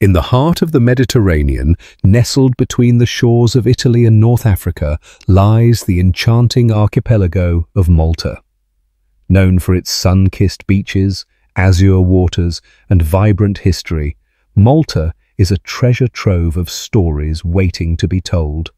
In the heart of the Mediterranean, nestled between the shores of Italy and North Africa, lies the enchanting archipelago of Malta. Known for its sun-kissed beaches, azure waters, and vibrant history, Malta is a treasure trove of stories waiting to be told.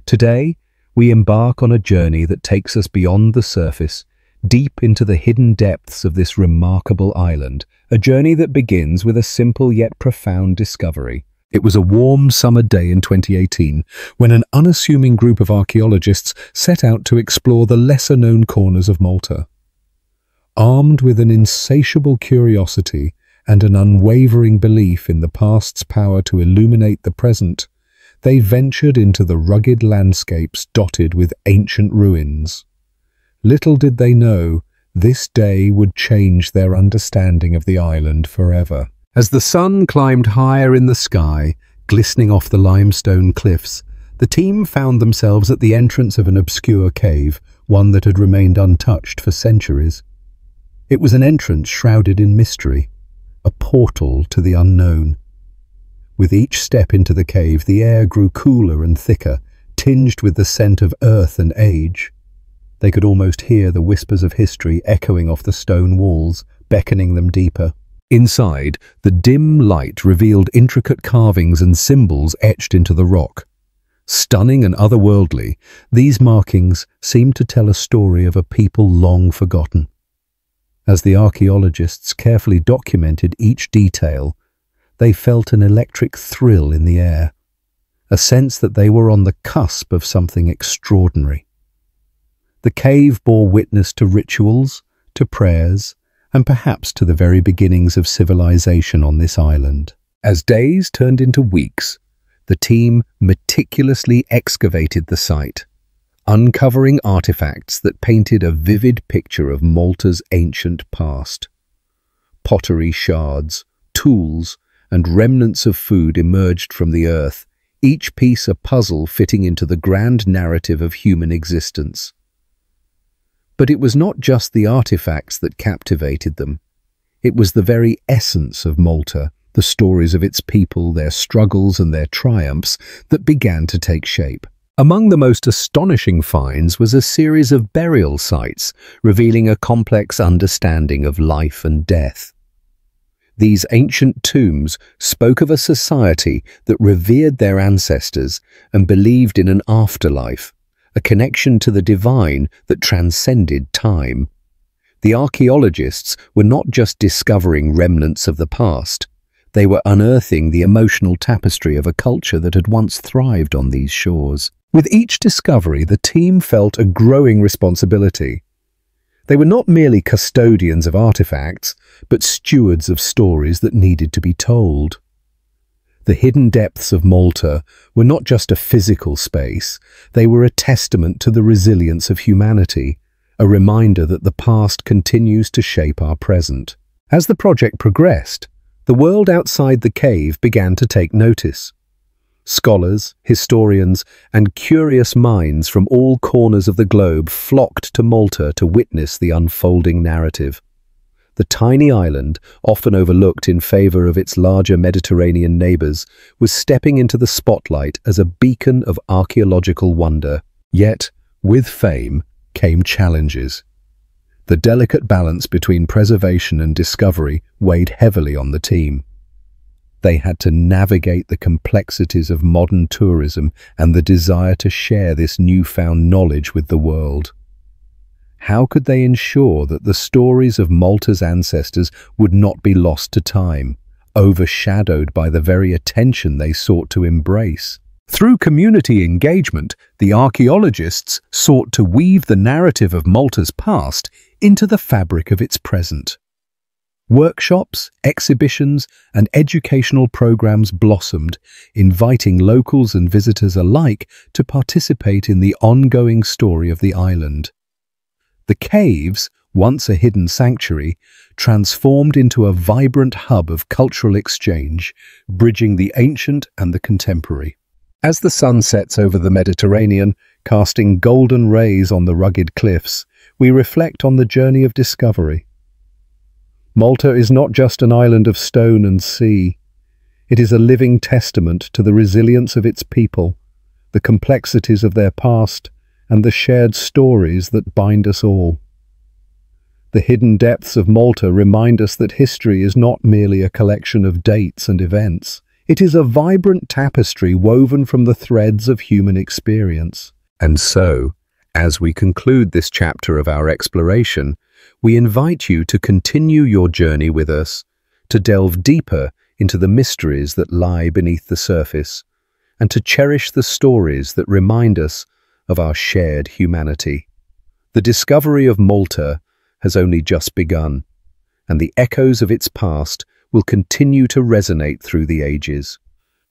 Today, we embark on a journey that takes us beyond the surface, deep into the hidden depths of this remarkable island, a journey that begins with a simple yet profound discovery. It was a warm summer day in 2018 when an unassuming group of archaeologists set out to explore the lesser-known corners of Malta. Armed with an insatiable curiosity and an unwavering belief in the past's power to illuminate the present, they ventured into the rugged landscapes dotted with ancient ruins. Little did they know, this day would change their understanding of the island forever. As the sun climbed higher in the sky, glistening off the limestone cliffs, the team found themselves at the entrance of an obscure cave, one that had remained untouched for centuries. It was an entrance shrouded in mystery, a portal to the unknown. With each step into the cave, the air grew cooler and thicker, tinged with the scent of earth and age. They could almost hear the whispers of history echoing off the stone walls, beckoning them deeper. Inside, the dim light revealed intricate carvings and symbols etched into the rock. Stunning and otherworldly, these markings seemed to tell a story of a people long forgotten. As the archaeologists carefully documented each detail, they felt an electric thrill in the air, a sense that they were on the cusp of something extraordinary. The cave bore witness to rituals, to prayers, and perhaps to the very beginnings of civilization on this island. As days turned into weeks, the team meticulously excavated the site, uncovering artifacts that painted a vivid picture of Malta's ancient past. Pottery shards, tools, and remnants of food emerged from the earth, each piece a puzzle fitting into the grand narrative of human existence. But it was not just the artifacts that captivated them. It was the very essence of Malta, the stories of its people, their struggles and their triumphs, that began to take shape. Among the most astonishing finds was a series of burial sites, revealing a complex understanding of life and death. These ancient tombs spoke of a society that revered their ancestors and believed in an afterlife, a connection to the divine that transcended time. The archaeologists were not just discovering remnants of the past, they were unearthing the emotional tapestry of a culture that had once thrived on these shores. With each discovery, the team felt a growing responsibility. They were not merely custodians of artifacts, but stewards of stories that needed to be told. The hidden depths of Malta were not just a physical space, they were a testament to the resilience of humanity, a reminder that the past continues to shape our present. As the project progressed, the world outside the cave began to take notice. Scholars, historians, and curious minds from all corners of the globe flocked to Malta to witness the unfolding narrative. The tiny island, often overlooked in favor of its larger Mediterranean neighbors, was stepping into the spotlight as a beacon of archaeological wonder. Yet, with fame, came challenges. The delicate balance between preservation and discovery weighed heavily on the team. They had to navigate the complexities of modern tourism and the desire to share this newfound knowledge with the world. How could they ensure that the stories of Malta's ancestors would not be lost to time, overshadowed by the very attention they sought to embrace? Through community engagement, the archaeologists sought to weave the narrative of Malta's past into the fabric of its present. Workshops, exhibitions, and educational programs blossomed, inviting locals and visitors alike to participate in the ongoing story of the island. The caves, once a hidden sanctuary, transformed into a vibrant hub of cultural exchange, bridging the ancient and the contemporary. As the sun sets over the Mediterranean, casting golden rays on the rugged cliffs, we reflect on the journey of discovery. Malta is not just an island of stone and sea. It is a living testament to the resilience of its people, the complexities of their past, and the shared stories that bind us all. The hidden depths of Malta remind us that history is not merely a collection of dates and events. It is a vibrant tapestry woven from the threads of human experience. And so, as we conclude this chapter of our exploration, we invite you to continue your journey with us, to delve deeper into the mysteries that lie beneath the surface, and to cherish the stories that remind us of our shared humanity. The discovery of Malta has only just begun, and the echoes of its past will continue to resonate through the ages.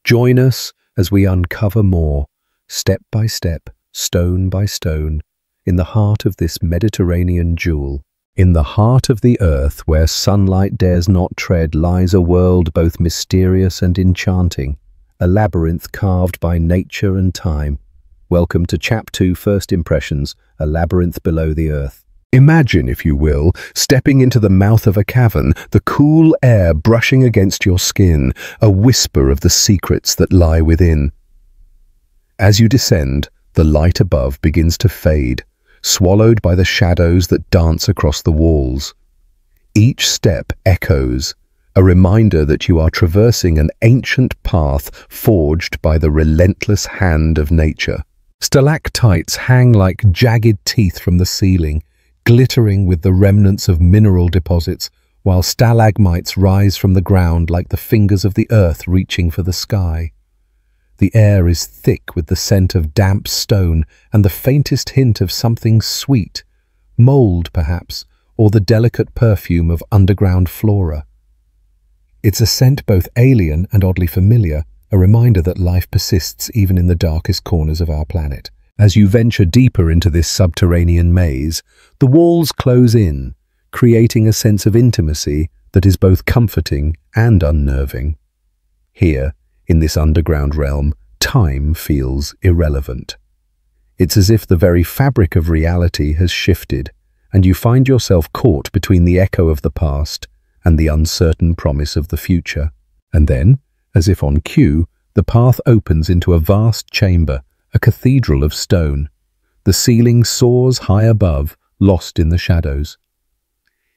Join us as we uncover more, step by step, stone by stone, in the heart of this Mediterranean jewel. In the heart of the earth, where sunlight dares not tread, lies a world both mysterious and enchanting, a labyrinth carved by nature and time. Welcome to Chapter 2, First Impressions, a labyrinth below the earth. Imagine, if you will, stepping into the mouth of a cavern, the cool air brushing against your skin, a whisper of the secrets that lie within. As you descend, the light above begins to fade, swallowed by the shadows that dance across the walls. Each step echoes, a reminder that you are traversing an ancient path forged by the relentless hand of nature. Stalactites hang like jagged teeth from the ceiling, glittering with the remnants of mineral deposits, while stalagmites rise from the ground like the fingers of the earth reaching for the sky. The air is thick with the scent of damp stone and the faintest hint of something sweet, mold perhaps, or the delicate perfume of underground flora. It's a scent both alien and oddly familiar, a reminder that life persists even in the darkest corners of our planet. As you venture deeper into this subterranean maze, the walls close in, creating a sense of intimacy that is both comforting and unnerving. Here, in this underground realm, time feels irrelevant. It's as if the very fabric of reality has shifted, and you find yourself caught between the echo of the past and the uncertain promise of the future. And then, as if on cue, the path opens into a vast chamber, a cathedral of stone. The ceiling soars high above, lost in the shadows.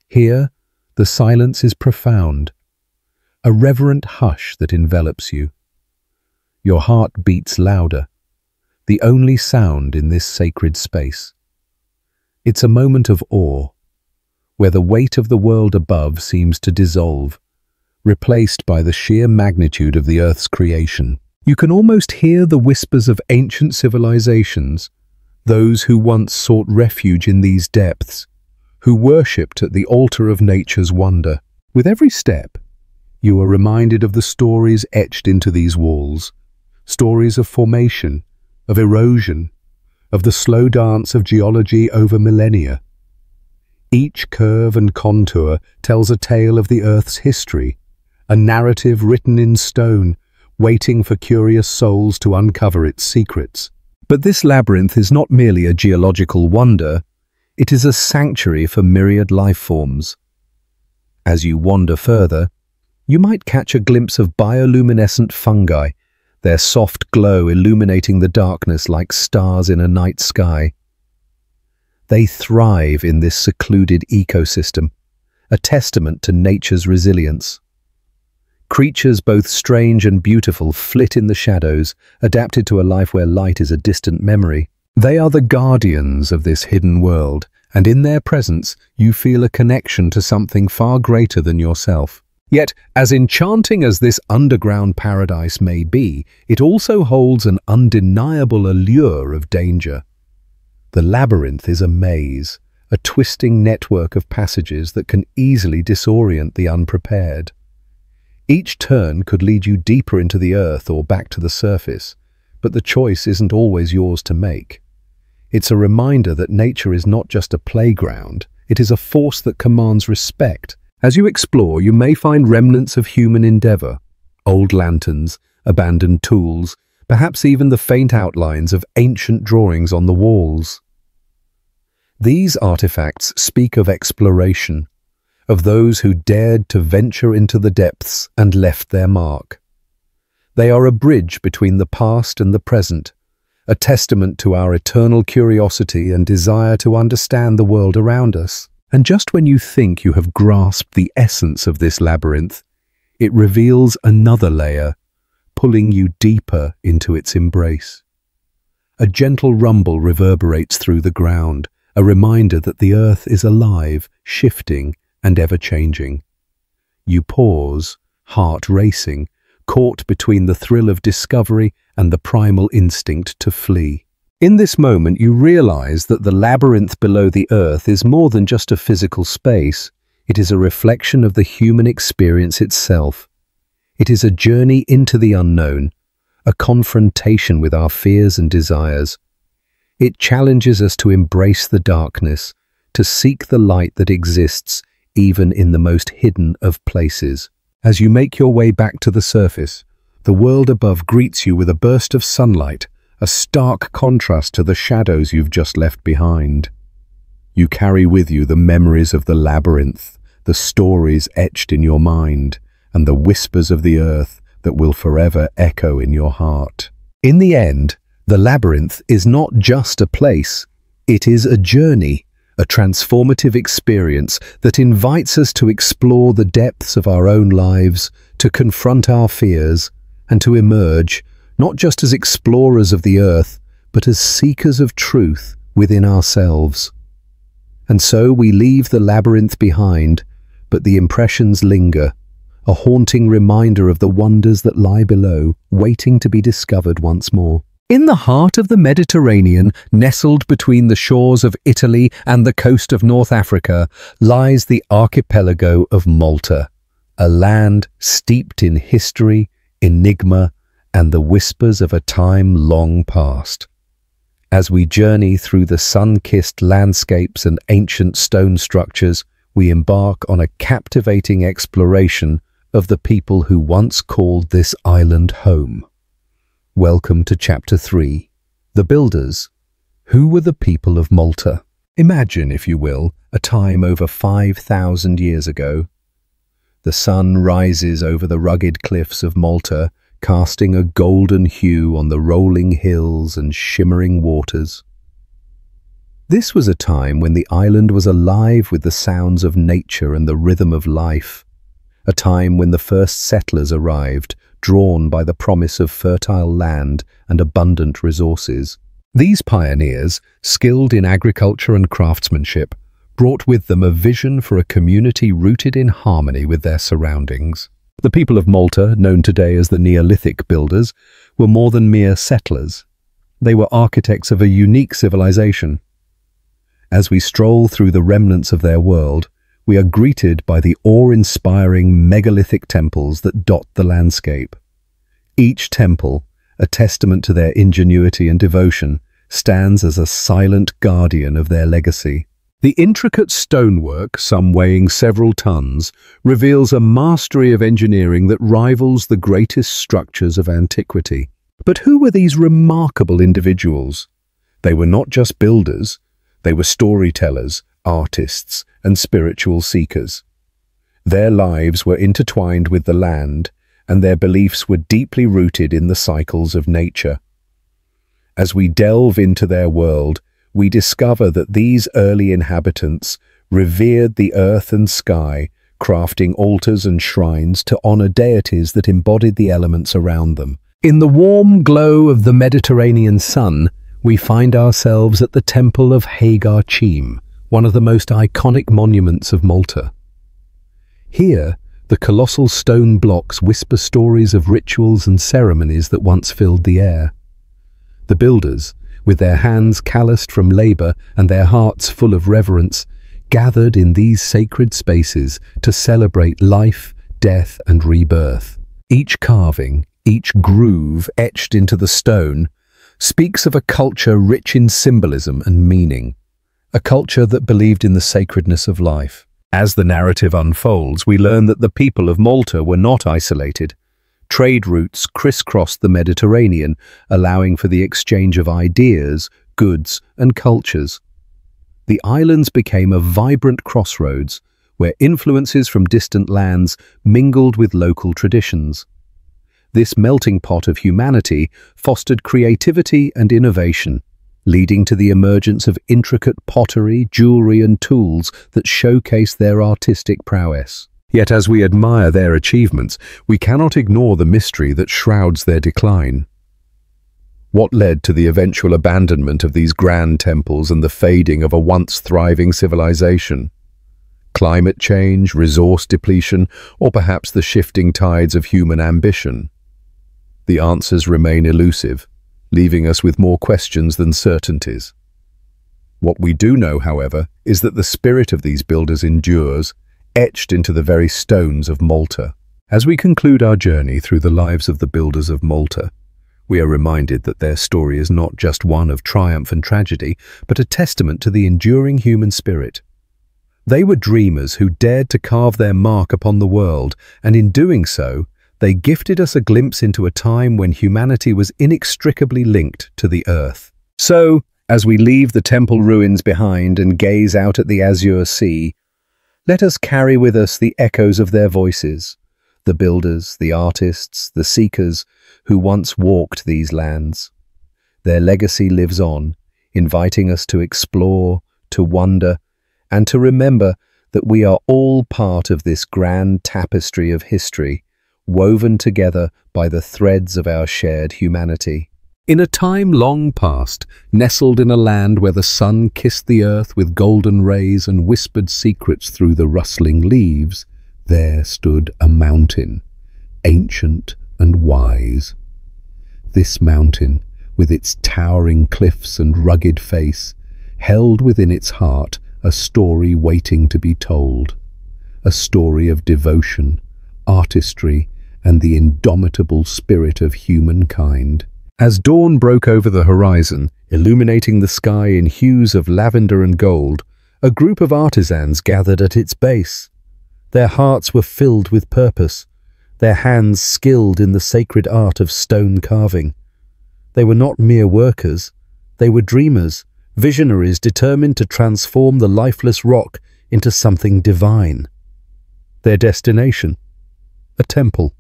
Here, the silence is profound, a reverent hush that envelops you. Your heart beats louder, the only sound in this sacred space. It's a moment of awe, where the weight of the world above seems to dissolve, replaced by the sheer magnitude of the earth's creation. You can almost hear the whispers of ancient civilizations, those who once sought refuge in these depths, who worshipped at the altar of nature's wonder. With every step, you are reminded of the stories etched into these walls, stories of formation, of erosion, of the slow dance of geology over millennia. Each curve and contour tells a tale of the Earth's history, a narrative written in stone, waiting for curious souls to uncover its secrets. But this labyrinth is not merely a geological wonder, it is a sanctuary for myriad life forms. As you wander further, you might catch a glimpse of bioluminescent fungi, their soft glow illuminating the darkness like stars in a night sky. They thrive in this secluded ecosystem, a testament to nature's resilience. Creatures both strange and beautiful flit in the shadows, adapted to a life where light is a distant memory. They are the guardians of this hidden world, and in their presence you feel a connection to something far greater than yourself. Yet, as enchanting as this underground paradise may be, it also holds an undeniable allure of danger. The labyrinth is a maze, a twisting network of passages that can easily disorient the unprepared. Each turn could lead you deeper into the earth or back to the surface, but the choice isn't always yours to make. It's a reminder that nature is not just a playground, it is a force that commands respect. As you explore, you may find remnants of human endeavor, old lanterns, abandoned tools, perhaps even the faint outlines of ancient drawings on the walls. These artifacts speak of exploration, of those who dared to venture into the depths and left their mark. They are a bridge between the past and the present, a testament to our eternal curiosity and desire to understand the world around us. And just when you think you have grasped the essence of this labyrinth, it reveals another layer, pulling you deeper into its embrace. A gentle rumble reverberates through the ground, a reminder that the earth is alive, shifting, and ever-changing. You pause, heart racing, caught between the thrill of discovery and the primal instinct to flee. In this moment, you realize that the labyrinth below the earth is more than just a physical space. It is a reflection of the human experience itself. It is a journey into the unknown, a confrontation with our fears and desires. It challenges us to embrace the darkness, to seek the light that exists even in the most hidden of places. As you make your way back to the surface, the world above greets you with a burst of sunlight, a stark contrast to the shadows you've just left behind. You carry with you the memories of the labyrinth, the stories etched in your mind, and the whispers of the earth that will forever echo in your heart. In the end, the labyrinth is not just a place, it is a journey, a transformative experience that invites us to explore the depths of our own lives, to confront our fears, and to emerge, not just as explorers of the earth, but as seekers of truth within ourselves. And so we leave the labyrinth behind, but the impressions linger, a haunting reminder of the wonders that lie below, waiting to be discovered once more. In the heart of the Mediterranean, nestled between the shores of Italy and the coast of North Africa, lies the archipelago of Malta, a land steeped in history, enigma, and the whispers of a time long past. As we journey through the sun-kissed landscapes and ancient stone structures, we embark on a captivating exploration of the people who once called this island home. Welcome to Chapter 3, The Builders. Who were the people of Malta? Imagine, if you will, a time over 5,000 years ago. The sun rises over the rugged cliffs of Malta, casting a golden hue on the rolling hills and shimmering waters. This was a time when the island was alive with the sounds of nature and the rhythm of life, a time when the first settlers arrived, drawn by the promise of fertile land and abundant resources. These pioneers, skilled in agriculture and craftsmanship, brought with them a vision for a community rooted in harmony with their surroundings. The people of Malta, known today as the Neolithic builders, were more than mere settlers. They were architects of a unique civilization. As we stroll through the remnants of their world, we are greeted by the awe-inspiring megalithic temples that dot the landscape. Each temple, a testament to their ingenuity and devotion, stands as a silent guardian of their legacy. The intricate stonework, some weighing several tons, reveals a mastery of engineering that rivals the greatest structures of antiquity. But who were these remarkable individuals? They were not just builders, they were storytellers, artists, and spiritual seekers. Their lives were intertwined with the land, and their beliefs were deeply rooted in the cycles of nature. As we delve into their world, we discover that these early inhabitants revered the earth and sky, crafting altars and shrines to honor deities that embodied the elements around them. In the warm glow of the Mediterranean sun, we find ourselves at the Temple of Hagar Cheam, one of the most iconic monuments of Malta. Here, the colossal stone blocks whisper stories of rituals and ceremonies that once filled the air. The builders, with their hands calloused from labor and their hearts full of reverence, gathered in these sacred spaces to celebrate life, death, and rebirth. Each carving, each groove etched into the stone, speaks of a culture rich in symbolism and meaning, a culture that believed in the sacredness of life. As the narrative unfolds, we learn that the people of Malta were not isolated. Trade routes crisscrossed the Mediterranean, allowing for the exchange of ideas, goods, and cultures. The islands became a vibrant crossroads, where influences from distant lands mingled with local traditions. This melting pot of humanity fostered creativity and innovation, leading to the emergence of intricate pottery, jewelry, and tools that showcase their artistic prowess. Yet as we admire their achievements, we cannot ignore the mystery that shrouds their decline. What led to the eventual abandonment of these grand temples and the fading of a once thriving civilization? Climate change, resource depletion, or perhaps the shifting tides of human ambition? The answers remain elusive, leaving us with more questions than certainties. What we do know, however, is that the spirit of these builders endures, etched into the very stones of Malta. As we conclude our journey through the lives of the builders of Malta, we are reminded that their story is not just one of triumph and tragedy, but a testament to the enduring human spirit. They were dreamers who dared to carve their mark upon the world, and in doing so, they gifted us a glimpse into a time when humanity was inextricably linked to the earth. So, as we leave the temple ruins behind and gaze out at the azure sea, let us carry with us the echoes of their voices, the builders, the artists, the seekers who once walked these lands. Their legacy lives on, inviting us to explore, to wonder, and to remember that we are all part of this grand tapestry of history, woven together by the threads of our shared humanity. In a time long past, nestled in a land where the sun kissed the earth with golden rays and whispered secrets through the rustling leaves, there stood a mountain, ancient and wise. This mountain, with its towering cliffs and rugged face, held within its heart a story waiting to be told, a story of devotion, artistry, and the indomitable spirit of humankind. As dawn broke over the horizon, illuminating the sky in hues of lavender and gold, a group of artisans gathered at its base. Their hearts were filled with purpose, their hands skilled in the sacred art of stone carving. They were not mere workers, they were dreamers, visionaries determined to transform the lifeless rock into something divine. Their destination? A temple,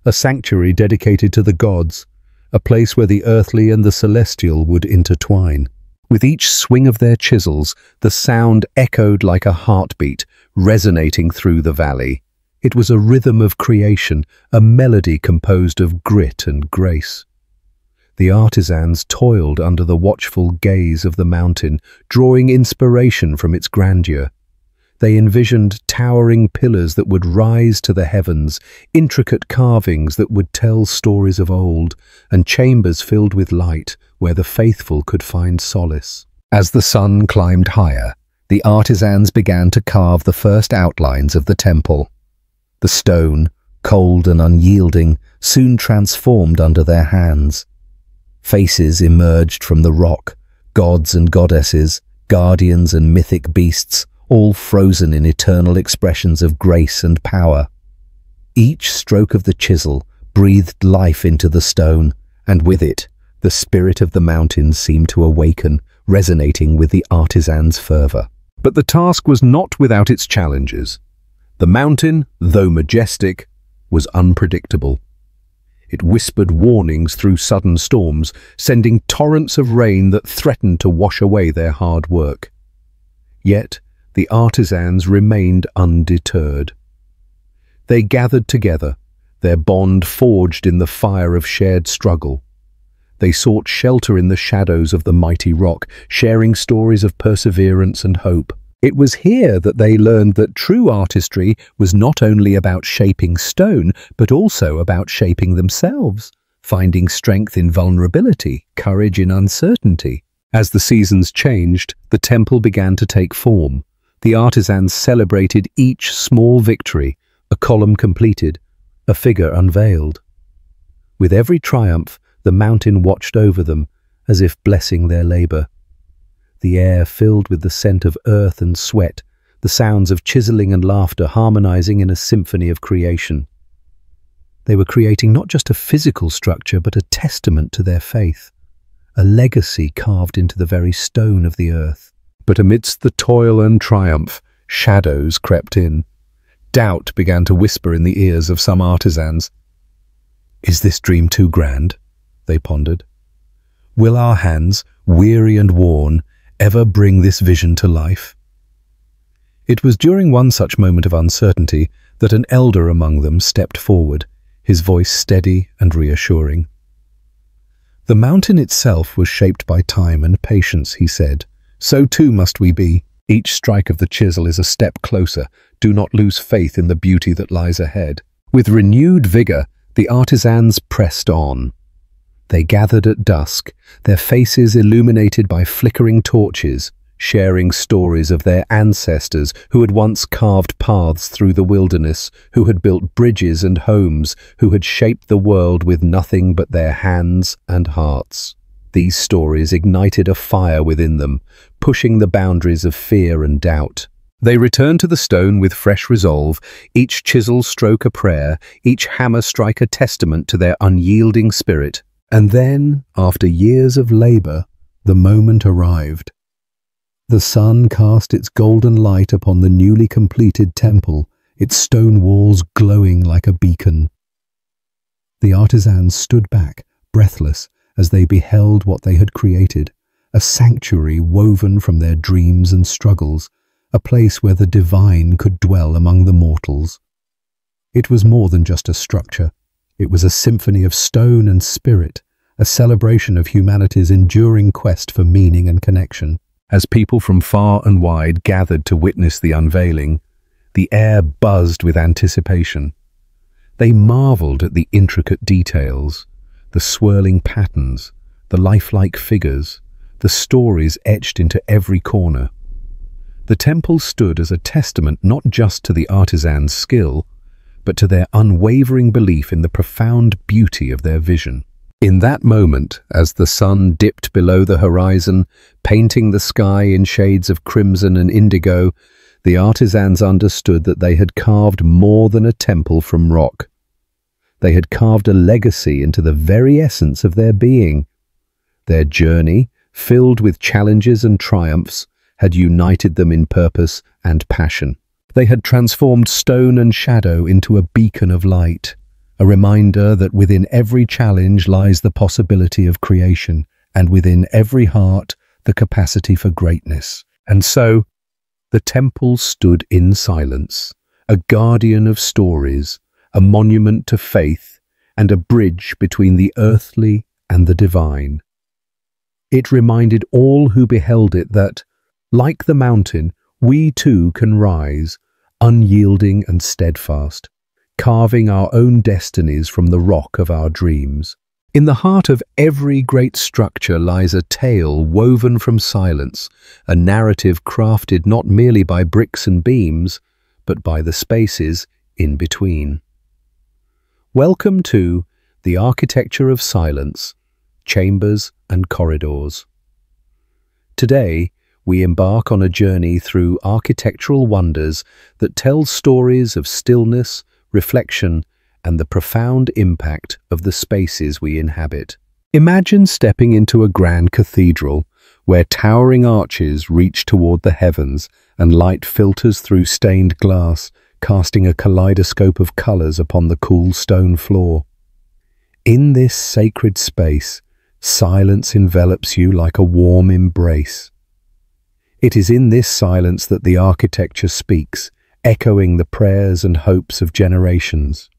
a sanctuary dedicated to the gods, a place where the earthly and the celestial would intertwine. With each swing of their chisels, the sound echoed like a heartbeat, resonating through the valley. It was a rhythm of creation, a melody composed of grit and grace. The artisans toiled under the watchful gaze of the mountain, drawing inspiration from its grandeur. They envisioned towering pillars that would rise to the heavens, intricate carvings that would tell stories of old, and chambers filled with light where the faithful could find solace. As the sun climbed higher, the artisans began to carve the first outlines of the temple. The stone, cold and unyielding, soon transformed under their hands. Faces emerged from the rock, gods and goddesses, guardians and mythic beasts, all frozen in eternal expressions of grace and power. Each stroke of the chisel breathed life into the stone, and with it, the spirit of the mountain seemed to awaken, resonating with the artisan's fervor. But the task was not without its challenges. The mountain, though majestic, was unpredictable. It whispered warnings through sudden storms, sending torrents of rain that threatened to wash away their hard work. Yet, the artisans remained undeterred. They gathered together, their bond forged in the fire of shared struggle. They sought shelter in the shadows of the mighty rock, sharing stories of perseverance and hope. It was here that they learned that true artistry was not only about shaping stone, but also about shaping themselves, finding strength in vulnerability, courage in uncertainty. As the seasons changed, the temple began to take form. The artisans celebrated each small victory, a column completed, a figure unveiled. With every triumph, the mountain watched over them, as if blessing their labor. The air filled with the scent of earth and sweat, the sounds of chiseling and laughter harmonizing in a symphony of creation. They were creating not just a physical structure, but a testament to their faith, a legacy carved into the very stone of the earth. But amidst the toil and triumph, shadows crept in. Doubt began to whisper in the ears of some artisans. Is this dream too grand? They pondered. Will our hands, weary and worn, ever bring this vision to life? It was during one such moment of uncertainty that an elder among them stepped forward, his voice steady and reassuring. The mountain itself was shaped by time and patience, he said. So too must we be. Each strike of the chisel is a step closer. Do not lose faith in the beauty that lies ahead. With renewed vigor, the artisans pressed on. They gathered at dusk, their faces illuminated by flickering torches, sharing stories of their ancestors who had once carved paths through the wilderness, who had built bridges and homes, who had shaped the world with nothing but their hands and hearts. These stories ignited a fire within them, pushing the boundaries of fear and doubt. They returned to the stone with fresh resolve, each chisel stroke a prayer, each hammer strike a testament to their unyielding spirit. And then, after years of labor, the moment arrived. The sun cast its golden light upon the newly completed temple, its stone walls glowing like a beacon. The artisans stood back, breathless, as they beheld what they had created, a sanctuary woven from their dreams and struggles, a place where the divine could dwell among the mortals. It was more than just a structure. It was a symphony of stone and spirit, a celebration of humanity's enduring quest for meaning and connection. As people from far and wide gathered to witness the unveiling, the air buzzed with anticipation. They marveled at the intricate details, the swirling patterns, the lifelike figures, the stories etched into every corner. The temple stood as a testament not just to the artisans' skill, but to their unwavering belief in the profound beauty of their vision. In that moment, as the sun dipped below the horizon, painting the sky in shades of crimson and indigo, the artisans understood that they had carved more than a temple from rock. They had carved a legacy into the very essence of their being. Their journey, filled with challenges and triumphs, had united them in purpose and passion. They had transformed stone and shadow into a beacon of light, a reminder that within every challenge lies the possibility of creation, and within every heart the capacity for greatness. And so, the temple stood in silence, a guardian of stories, a monument to faith, and a bridge between the earthly and the divine. It reminded all who beheld it that, like the mountain, we too can rise, unyielding and steadfast, carving our own destinies from the rock of our dreams. In the heart of every great structure lies a tale woven from silence, a narrative crafted not merely by bricks and beams, but by the spaces in between. Welcome to the architecture of silence, chambers and corridors. Today, we embark on a journey through architectural wonders that tell stories of stillness, reflection, and the profound impact of the spaces we inhabit. Imagine stepping into a grand cathedral where towering arches reach toward the heavens and light filters through stained glass, casting a kaleidoscope of colors upon the cool stone floor. In this sacred space, silence envelops you like a warm embrace. It is in this silence that the architecture speaks, echoing the prayers and hopes of generations.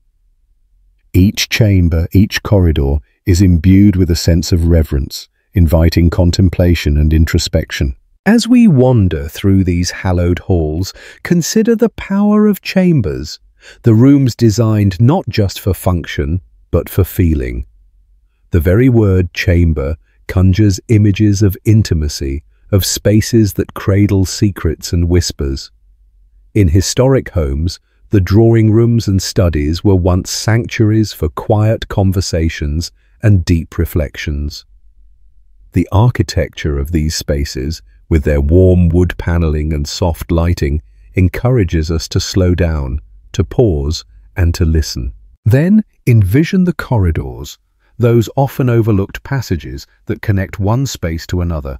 Each chamber, each corridor is imbued with a sense of reverence, inviting contemplation and introspection. As we wander through these hallowed halls, consider the power of chambers, the rooms designed not just for function, but for feeling. The very word chamber conjures images of intimacy, of spaces that cradle secrets and whispers. In historic homes, the drawing rooms and studies were once sanctuaries for quiet conversations and deep reflections. The architecture of these spaces, with their warm wood paneling and soft lighting, encourages us to slow down, to pause, and to listen. Then envision the corridors, those often overlooked passages that connect one space to another.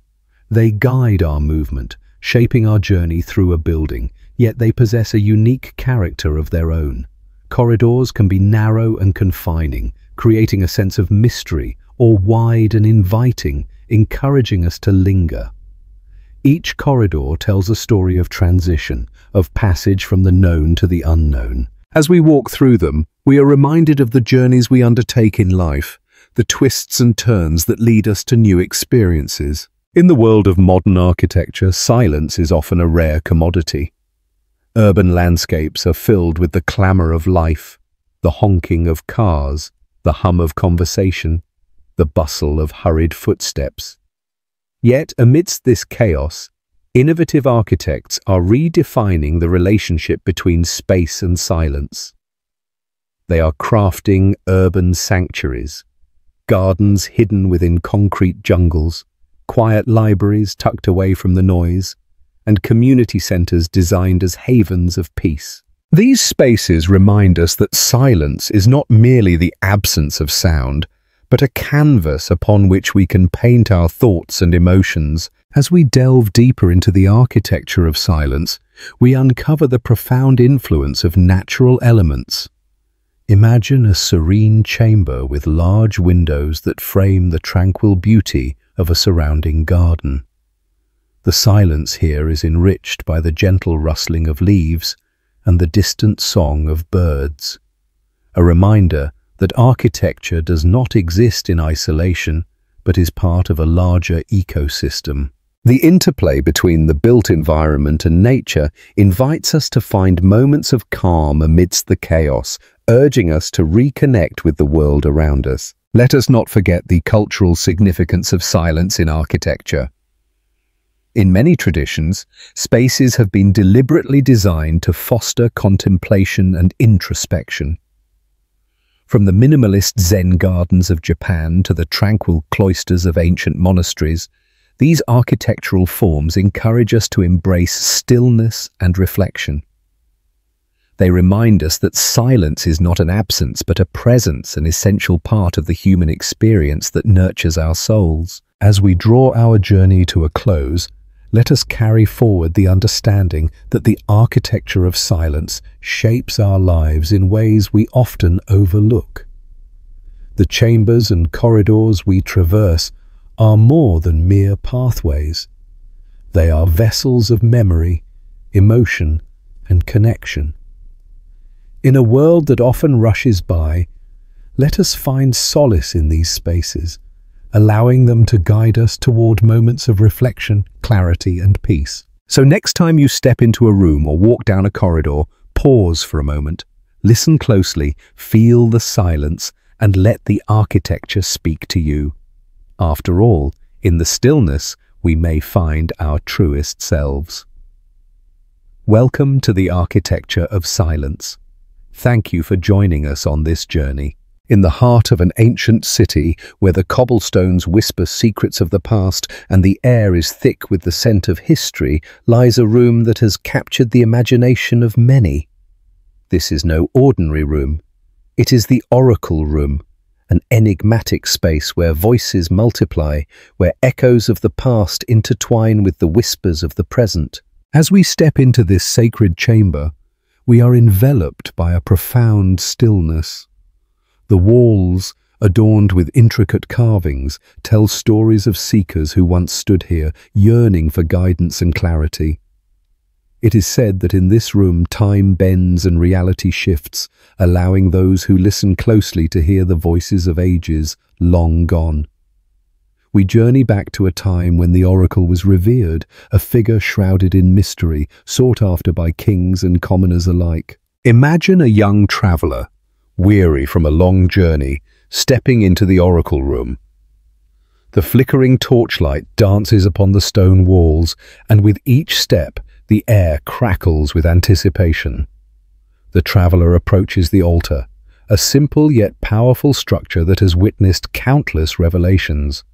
They guide our movement, shaping our journey through a building, yet they possess a unique character of their own. Corridors can be narrow and confining, creating a sense of mystery, or wide and inviting, encouraging us to linger. Each corridor tells a story of transition, of passage from the known to the unknown. As we walk through them, we are reminded of the journeys we undertake in life, the twists and turns that lead us to new experiences. In the world of modern architecture, silence is often a rare commodity. Urban landscapes are filled with the clamor of life, the honking of cars, the hum of conversation, the bustle of hurried footsteps. Yet, amidst this chaos, innovative architects are redefining the relationship between space and silence. They are crafting urban sanctuaries, gardens hidden within concrete jungles, quiet libraries tucked away from the noise, and community centers designed as havens of peace. These spaces remind us that silence is not merely the absence of sound, but a canvas upon which we can paint our thoughts and emotions. As we delve deeper into the architecture of silence, we uncover the profound influence of natural elements. Imagine a serene chamber with large windows that frame the tranquil beauty of a surrounding garden. The silence here is enriched by the gentle rustling of leaves and the distant song of birds, a reminder that architecture does not exist in isolation, but is part of a larger ecosystem. The interplay between the built environment and nature invites us to find moments of calm amidst the chaos, urging us to reconnect with the world around us. Let us not forget the cultural significance of silence in architecture. In many traditions, spaces have been deliberately designed to foster contemplation and introspection. From the minimalist Zen gardens of Japan to the tranquil cloisters of ancient monasteries, these architectural forms encourage us to embrace stillness and reflection. They remind us that silence is not an absence, but a presence, an essential part of the human experience that nurtures our souls. As we draw our journey to a close, let us carry forward the understanding that the architecture of silence shapes our lives in ways we often overlook. The chambers and corridors we traverse are more than mere pathways. They are vessels of memory, emotion, and connection. In a world that often rushes by, let us find solace in these spaces, allowing them to guide us toward moments of reflection, clarity, and peace. So next time you step into a room or walk down a corridor, pause for a moment, listen closely, feel the silence, and let the architecture speak to you. After all, in the stillness, we may find our truest selves. Welcome to the architecture of silence. Thank you for joining us on this journey. In the heart of an ancient city, where the cobblestones whisper secrets of the past and the air is thick with the scent of history, lies a room that has captured the imagination of many. This is no ordinary room. It is the Oracle Room, an enigmatic space where voices multiply, where echoes of the past intertwine with the whispers of the present. As we step into this sacred chamber, we are enveloped by a profound stillness. The walls, adorned with intricate carvings, tell stories of seekers who once stood here, yearning for guidance and clarity. It is said that in this room time bends and reality shifts, allowing those who listen closely to hear the voices of ages long gone. We journey back to a time when the oracle was revered, a figure shrouded in mystery, sought after by kings and commoners alike. Imagine a young traveler, weary from a long journey, stepping into the oracle room. The flickering torchlight dances upon the stone walls, and with each step, the air crackles with anticipation. The traveler approaches the altar, a simple yet powerful structure that has witnessed countless revelations.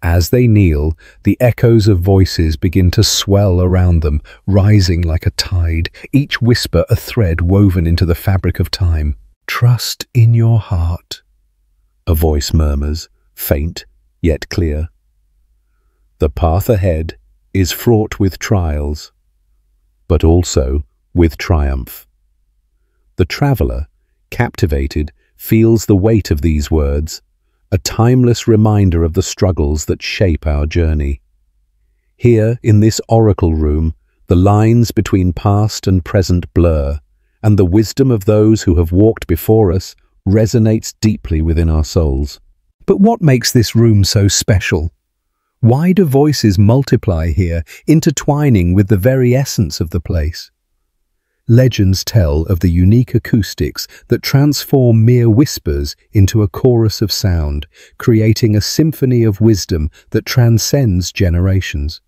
As they kneel, the echoes of voices begin to swell around them, rising like a tide, each whisper a thread woven into the fabric of time. "Trust in your heart," a voice murmurs, faint yet clear. "The path ahead is fraught with trials, but also with triumph." The traveler, captivated, feels the weight of these words, a timeless reminder of the struggles that shape our journey. Here, in this oracle room, the lines between past and present blur, and the wisdom of those who have walked before us resonates deeply within our souls. But what makes this room so special? Why do voices multiply here, intertwining with the very essence of the place? Legends tell of the unique acoustics that transform mere whispers into a chorus of sound, creating a symphony of wisdom that transcends generations.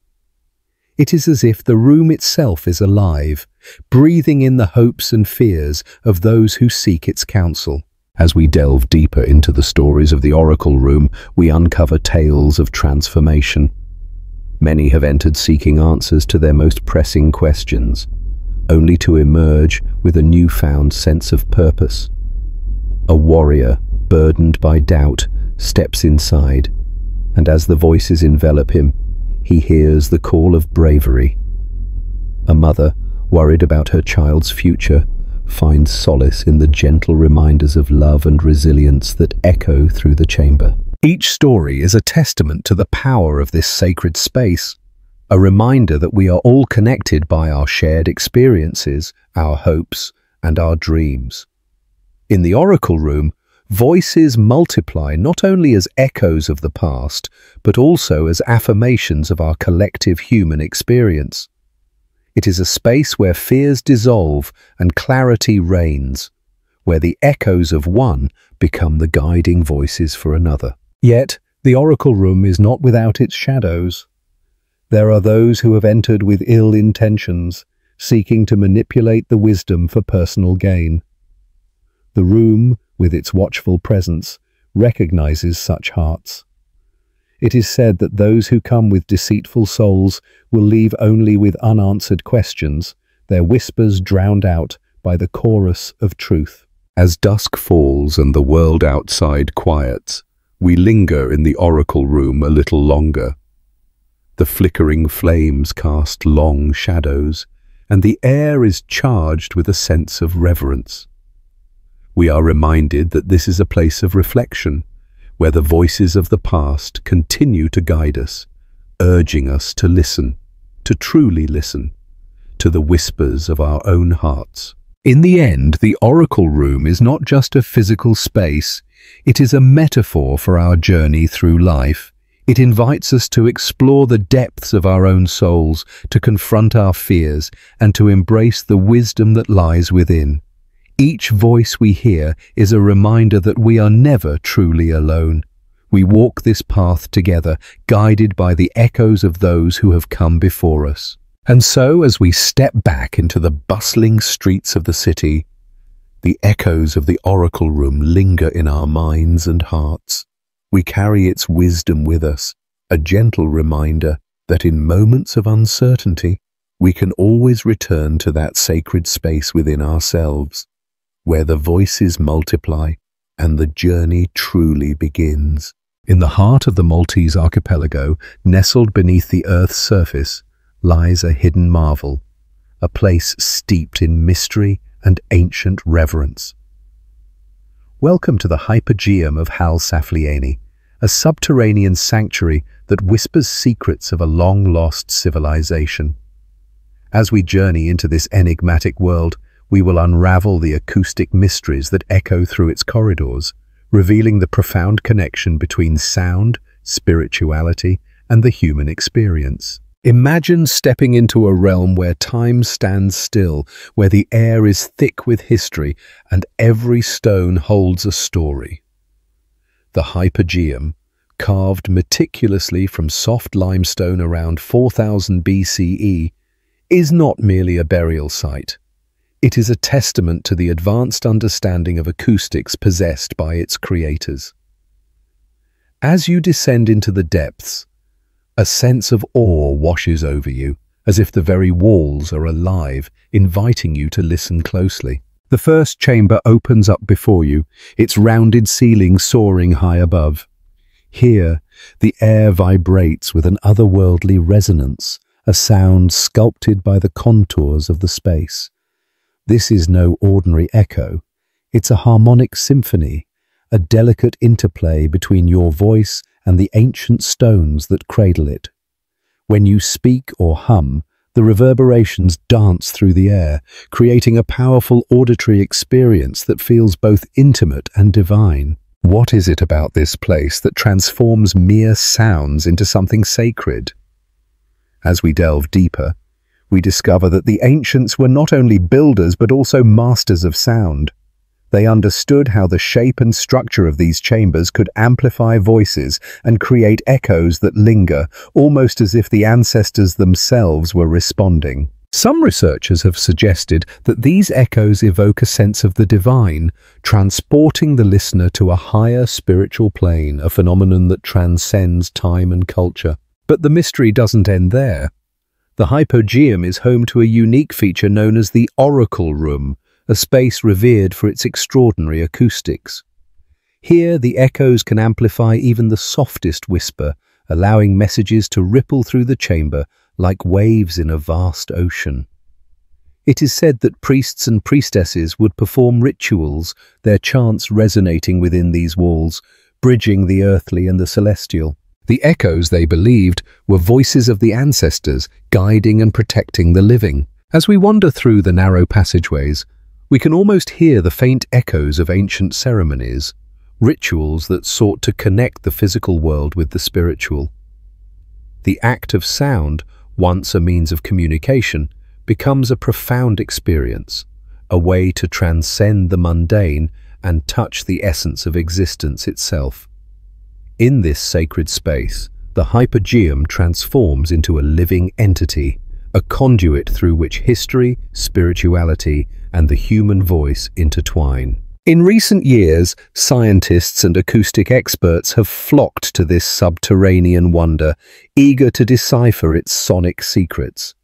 It is as if the room itself is alive, breathing in the hopes and fears of those who seek its counsel. As we delve deeper into the stories of the oracle room, we uncover tales of transformation. Many have entered seeking answers to their most pressing questions, only to emerge with a newfound sense of purpose. A warrior, burdened by doubt, steps inside, and as the voices envelop him, he hears the call of bravery. A mother, worried about her child's future, finds solace in the gentle reminders of love and resilience that echo through the chamber. Each story is a testament to the power of this sacred space, a reminder that we are all connected by our shared experiences, our hopes, and our dreams. In the oracle room, voices multiply not only as echoes of the past, but also as affirmations of our collective human experience. It is a space where fears dissolve and clarity reigns, where the echoes of one become the guiding voices for another. Yet, the oracle room is not without its shadows. There are those who have entered with ill intentions, seeking to manipulate the wisdom for personal gain. The room, with its watchful presence, recognizes such hearts. It is said that those who come with deceitful souls will leave only with unanswered questions, their whispers drowned out by the chorus of truth. As dusk falls and the world outside quiets, we linger in the oracle room a little longer. The flickering flames cast long shadows, and the air is charged with a sense of reverence. We are reminded that this is a place of reflection, where the voices of the past continue to guide us, urging us to listen, to truly listen, to the whispers of our own hearts. In the end, the oracle room is not just a physical space, it is a metaphor for our journey through life. It invites us to explore the depths of our own souls, to confront our fears, and to embrace the wisdom that lies within. Each voice we hear is a reminder that we are never truly alone. We walk this path together, guided by the echoes of those who have come before us. And so, as we step back into the bustling streets of the city, the echoes of the oracle room linger in our minds and hearts. We carry its wisdom with us, a gentle reminder that in moments of uncertainty, we can always return to that sacred space within ourselves, where the voices multiply and the journey truly begins. In the heart of the Maltese archipelago, nestled beneath the Earth's surface, lies a hidden marvel, a place steeped in mystery and ancient reverence. Welcome to the Hypogeum of Ħal Saflieni, a subterranean sanctuary that whispers secrets of a long-lost civilization. As we journey into this enigmatic world, we will unravel the acoustic mysteries that echo through its corridors, revealing the profound connection between sound, spirituality, and the human experience. Imagine stepping into a realm where time stands still, where the air is thick with history, and every stone holds a story. The Hypogeum, carved meticulously from soft limestone around 4000 BCE, is not merely a burial site. It is a testament to the advanced understanding of acoustics possessed by its creators. As you descend into the depths, a sense of awe washes over you, as if the very walls are alive, inviting you to listen closely. The first chamber opens up before you, its rounded ceiling soaring high above. Here, the air vibrates with an otherworldly resonance, a sound sculpted by the contours of the space. This is no ordinary echo. It's a harmonic symphony, a delicate interplay between your voice and the ancient stones that cradle it. When you speak or hum, the reverberations dance through the air, creating a powerful auditory experience that feels both intimate and divine. What is it about this place that transforms mere sounds into something sacred? As we delve deeper, we discover that the ancients were not only builders but also masters of sound. They understood how the shape and structure of these chambers could amplify voices and create echoes that linger, almost as if the ancestors themselves were responding. Some researchers have suggested that these echoes evoke a sense of the divine, transporting the listener to a higher spiritual plane, a phenomenon that transcends time and culture. But the mystery doesn't end there. The Hypogeum is home to a unique feature known as the Oracle Room, a space revered for its extraordinary acoustics. Here, the echoes can amplify even the softest whisper, allowing messages to ripple through the chamber like waves in a vast ocean. It is said that priests and priestesses would perform rituals, their chants resonating within these walls, bridging the earthly and the celestial. The echoes, they believed, were voices of the ancestors, guiding and protecting the living. As we wander through the narrow passageways, we can almost hear the faint echoes of ancient ceremonies, rituals that sought to connect the physical world with the spiritual. The act of sound, once a means of communication, becomes a profound experience, a way to transcend the mundane and touch the essence of existence itself. In this sacred space, the Hypogeum transforms into a living entity, a conduit through which history, spirituality, and the human voice intertwine. In recent years, scientists and acoustic experts have flocked to this subterranean wonder, eager to decipher its sonic secrets.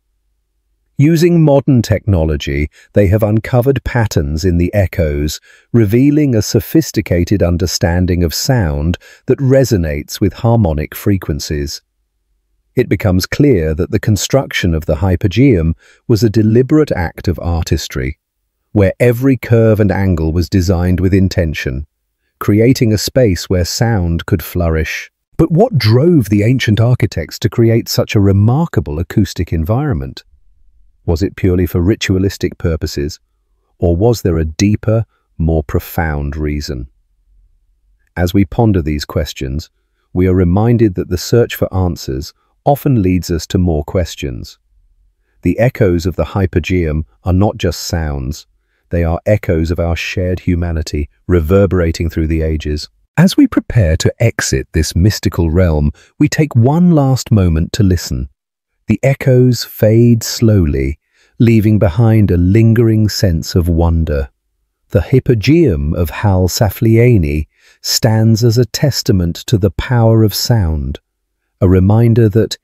Using modern technology, they have uncovered patterns in the echoes, revealing a sophisticated understanding of sound that resonates with harmonic frequencies. It becomes clear that the construction of the Hypogeum was a deliberate act of artistry, where every curve and angle was designed with intention, creating a space where sound could flourish. But what drove the ancient architects to create such a remarkable acoustic environment? Was it purely for ritualistic purposes, or was there a deeper, more profound reason? As we ponder these questions, we are reminded that the search for answers often leads us to more questions. The echoes of the Hypogeum are not just sounds, they are echoes of our shared humanity, reverberating through the ages. As we prepare to exit this mystical realm, we take one last moment to listen. The echoes fade slowly, leaving behind a lingering sense of wonder. The Hypogeum of Ħal Saflieni stands as a testament to the power of sound, a reminder that,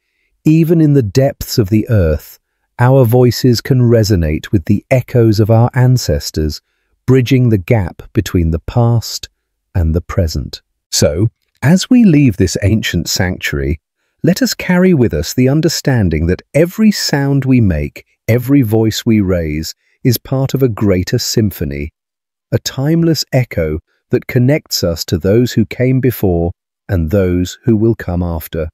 even in the depths of the earth, our voices can resonate with the echoes of our ancestors, bridging the gap between the past and the present. So, as we leave this ancient sanctuary, let us carry with us the understanding that every sound we make, every voice we raise, is part of a greater symphony, a timeless echo that connects us to those who came before and those who will come after.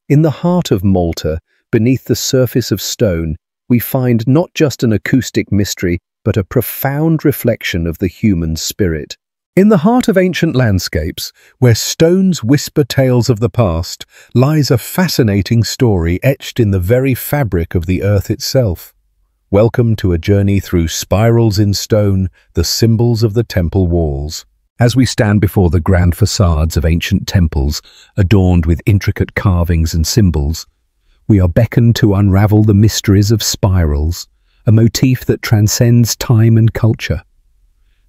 In the heart of Malta, beneath the surface of stone, we find not just an acoustic mystery, but a profound reflection of the human spirit. In the heart of ancient landscapes, where stones whisper tales of the past, lies a fascinating story etched in the very fabric of the earth itself. Welcome to a journey through spirals in stone, the symbols of the temple walls. As we stand before the grand facades of ancient temples, adorned with intricate carvings and symbols, we are beckoned to unravel the mysteries of spirals, a motif that transcends time and culture.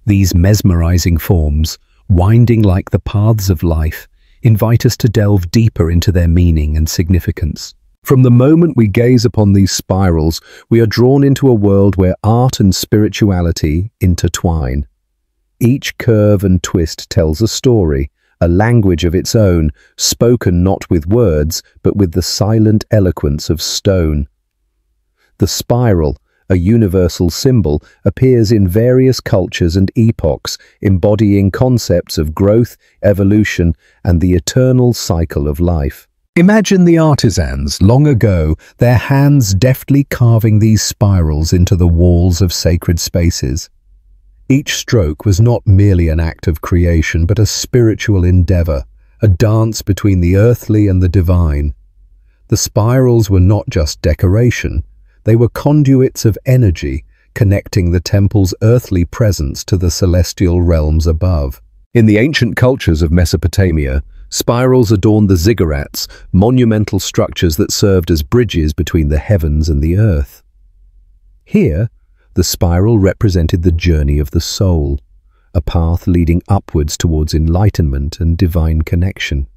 These mesmerizing forms, winding like the paths of life, invite us to delve deeper into their meaning and significance. From the moment we gaze upon these spirals, we are drawn into a world where art and spirituality intertwine. Each curve and twist tells a story, a language of its own, spoken not with words, but with the silent eloquence of stone. The spiral, a universal symbol, appears in various cultures and epochs, embodying concepts of growth, evolution, and the eternal cycle of life. Imagine the artisans, long ago, their hands deftly carving these spirals into the walls of sacred spaces. Each stroke was not merely an act of creation, but a spiritual endeavor, a dance between the earthly and the divine. The spirals were not just decoration, they were conduits of energy, connecting the temple's earthly presence to the celestial realms above. In the ancient cultures of Mesopotamia, spirals adorned the ziggurats, monumental structures that served as bridges between the heavens and the earth. Here, the spiral represented the journey of the soul, a path leading upwards towards enlightenment and divine connection.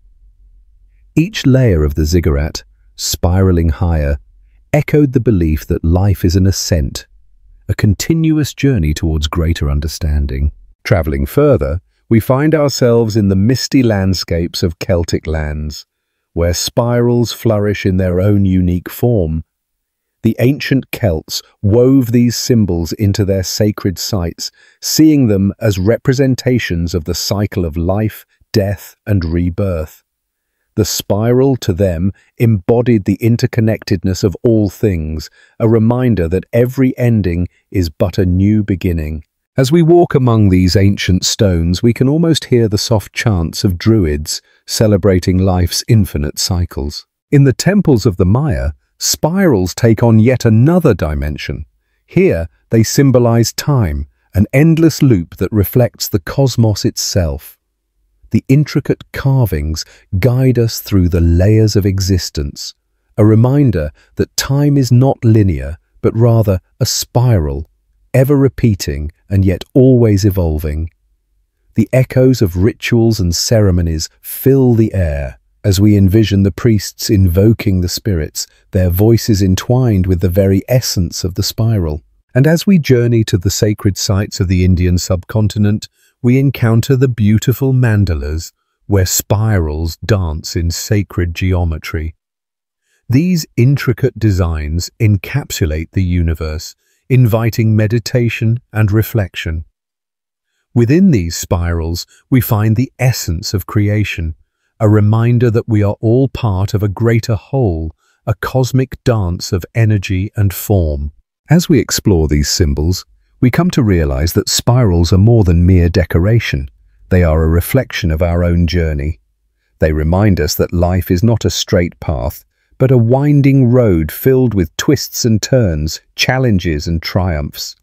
Each layer of the ziggurat, spiraling higher, echoed the belief that life is an ascent, a continuous journey towards greater understanding. Traveling further, we find ourselves in the misty landscapes of Celtic lands, where spirals flourish in their own unique form. The ancient Celts wove these symbols into their sacred sites, seeing them as representations of the cycle of life, death, and rebirth. The spiral, to them, embodied the interconnectedness of all things, a reminder that every ending is but a new beginning. As we walk among these ancient stones, we can almost hear the soft chants of druids celebrating life's infinite cycles. In the temples of the Maya, spirals take on yet another dimension. Here, they symbolize time, an endless loop that reflects the cosmos itself. The intricate carvings guide us through the layers of existence, a reminder that time is not linear, but rather a spiral, ever repeating and yet always evolving. The echoes of rituals and ceremonies fill the air as we envision the priests invoking the spirits, their voices entwined with the very essence of the spiral. And as we journey to the sacred sites of the Indian subcontinent, we encounter the beautiful mandalas, where spirals dance in sacred geometry. These intricate designs encapsulate the universe, inviting meditation and reflection. Within these spirals, we find the essence of creation, a reminder that we are all part of a greater whole, a cosmic dance of energy and form. As we explore these symbols, we come to realize that spirals are more than mere decoration. They are a reflection of our own journey. They remind us that life is not a straight path, but a winding road filled with twists and turns, challenges and triumphs.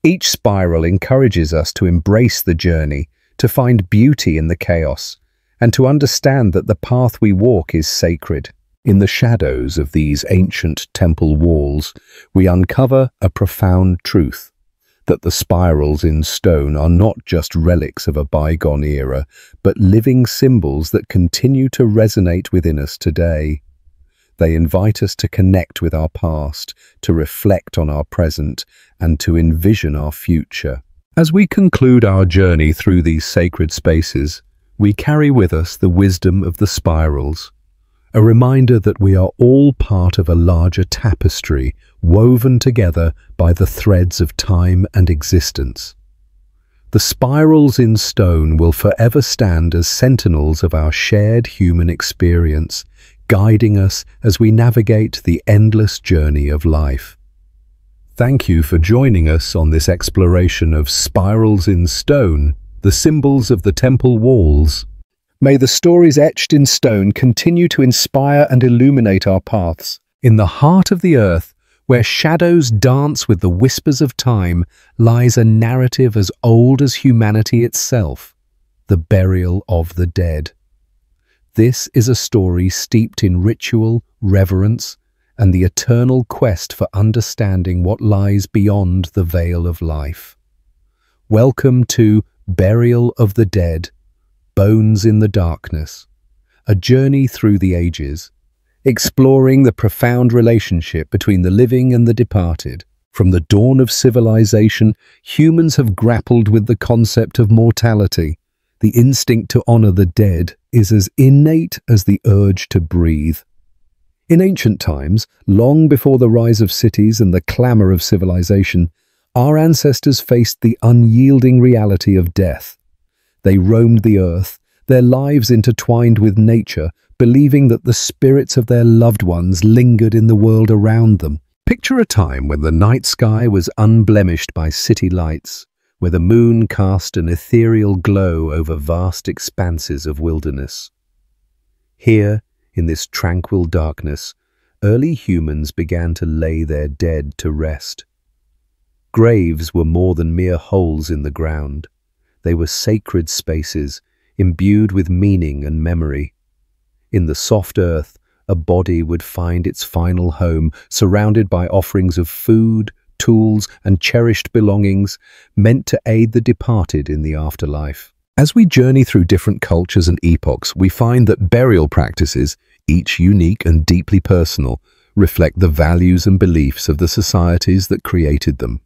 Each spiral encourages us to embrace the journey, to find beauty in the chaos, and to understand that the path we walk is sacred. In the shadows of these ancient temple walls, we uncover a profound truth, that the spirals in stone are not just relics of a bygone era, but living symbols that continue to resonate within us today. They invite us to connect with our past, to reflect on our present, and to envision our future. As we conclude our journey through these sacred spaces, we carry with us the wisdom of the spirals, a reminder that we are all part of a larger tapestry woven together by the threads of time and existence. The spirals in stone will forever stand as sentinels of our shared human experience, guiding us as we navigate the endless journey of life. Thank you for joining us on this exploration of spirals in stone, the symbols of the temple walls. May the stories etched in stone continue to inspire and illuminate our paths. In the heart of the earth, where shadows dance with the whispers of time, lies a narrative as old as humanity itself, the burial of the dead. This is a story steeped in ritual, reverence, and the eternal quest for understanding what lies beyond the veil of life. Welcome to Burial of the Dead, Bones in the Darkness, a journey through the ages, exploring the profound relationship between the living and the departed. From the dawn of civilization, humans have grappled with the concept of mortality. The instinct to honor the dead is as innate as the urge to breathe. In ancient times, long before the rise of cities and the clamor of civilization, our ancestors faced the unyielding reality of death. They roamed the earth, their lives intertwined with nature, believing that the spirits of their loved ones lingered in the world around them. Picture a time when the night sky was unblemished by city lights, where the moon cast an ethereal glow over vast expanses of wilderness. Here, in this tranquil darkness, early humans began to lay their dead to rest. Graves were more than mere holes in the ground. They were sacred spaces, imbued with meaning and memory. In the soft earth, a body would find its final home, surrounded by offerings of food, tools, and cherished belongings, meant to aid the departed in the afterlife. As we journey through different cultures and epochs, we find that burial practices, each unique and deeply personal, reflect the values and beliefs of the societies that created them.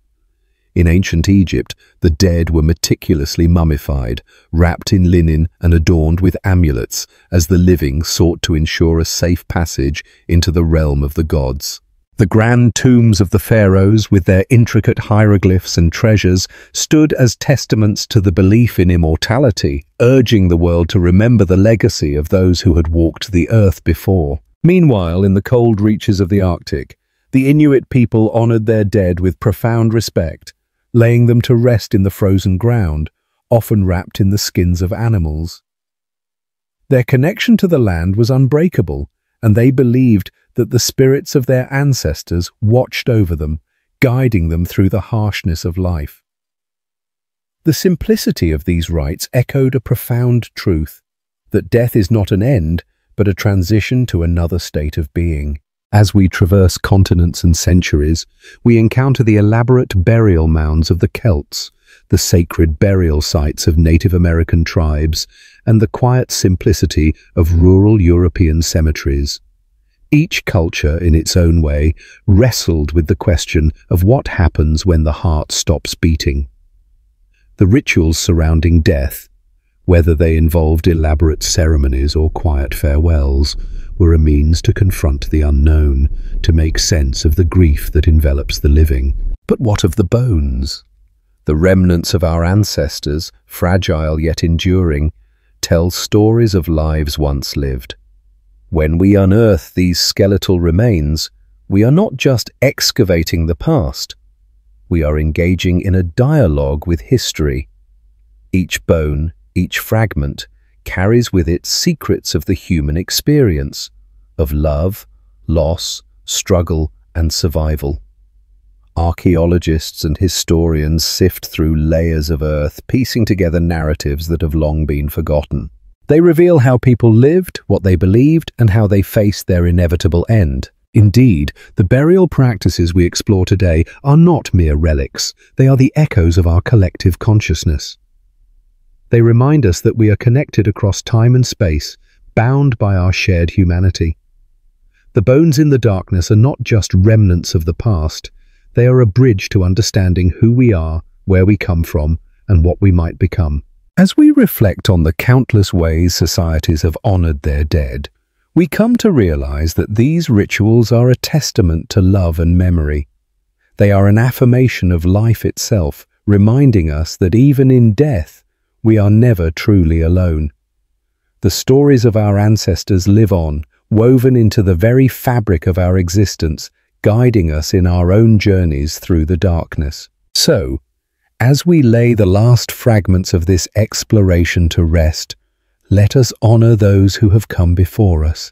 In ancient Egypt, the dead were meticulously mummified, wrapped in linen and adorned with amulets, as the living sought to ensure a safe passage into the realm of the gods. The grand tombs of the pharaohs, with their intricate hieroglyphs and treasures, stood as testaments to the belief in immortality, urging the world to remember the legacy of those who had walked the earth before. Meanwhile, in the cold reaches of the Arctic, the Inuit people honored their dead with profound respect, laying them to rest in the frozen ground, often wrapped in the skins of animals. Their connection to the land was unbreakable, and they believed that the spirits of their ancestors watched over them, guiding them through the harshness of life. The simplicity of these rites echoed a profound truth, that death is not an end, but a transition to another state of being. As we traverse continents and centuries, we encounter the elaborate burial mounds of the Celts, the sacred burial sites of Native American tribes, and the quiet simplicity of rural European cemeteries. Each culture, in its own way, wrestled with the question of what happens when the heart stops beating. The rituals surrounding death, whether they involved elaborate ceremonies or quiet farewells, were a means to confront the unknown, to make sense of the grief that envelops the living. But what of the bones? The remnants of our ancestors, fragile yet enduring, tell stories of lives once lived. When we unearth these skeletal remains, we are not just excavating the past. We are engaging in a dialogue with history. Each bone, each fragment, carries with it secrets of the human experience, of love, loss, struggle, and survival. Archaeologists and historians sift through layers of earth, piecing together narratives that have long been forgotten. They reveal how people lived, what they believed, and how they faced their inevitable end. Indeed, the burial practices we explore today are not mere relics. They are the echoes of our collective consciousness. They remind us that we are connected across time and space, bound by our shared humanity. The bones in the darkness are not just remnants of the past. They are a bridge to understanding who we are, where we come from, and what we might become. As we reflect on the countless ways societies have honored their dead, we come to realize that these rituals are a testament to love and memory. They are an affirmation of life itself, reminding us that even in death, we are never truly alone. The stories of our ancestors live on, woven into the very fabric of our existence, guiding us in our own journeys through the darkness. So, as we lay the last fragments of this exploration to rest, let us honor those who have come before us.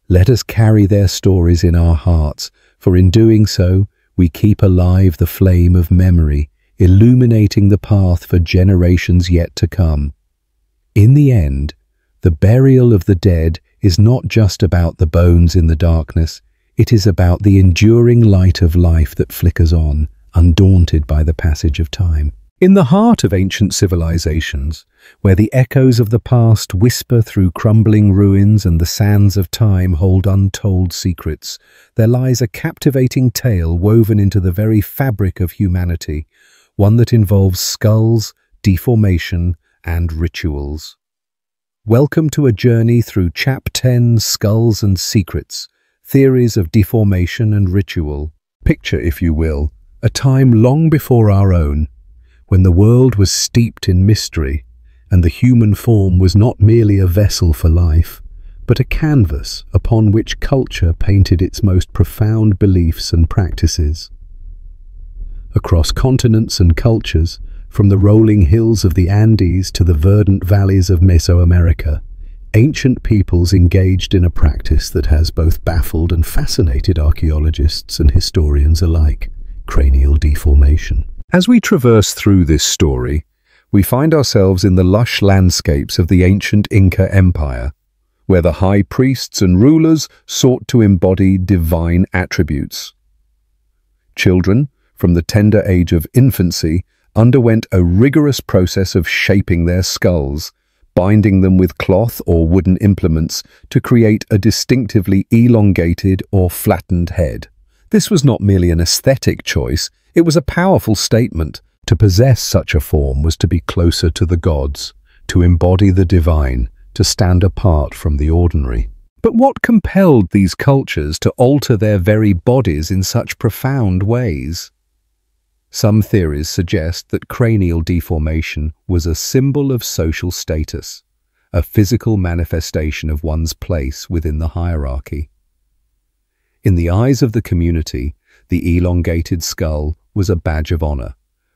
Let us carry their stories in our hearts, for in doing so, we keep alive the flame of memory, illuminating the path for generations yet to come. In the end, the burial of the dead is not just about the bones in the darkness, it is about the enduring light of life that flickers on, undaunted by the passage of time. In the heart of ancient civilizations, where the echoes of the past whisper through crumbling ruins and the sands of time hold untold secrets, there lies a captivating tale woven into the very fabric of humanity, one that involves skulls, deformation, and rituals. Welcome to a journey through Chap 10 Skulls and Secrets, theories of deformation and ritual. Picture, if you will, a time long before our own, when the world was steeped in mystery, and the human form was not merely a vessel for life, but a canvas upon which culture painted its most profound beliefs and practices. Across continents and cultures, from the rolling hills of the Andes to the verdant valleys of Mesoamerica, ancient peoples engaged in a practice that has both baffled and fascinated archaeologists and historians alike: cranial deformation. As we traverse through this story, we find ourselves in the lush landscapes of the ancient Inca Empire, where the high priests and rulers sought to embody divine attributes. Children, from the tender age of infancy, underwent a rigorous process of shaping their skulls, binding them with cloth or wooden implements to create a distinctively elongated or flattened head. This was not merely an aesthetic choice, it was a powerful statement. To possess such a form was to be closer to the gods, to embody the divine, to stand apart from the ordinary. But what compelled these cultures to alter their very bodies in such profound ways? Some theories suggest that cranial deformation was a symbol of social status, a physical manifestation of one's place within the hierarchy. In the eyes of the community, the elongated skull was a badge of honor,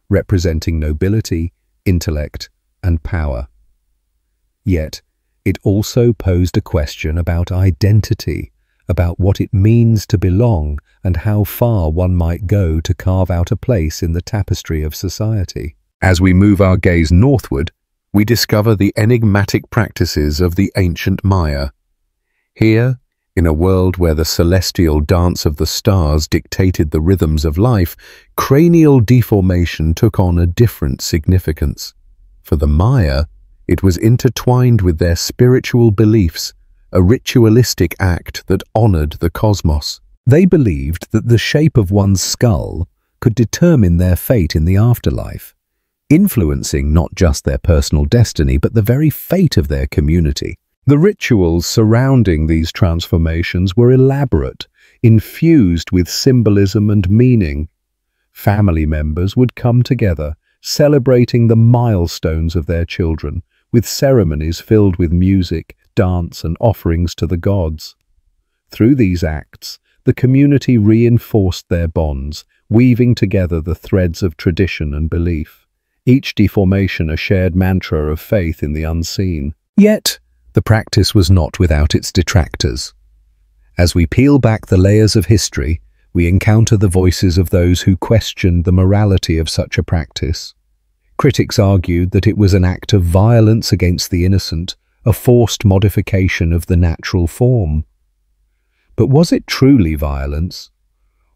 representing nobility, intellect, and power. Yet, it also posed a question about identity, about what it means to belong and how far one might go to carve out a place in the tapestry of society. As we move our gaze northward, we discover the enigmatic practices of the ancient Maya. Here, in a world where the celestial dance of the stars dictated the rhythms of life, cranial deformation took on a different significance. For the Maya, it was intertwined with their spiritual beliefs, a ritualistic act that honored the cosmos. They believed that the shape of one's skull could determine their fate in the afterlife, influencing not just their personal destiny but the very fate of their community. The rituals surrounding these transformations were elaborate, infused with symbolism and meaning. Family members would come together, celebrating the milestones of their children, with ceremonies filled with music, dance, and offerings to the gods. Through these acts, the community reinforced their bonds, weaving together the threads of tradition and belief, each deformation a shared mantra of faith in the unseen. Yet, the practice was not without its detractors. As we peel back the layers of history, we encounter the voices of those who questioned the morality of such a practice. Critics argued that it was an act of violence against the innocent, a forced modification of the natural form. But was it truly violence?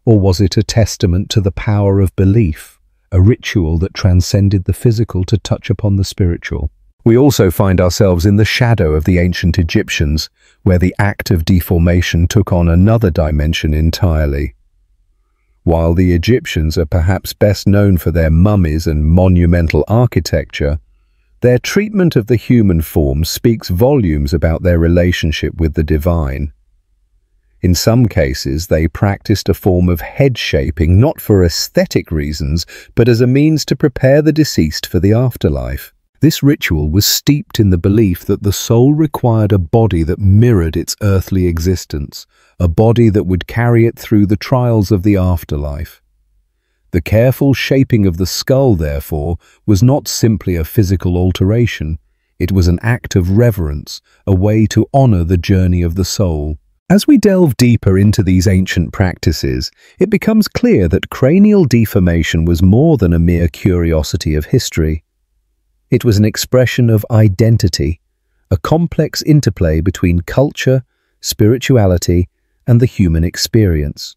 Or was it a testament to the power of belief, a ritual that transcended the physical to touch upon the spiritual? We also find ourselves in the shadow of the ancient Egyptians, where the act of deformation took on another dimension entirely. While the Egyptians are perhaps best known for their mummies and monumental architecture, their treatment of the human form speaks volumes about their relationship with the divine. In some cases, they practiced a form of head shaping not for aesthetic reasons, but as a means to prepare the deceased for the afterlife. This ritual was steeped in the belief that the soul required a body that mirrored its earthly existence, a body that would carry it through the trials of the afterlife. The careful shaping of the skull, therefore, was not simply a physical alteration. It was an act of reverence, a way to honor the journey of the soul. As we delve deeper into these ancient practices, it becomes clear that cranial deformation was more than a mere curiosity of history. It was an expression of identity, a complex interplay between culture, spirituality, and the human experience.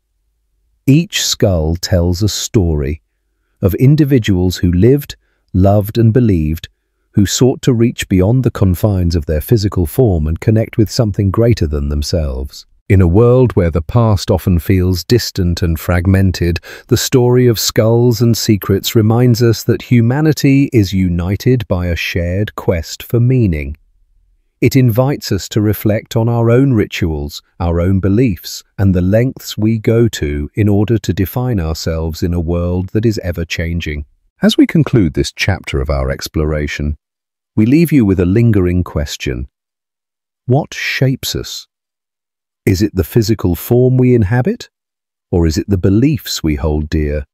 Each skull tells a story of individuals who lived, loved, and believed, who sought to reach beyond the confines of their physical form and connect with something greater than themselves. In a world where the past often feels distant and fragmented, the story of skulls and secrets reminds us that humanity is united by a shared quest for meaning. It invites us to reflect on our own rituals, our own beliefs, and the lengths we go to in order to define ourselves in a world that is ever-changing. As we conclude this chapter of our exploration, we leave you with a lingering question. What shapes us? Is it the physical form we inhabit? Or is it the beliefs we hold dear,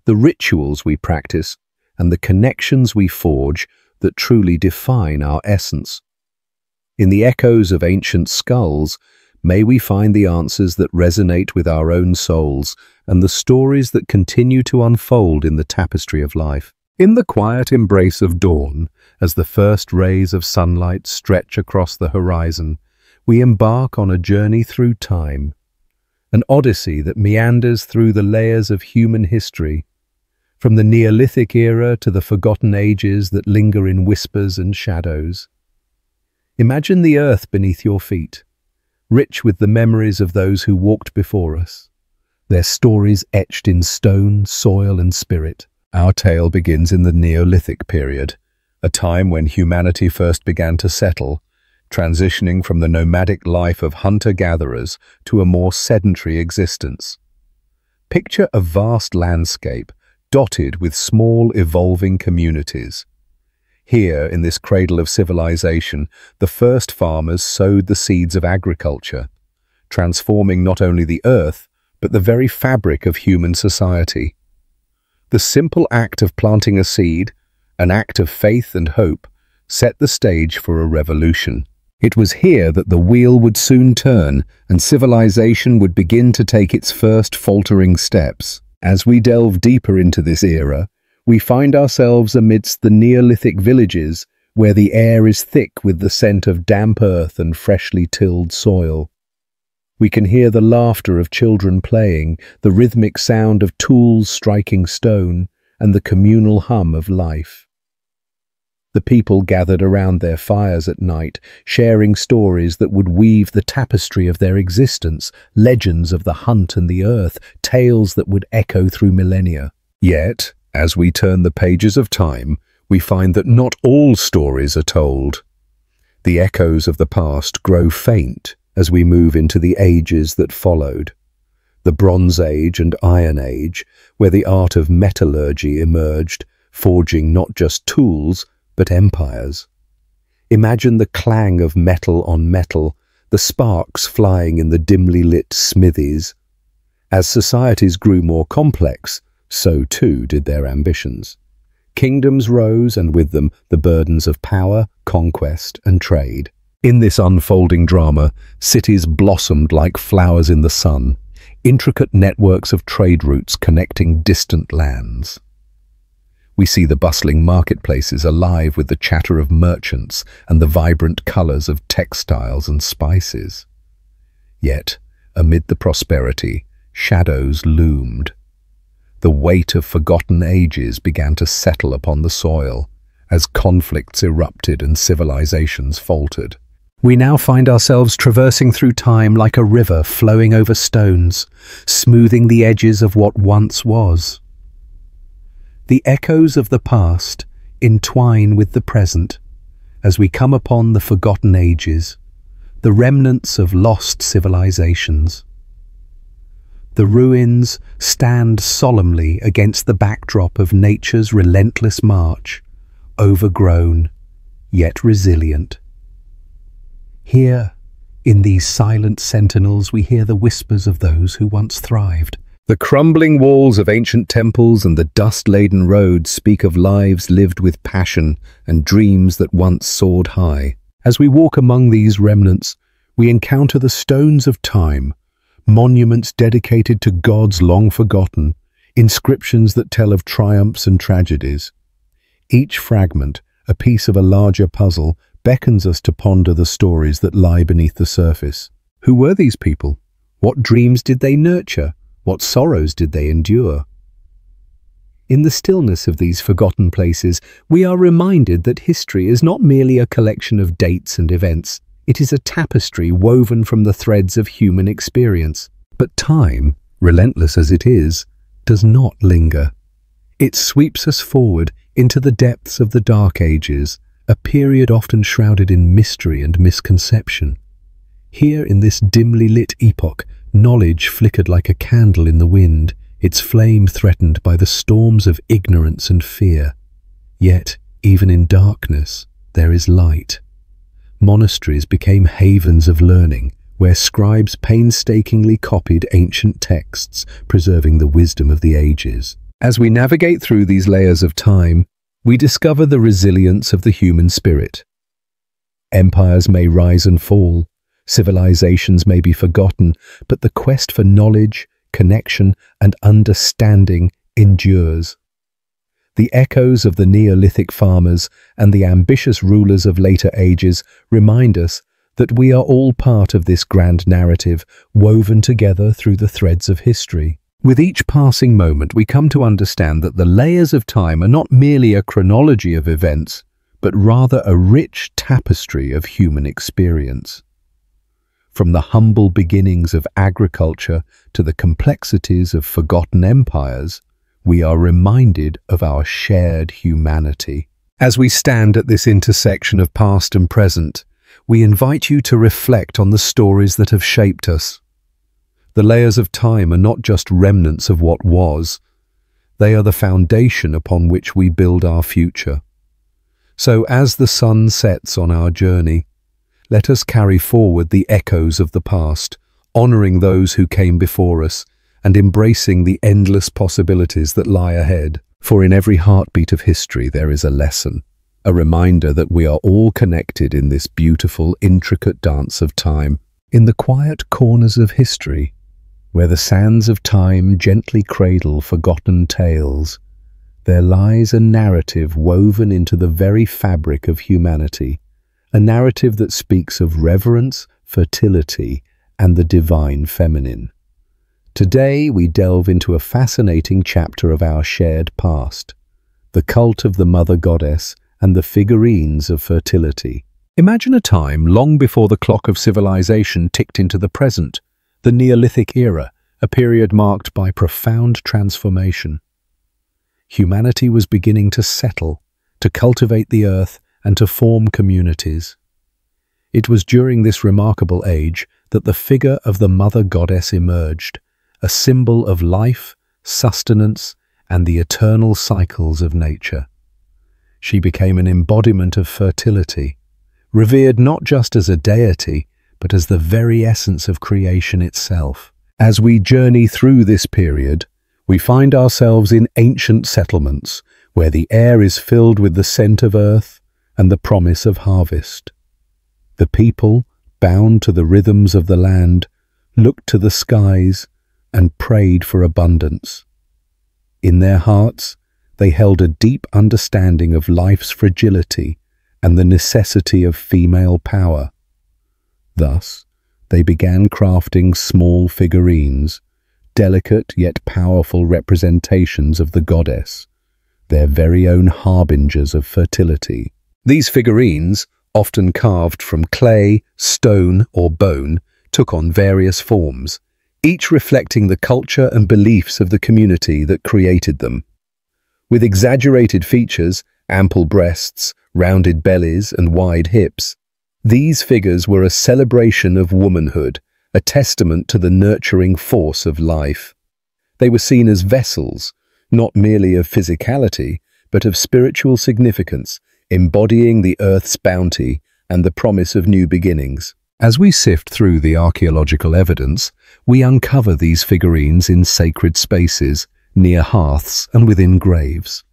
the rituals we practice, and the connections we forge that truly define our essence? In the echoes of ancient skulls, may we find the answers that resonate with our own souls and the stories that continue to unfold in the tapestry of life. In the quiet embrace of dawn, as the first rays of sunlight stretch across the horizon, we embark on a journey through time, an odyssey that meanders through the layers of human history, from the Neolithic era to the forgotten ages that linger in whispers and shadows. Imagine the earth beneath your feet, rich with the memories of those who walked before us, their stories etched in stone, soil, and spirit. Our tale begins in the Neolithic period, a time when humanity first began to settle, transitioning from the nomadic life of hunter-gatherers to a more sedentary existence. Picture a vast landscape dotted with small, evolving communities. Here, in this cradle of civilization, the first farmers sowed the seeds of agriculture, transforming not only the earth, but the very fabric of human society. The simple act of planting a seed, an act of faith and hope, set the stage for a revolution. It was here that the wheel would soon turn and civilization would begin to take its first faltering steps. As we delve deeper into this era, we find ourselves amidst the Neolithic villages where the air is thick with the scent of damp earth and freshly tilled soil. We can hear the laughter of children playing, the rhythmic sound of tools striking stone, and the communal hum of life. The people gathered around their fires at night, sharing stories that would weave the tapestry of their existence, legends of the hunt and the earth, tales that would echo through millennia. Yet, as we turn the pages of time, we find that not all stories are told. The echoes of the past grow faint as we move into the ages that followed. The Bronze Age and Iron Age, where the art of metallurgy emerged, forging not just tools, but empires. Imagine the clang of metal on metal, the sparks flying in the dimly lit smithies. As societies grew more complex, so too did their ambitions. Kingdoms rose, and with them the burdens of power, conquest, and trade. In this unfolding drama, cities blossomed like flowers in the sun, intricate networks of trade routes connecting distant lands. We see the bustling marketplaces alive with the chatter of merchants and the vibrant colors of textiles and spices. Yet, amid the prosperity, shadows loomed. The weight of forgotten ages began to settle upon the soil as conflicts erupted and civilizations faltered. We now find ourselves traversing through time like a river flowing over stones, smoothing the edges of what once was. The echoes of the past entwine with the present as we come upon the forgotten ages, the remnants of lost civilizations. The ruins stand solemnly against the backdrop of nature's relentless march, overgrown, yet resilient. Here, in these silent sentinels, we hear the whispers of those who once thrived. The crumbling walls of ancient temples and the dust-laden roads speak of lives lived with passion and dreams that once soared high. As we walk among these remnants, we encounter the stones of time, monuments dedicated to gods long forgotten, inscriptions that tell of triumphs and tragedies. Each fragment, a piece of a larger puzzle, beckons us to ponder the stories that lie beneath the surface. Who were these people? What dreams did they nurture? What sorrows did they endure? In the stillness of these forgotten places, we are reminded that history is not merely a collection of dates and events. It is a tapestry woven from the threads of human experience. But time, relentless as it is, does not linger. It sweeps us forward into the depths of the Dark Ages, a period often shrouded in mystery and misconception. Here in this dimly lit epoch, knowledge flickered like a candle in the wind, its flame threatened by the storms of ignorance and fear. Yet, even in darkness, there is light. Monasteries became havens of learning, where scribes painstakingly copied ancient texts, preserving the wisdom of the ages. As we navigate through these layers of time, we discover the resilience of the human spirit. Empires may rise and fall, civilizations may be forgotten, but the quest for knowledge, connection, and understanding endures. The echoes of the Neolithic farmers and the ambitious rulers of later ages remind us that we are all part of this grand narrative, woven together through the threads of history. With each passing moment, we come to understand that the layers of time are not merely a chronology of events, but rather a rich tapestry of human experience. From the humble beginnings of agriculture to the complexities of forgotten empires, we are reminded of our shared humanity. As we stand at this intersection of past and present, we invite you to reflect on the stories that have shaped us. The layers of time are not just remnants of what was, they are the foundation upon which we build our future. So as the sun sets on our journey, let us carry forward the echoes of the past, honoring those who came before us and embracing the endless possibilities that lie ahead. For in every heartbeat of history there is a lesson, a reminder that we are all connected in this beautiful, intricate dance of time. In the quiet corners of history, where the sands of time gently cradle forgotten tales, there lies a narrative woven into the very fabric of humanity, a narrative that speaks of reverence, fertility, and the divine feminine. Today we delve into a fascinating chapter of our shared past, the cult of the mother goddess and the figurines of fertility. Imagine a time long before the clock of civilization ticked into the present, the Neolithic era, a period marked by profound transformation. Humanity was beginning to settle, to cultivate the earth, and to form communities. It was during this remarkable age that the figure of the mother goddess emerged, a symbol of life, sustenance, and the eternal cycles of nature. She became an embodiment of fertility, revered not just as a deity, but as the very essence of creation itself. As we journey through this period, we find ourselves in ancient settlements, where the air is filled with the scent of earth and the promise of harvest. The people, bound to the rhythms of the land, looked to the skies and prayed for abundance. In their hearts, they held a deep understanding of life's fragility and the necessity of female power. Thus, they began crafting small figurines, delicate yet powerful representations of the goddess, their very own harbingers of fertility. These figurines, often carved from clay, stone, or bone, took on various forms, each reflecting the culture and beliefs of the community that created them. With exaggerated features, ample breasts, rounded bellies, and wide hips, these figures were a celebration of womanhood, a testament to the nurturing force of life. They were seen as vessels, not merely of physicality, but of spiritual significance, embodying the earth's bounty and the promise of new beginnings. As we sift through the archaeological evidence, we uncover these figurines in sacred spaces, near hearths and within graves.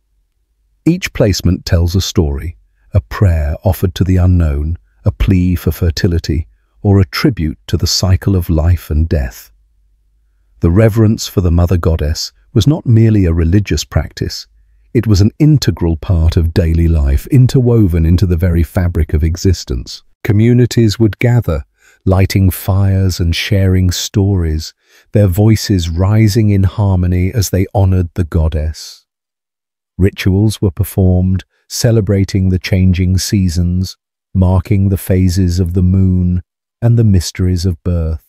Each placement tells a story, a prayer offered to the unknown, a plea for fertility, or a tribute to the cycle of life and death. The reverence for the mother goddess was not merely a religious practice, it was an integral part of daily life, interwoven into the very fabric of existence. Communities would gather, lighting fires and sharing stories, their voices rising in harmony as they honored the goddess. Rituals were performed, celebrating the changing seasons, marking the phases of the moon and the mysteries of birth.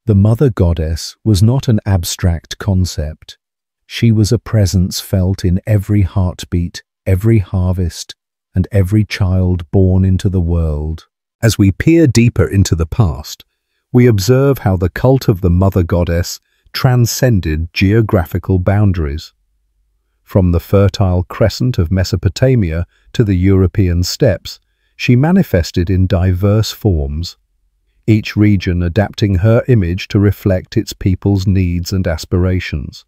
The mother goddess was not an abstract concept. She was a presence felt in every heartbeat, every harvest, and every child born into the world. As we peer deeper into the past, we observe how the cult of the mother goddess transcended geographical boundaries. From the fertile crescent of Mesopotamia to the European steppes, she manifested in diverse forms, each region adapting her image to reflect its people's needs and aspirations.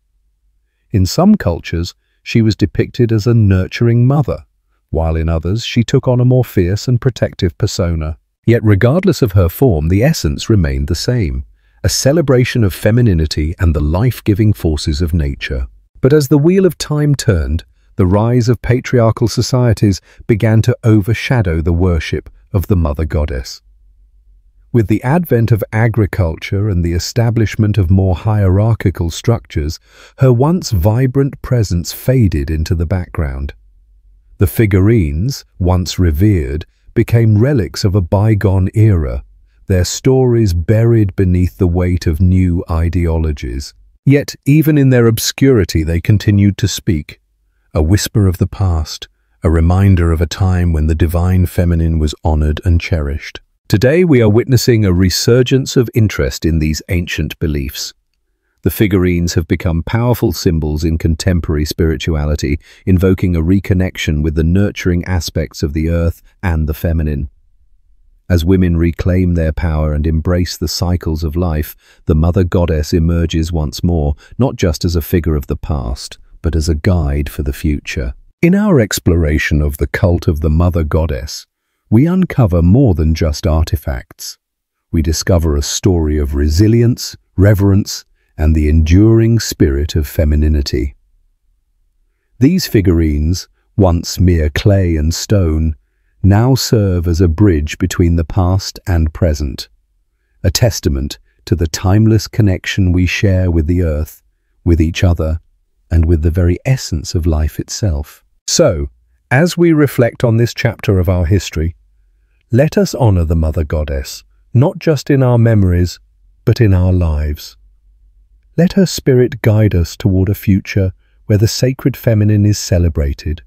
In some cultures, she was depicted as a nurturing mother, while in others she took on a more fierce and protective persona. Yet regardless of her form, the essence remained the same, a celebration of femininity and the life-giving forces of nature. But as the wheel of time turned, the rise of patriarchal societies began to overshadow the worship of the mother goddess. With the advent of agriculture and the establishment of more hierarchical structures, her once vibrant presence faded into the background. The figurines, once revered, became relics of a bygone era, their stories buried beneath the weight of new ideologies. Yet, even in their obscurity, they continued to speak, a whisper of the past, a reminder of a time when the divine feminine was honored and cherished. Today, we are witnessing a resurgence of interest in these ancient beliefs. The figurines have become powerful symbols in contemporary spirituality, invoking a reconnection with the nurturing aspects of the earth and the feminine. As women reclaim their power and embrace the cycles of life, the mother goddess emerges once more, not just as a figure of the past, but as a guide for the future. In our exploration of the cult of the mother goddess, we uncover more than just artifacts. We discover a story of resilience, reverence, and the enduring spirit of femininity. These figurines, once mere clay and stone, now serve as a bridge between the past and present, a testament to the timeless connection we share with the earth, with each other, and with the very essence of life itself. So, as we reflect on this chapter of our history, let us honor the mother goddess, not just in our memories, but in our lives. Let her spirit guide us toward a future where the sacred feminine is celebrated,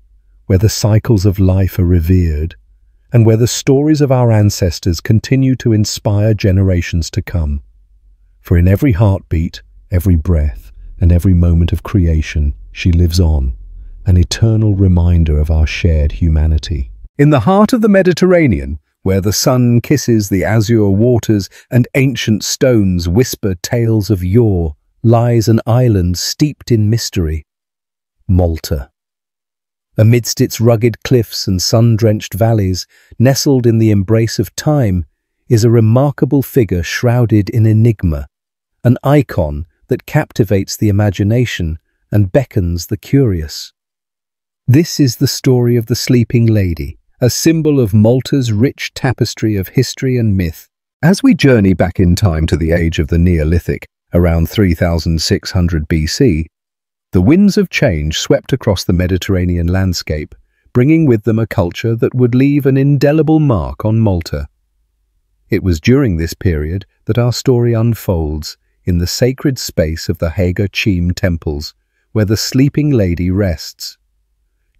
where the cycles of life are revered, and where the stories of our ancestors continue to inspire generations to come. For in every heartbeat, every breath, and every moment of creation, she lives on, an eternal reminder of our shared humanity. In the heart of the Mediterranean, where the sun kisses the azure waters and ancient stones whisper tales of yore, lies an island steeped in mystery, Malta. Amidst its rugged cliffs and sun-drenched valleys, nestled in the embrace of time, is a remarkable figure shrouded in enigma, an icon that captivates the imagination and beckons the curious. This is the story of the Sleeping Lady, a symbol of Malta's rich tapestry of history and myth. As we journey back in time to the age of the Neolithic, around 3600 BC, the winds of change swept across the Mediterranean landscape, bringing with them a culture that would leave an indelible mark on Malta. It was during this period that our story unfolds in the sacred space of the Haga Chim temples, where the Sleeping Lady rests.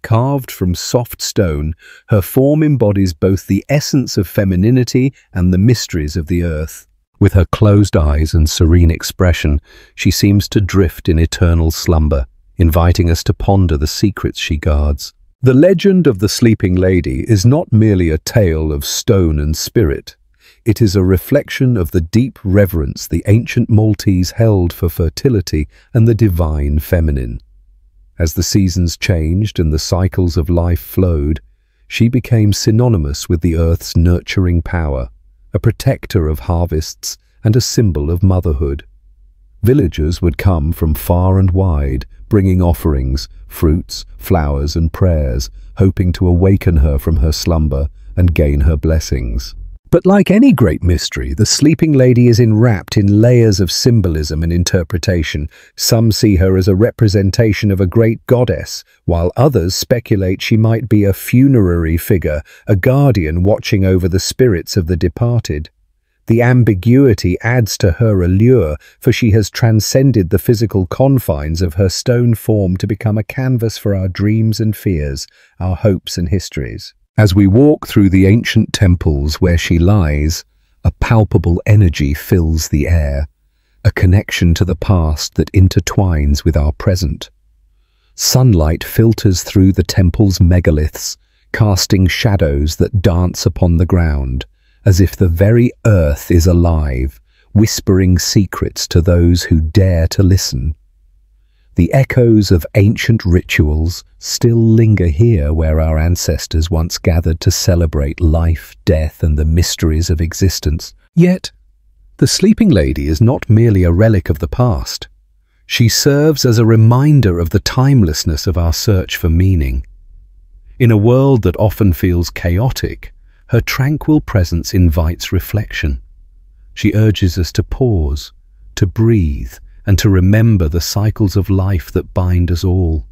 Carved from soft stone, her form embodies both the essence of femininity and the mysteries of the earth. With her closed eyes and serene expression, she seems to drift in eternal slumber, inviting us to ponder the secrets she guards. The legend of the Sleeping Lady is not merely a tale of stone and spirit. It is a reflection of the deep reverence the ancient Maltese held for fertility and the divine feminine. As the seasons changed and the cycles of life flowed, she became synonymous with the earth's nurturing power, a protector of harvests and a symbol of motherhood. Villagers would come from far and wide, bringing offerings, fruits, flowers and prayers, hoping to awaken her from her slumber and gain her blessings. But like any great mystery, the Sleeping Lady is enwrapped in layers of symbolism and interpretation. Some see her as a representation of a great goddess, while others speculate she might be a funerary figure, a guardian watching over the spirits of the departed. The ambiguity adds to her allure, for she has transcended the physical confines of her stone form to become a canvas for our dreams and fears, our hopes and histories. As we walk through the ancient temples where she lies, a palpable energy fills the air, a connection to the past that intertwines with our present. Sunlight filters through the temple's megaliths, casting shadows that dance upon the ground, as if the very earth is alive, whispering secrets to those who dare to listen. The echoes of ancient rituals still linger here where our ancestors once gathered to celebrate life, death, and the mysteries of existence. Yet, the sleeping lady is not merely a relic of the past. She serves as a reminder of the timelessness of our search for meaning. In a world that often feels chaotic, her tranquil presence invites reflection. She urges us to pause, to breathe, and to remember the cycles of life that bind us all.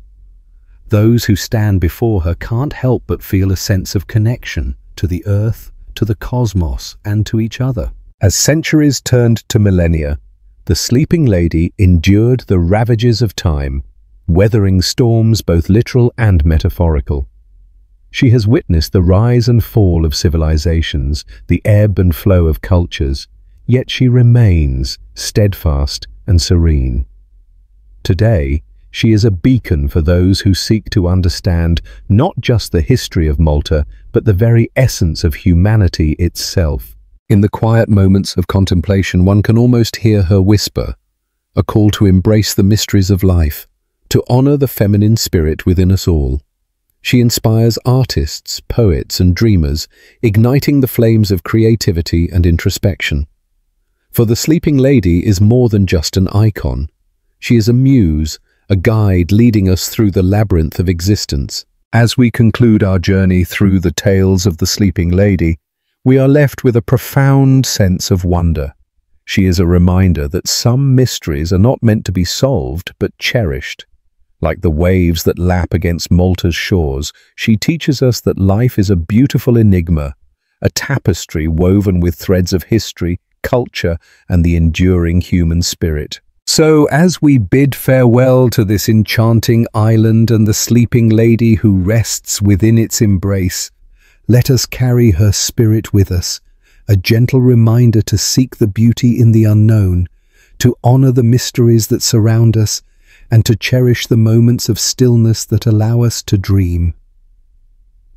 Those who stand before her can't help but feel a sense of connection to the earth, to the cosmos, and to each other. As centuries turned to millennia, the sleeping lady endured the ravages of time, weathering storms both literal and metaphorical. She has witnessed the rise and fall of civilizations, the ebb and flow of cultures, yet she remains steadfast and serene. Today, she is a beacon for those who seek to understand not just the history of Malta, but the very essence of humanity itself. In the quiet moments of contemplation, one can almost hear her whisper, a call to embrace the mysteries of life, to honor the feminine spirit within us all. She inspires artists, poets, and dreamers, igniting the flames of creativity and introspection. For the sleeping lady is more than just an icon. She is a muse, a guide leading us through the labyrinth of existence. As we conclude our journey through the tales of the sleeping lady, we are left with a profound sense of wonder. She is a reminder that some mysteries are not meant to be solved, but cherished. Like the waves that lap against Malta's shores, she teaches us that life is a beautiful enigma, a tapestry woven with threads of history, culture, and the enduring human spirit. So, as we bid farewell to this enchanting island and the sleeping lady who rests within its embrace, let us carry her spirit with us, a gentle reminder to seek the beauty in the unknown, to honor the mysteries that surround us, and to cherish the moments of stillness that allow us to dream.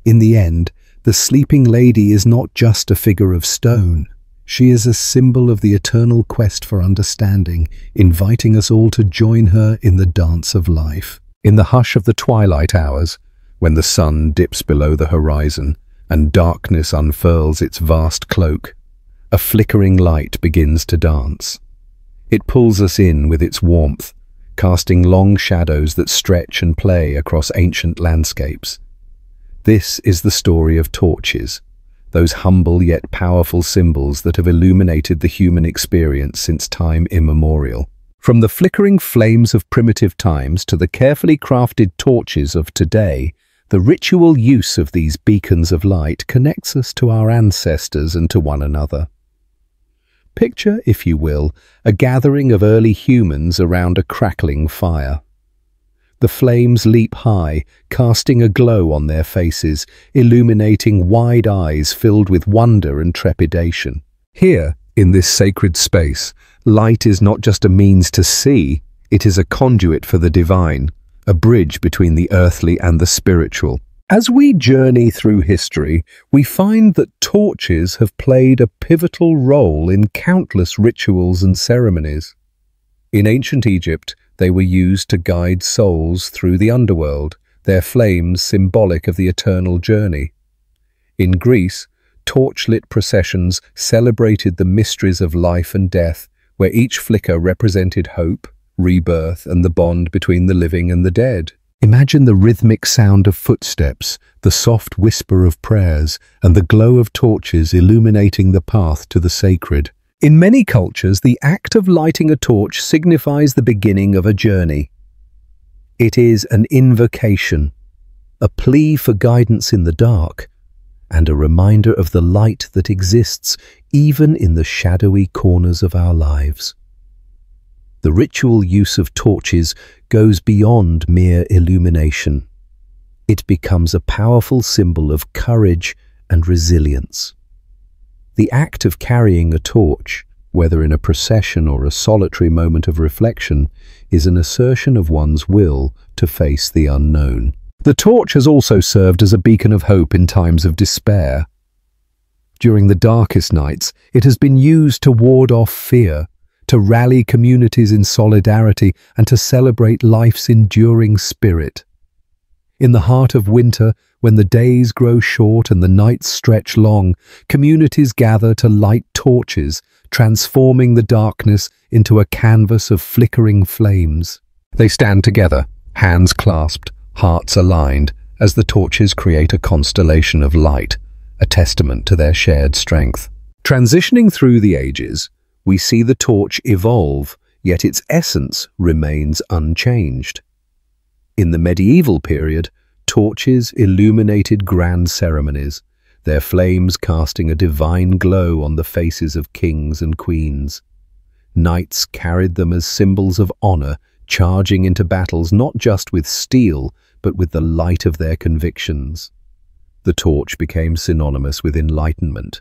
In the end, the sleeping lady is not just a figure of stone. She is a symbol of the eternal quest for understanding, inviting us all to join her in the dance of life. In the hush of the twilight hours, when the sun dips below the horizon and darkness unfurls its vast cloak, a flickering light begins to dance. It pulls us in with its warmth, casting long shadows that stretch and play across ancient landscapes. This is the story of torches, those humble yet powerful symbols that have illuminated the human experience since time immemorial. From the flickering flames of primitive times to the carefully crafted torches of today, the ritual use of these beacons of light connects us to our ancestors and to one another. Picture, if you will, a gathering of early humans around a crackling fire. The flames leap high, casting a glow on their faces, illuminating wide eyes filled with wonder and trepidation. Here, in this sacred space, light is not just a means to see, it is a conduit for the divine, a bridge between the earthly and the spiritual. As we journey through history, we find that torches have played a pivotal role in countless rituals and ceremonies. In ancient Egypt, they were used to guide souls through the underworld, their flames symbolic of the eternal journey. In Greece, torchlit processions celebrated the mysteries of life and death, where each flicker represented hope, rebirth, and the bond between the living and the dead. Imagine the rhythmic sound of footsteps, the soft whisper of prayers, and the glow of torches illuminating the path to the sacred. In many cultures, the act of lighting a torch signifies the beginning of a journey. It is an invocation, a plea for guidance in the dark, and a reminder of the light that exists even in the shadowy corners of our lives. The ritual use of torches goes beyond mere illumination. It becomes a powerful symbol of courage and resilience. The act of carrying a torch, whether in a procession or a solitary moment of reflection, is an assertion of one's will to face the unknown. The torch has also served as a beacon of hope in times of despair. During the darkest nights, it has been used to ward off fear, to rally communities in solidarity, and to celebrate life's enduring spirit. In the heart of winter, when the days grow short and the nights stretch long, communities gather to light torches, transforming the darkness into a canvas of flickering flames. They stand together, hands clasped, hearts aligned, as the torches create a constellation of light, a testament to their shared strength. Transitioning through the ages, we see the torch evolve, yet its essence remains unchanged. In the medieval period, torches illuminated grand ceremonies, their flames casting a divine glow on the faces of kings and queens. Knights carried them as symbols of honor, charging into battles not just with steel, but with the light of their convictions. The torch became synonymous with enlightenment,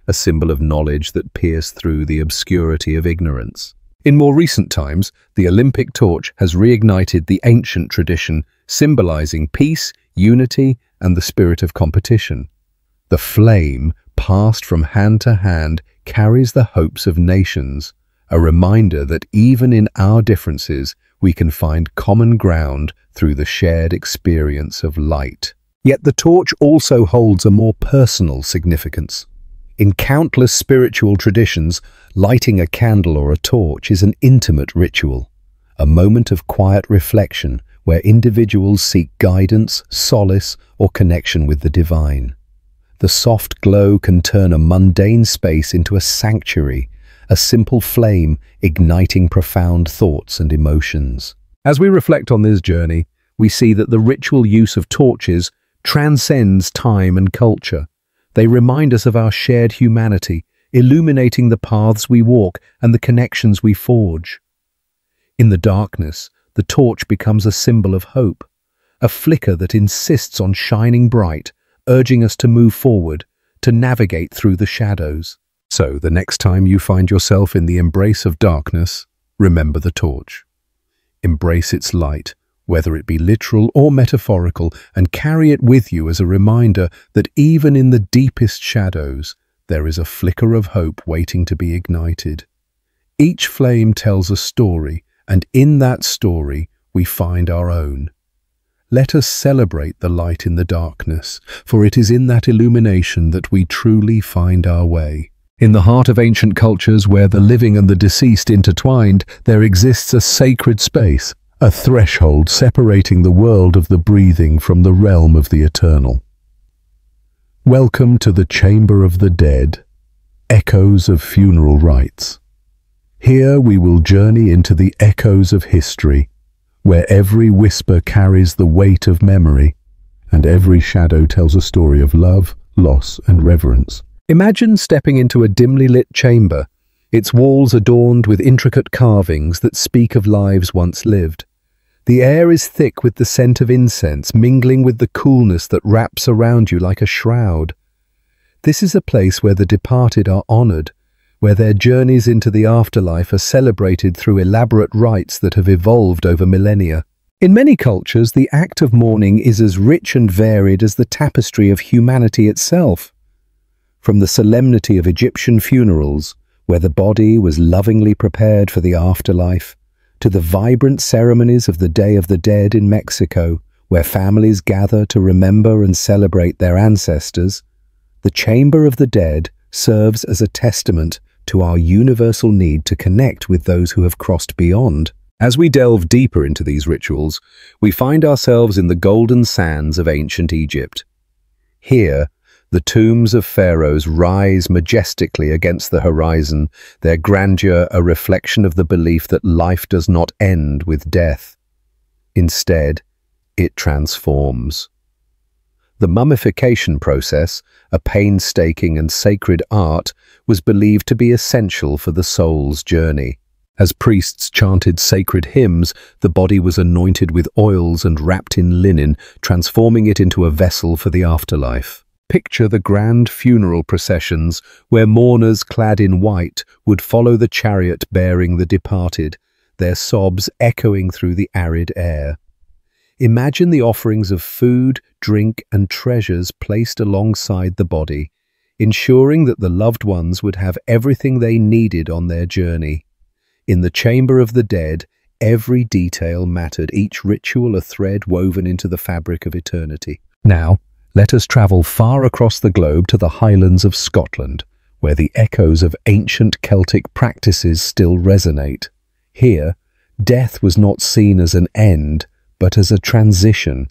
a symbol of knowledge that pierced through the obscurity of ignorance. In more recent times, the Olympic torch has reignited the ancient tradition, symbolizing peace, unity, and the spirit of competition. The flame, passed from hand to hand, carries the hopes of nations, a reminder that even in our differences, we can find common ground through the shared experience of light. Yet the torch also holds a more personal significance. In countless spiritual traditions, lighting a candle or a torch is an intimate ritual, a moment of quiet reflection where individuals seek guidance, solace, or connection with the divine. The soft glow can turn a mundane space into a sanctuary, a simple flame igniting profound thoughts and emotions. As we reflect on this journey, we see that the ritual use of torches transcends time and culture. They remind us of our shared humanity, illuminating the paths we walk and the connections we forge. In the darkness, the torch becomes a symbol of hope, a flicker that insists on shining bright, urging us to move forward, to navigate through the shadows. So, the next time you find yourself in the embrace of darkness, remember the torch. Embrace its light, whether it be literal or metaphorical, and carry it with you as a reminder that even in the deepest shadows, there is a flicker of hope waiting to be ignited. Each flame tells a story, and in that story, we find our own. Let us celebrate the light in the darkness, for it is in that illumination that we truly find our way. In the heart of ancient cultures where the living and the deceased intertwined, there exists a sacred space, a threshold separating the world of the breathing from the realm of the eternal. Welcome to the Chamber of the Dead, echoes of funeral rites. Here we will journey into the echoes of history, where every whisper carries the weight of memory, and every shadow tells a story of love, loss, and reverence. Imagine stepping into a dimly lit chamber, its walls adorned with intricate carvings that speak of lives once lived. The air is thick with the scent of incense, mingling with the coolness that wraps around you like a shroud. This is a place where the departed are honored, where their journeys into the afterlife are celebrated through elaborate rites that have evolved over millennia. In many cultures, the act of mourning is as rich and varied as the tapestry of humanity itself. From the solemnity of Egyptian funerals, where the body was lovingly prepared for the afterlife, to the vibrant ceremonies of the Day of the Dead in Mexico, where families gather to remember and celebrate their ancestors, the Chamber of the Dead serves as a testament to our universal need to connect with those who have crossed beyond. As we delve deeper into these rituals, we find ourselves in the golden sands of ancient Egypt. Here, the tombs of pharaohs rise majestically against the horizon, their grandeur a reflection of the belief that life does not end with death. Instead, it transforms. The mummification process, a painstaking and sacred art, was believed to be essential for the soul's journey. As priests chanted sacred hymns, the body was anointed with oils and wrapped in linen, transforming it into a vessel for the afterlife. Picture the grand funeral processions, where mourners clad in white would follow the chariot bearing the departed, their sobs echoing through the arid air. Imagine the offerings of food, drink, and treasures placed alongside the body, ensuring that the loved ones would have everything they needed on their journey. In the chamber of the dead, every detail mattered, each ritual a thread woven into the fabric of eternity. Now, let us travel far across the globe to the Highlands of Scotland, where the echoes of ancient Celtic practices still resonate. Here, death was not seen as an end, but as a transition,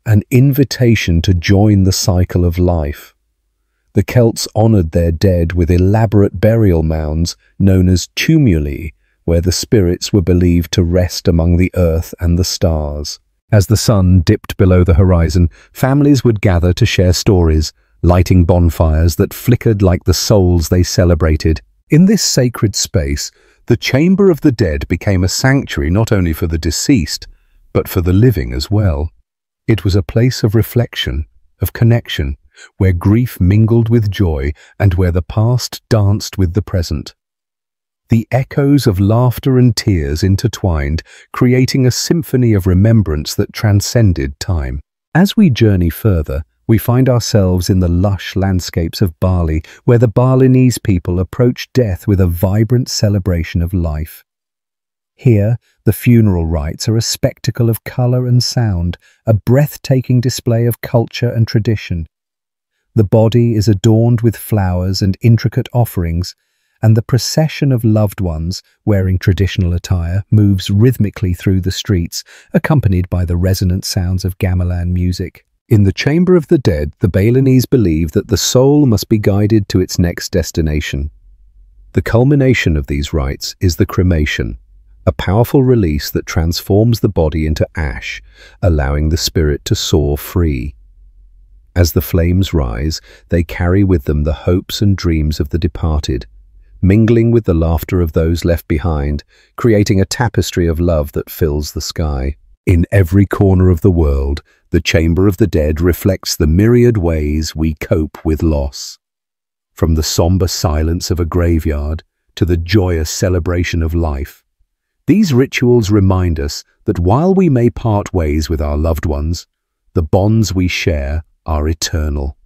an invitation to join the cycle of life. The Celts honoured their dead with elaborate burial mounds known as tumuli, where the spirits were believed to rest among the earth and the stars. As the sun dipped below the horizon, families would gather to share stories, lighting bonfires that flickered like the souls they celebrated. In this sacred space, the chamber of the dead became a sanctuary not only for the deceased, but for the living as well. It was a place of reflection, of connection, where grief mingled with joy and where the past danced with the present. The echoes of laughter and tears intertwined, creating a symphony of remembrance that transcended time. As we journey further, we find ourselves in the lush landscapes of Bali, where the Balinese people approach death with a vibrant celebration of life. Here, the funeral rites are a spectacle of colour and sound, a breathtaking display of culture and tradition. The body is adorned with flowers and intricate offerings, and the procession of loved ones, wearing traditional attire, moves rhythmically through the streets, accompanied by the resonant sounds of gamelan music. In the chamber of the dead, the Balinese believe that the soul must be guided to its next destination. The culmination of these rites is the cremation, a powerful release that transforms the body into ash, allowing the spirit to soar free. As the flames rise, they carry with them the hopes and dreams of the departed, mingling with the laughter of those left behind, creating a tapestry of love that fills the sky. In every corner of the world, the chamber of the dead reflects the myriad ways we cope with loss. From the somber silence of a graveyard to the joyous celebration of life, these rituals remind us that while we may part ways with our loved ones, the bonds we share are eternal.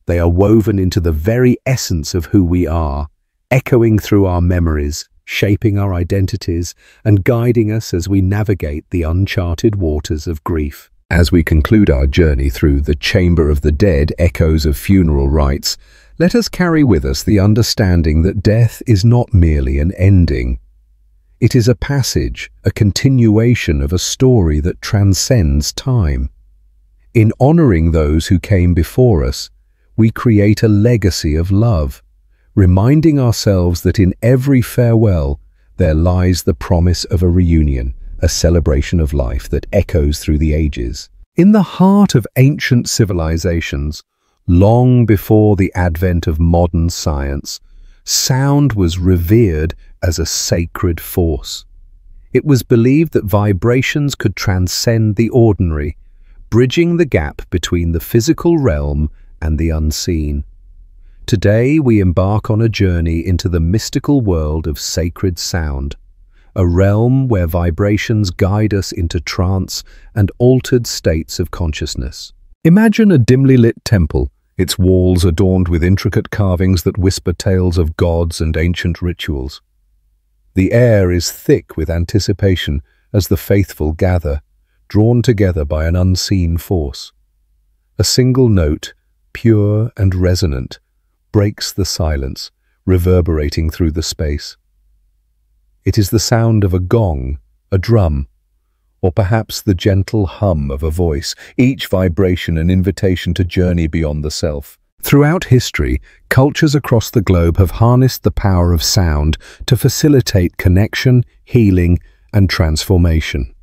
They are woven into the very essence of who we are, echoing through our memories, shaping our identities, and guiding us as we navigate the uncharted waters of grief. As we conclude our journey through the chamber of the dead, echoes of funeral rites, let us carry with us the understanding that death is not merely an ending. It is a passage, a continuation of a story that transcends time. In honoring those who came before us, we create a legacy of love, reminding ourselves that in every farewell there lies the promise of a reunion, a celebration of life that echoes through the ages. In the heart of ancient civilizations, long before the advent of modern science, sound was revered as a sacred force. It was believed that vibrations could transcend the ordinary, bridging the gap between the physical realm and the unseen. Today we embark on a journey into the mystical world of sacred sound, a realm where vibrations guide us into trance and altered states of consciousness. Imagine a dimly lit temple, its walls adorned with intricate carvings that whisper tales of gods and ancient rituals. The air is thick with anticipation as the faithful gather, drawn together by an unseen force. A single note, pure and resonant, breaks the silence, reverberating through the space. It is the sound of a gong, a drum, or perhaps the gentle hum of a voice, each vibration an invitation to journey beyond the self. Throughout history, cultures across the globe have harnessed the power of sound to facilitate connection, healing, and transformation.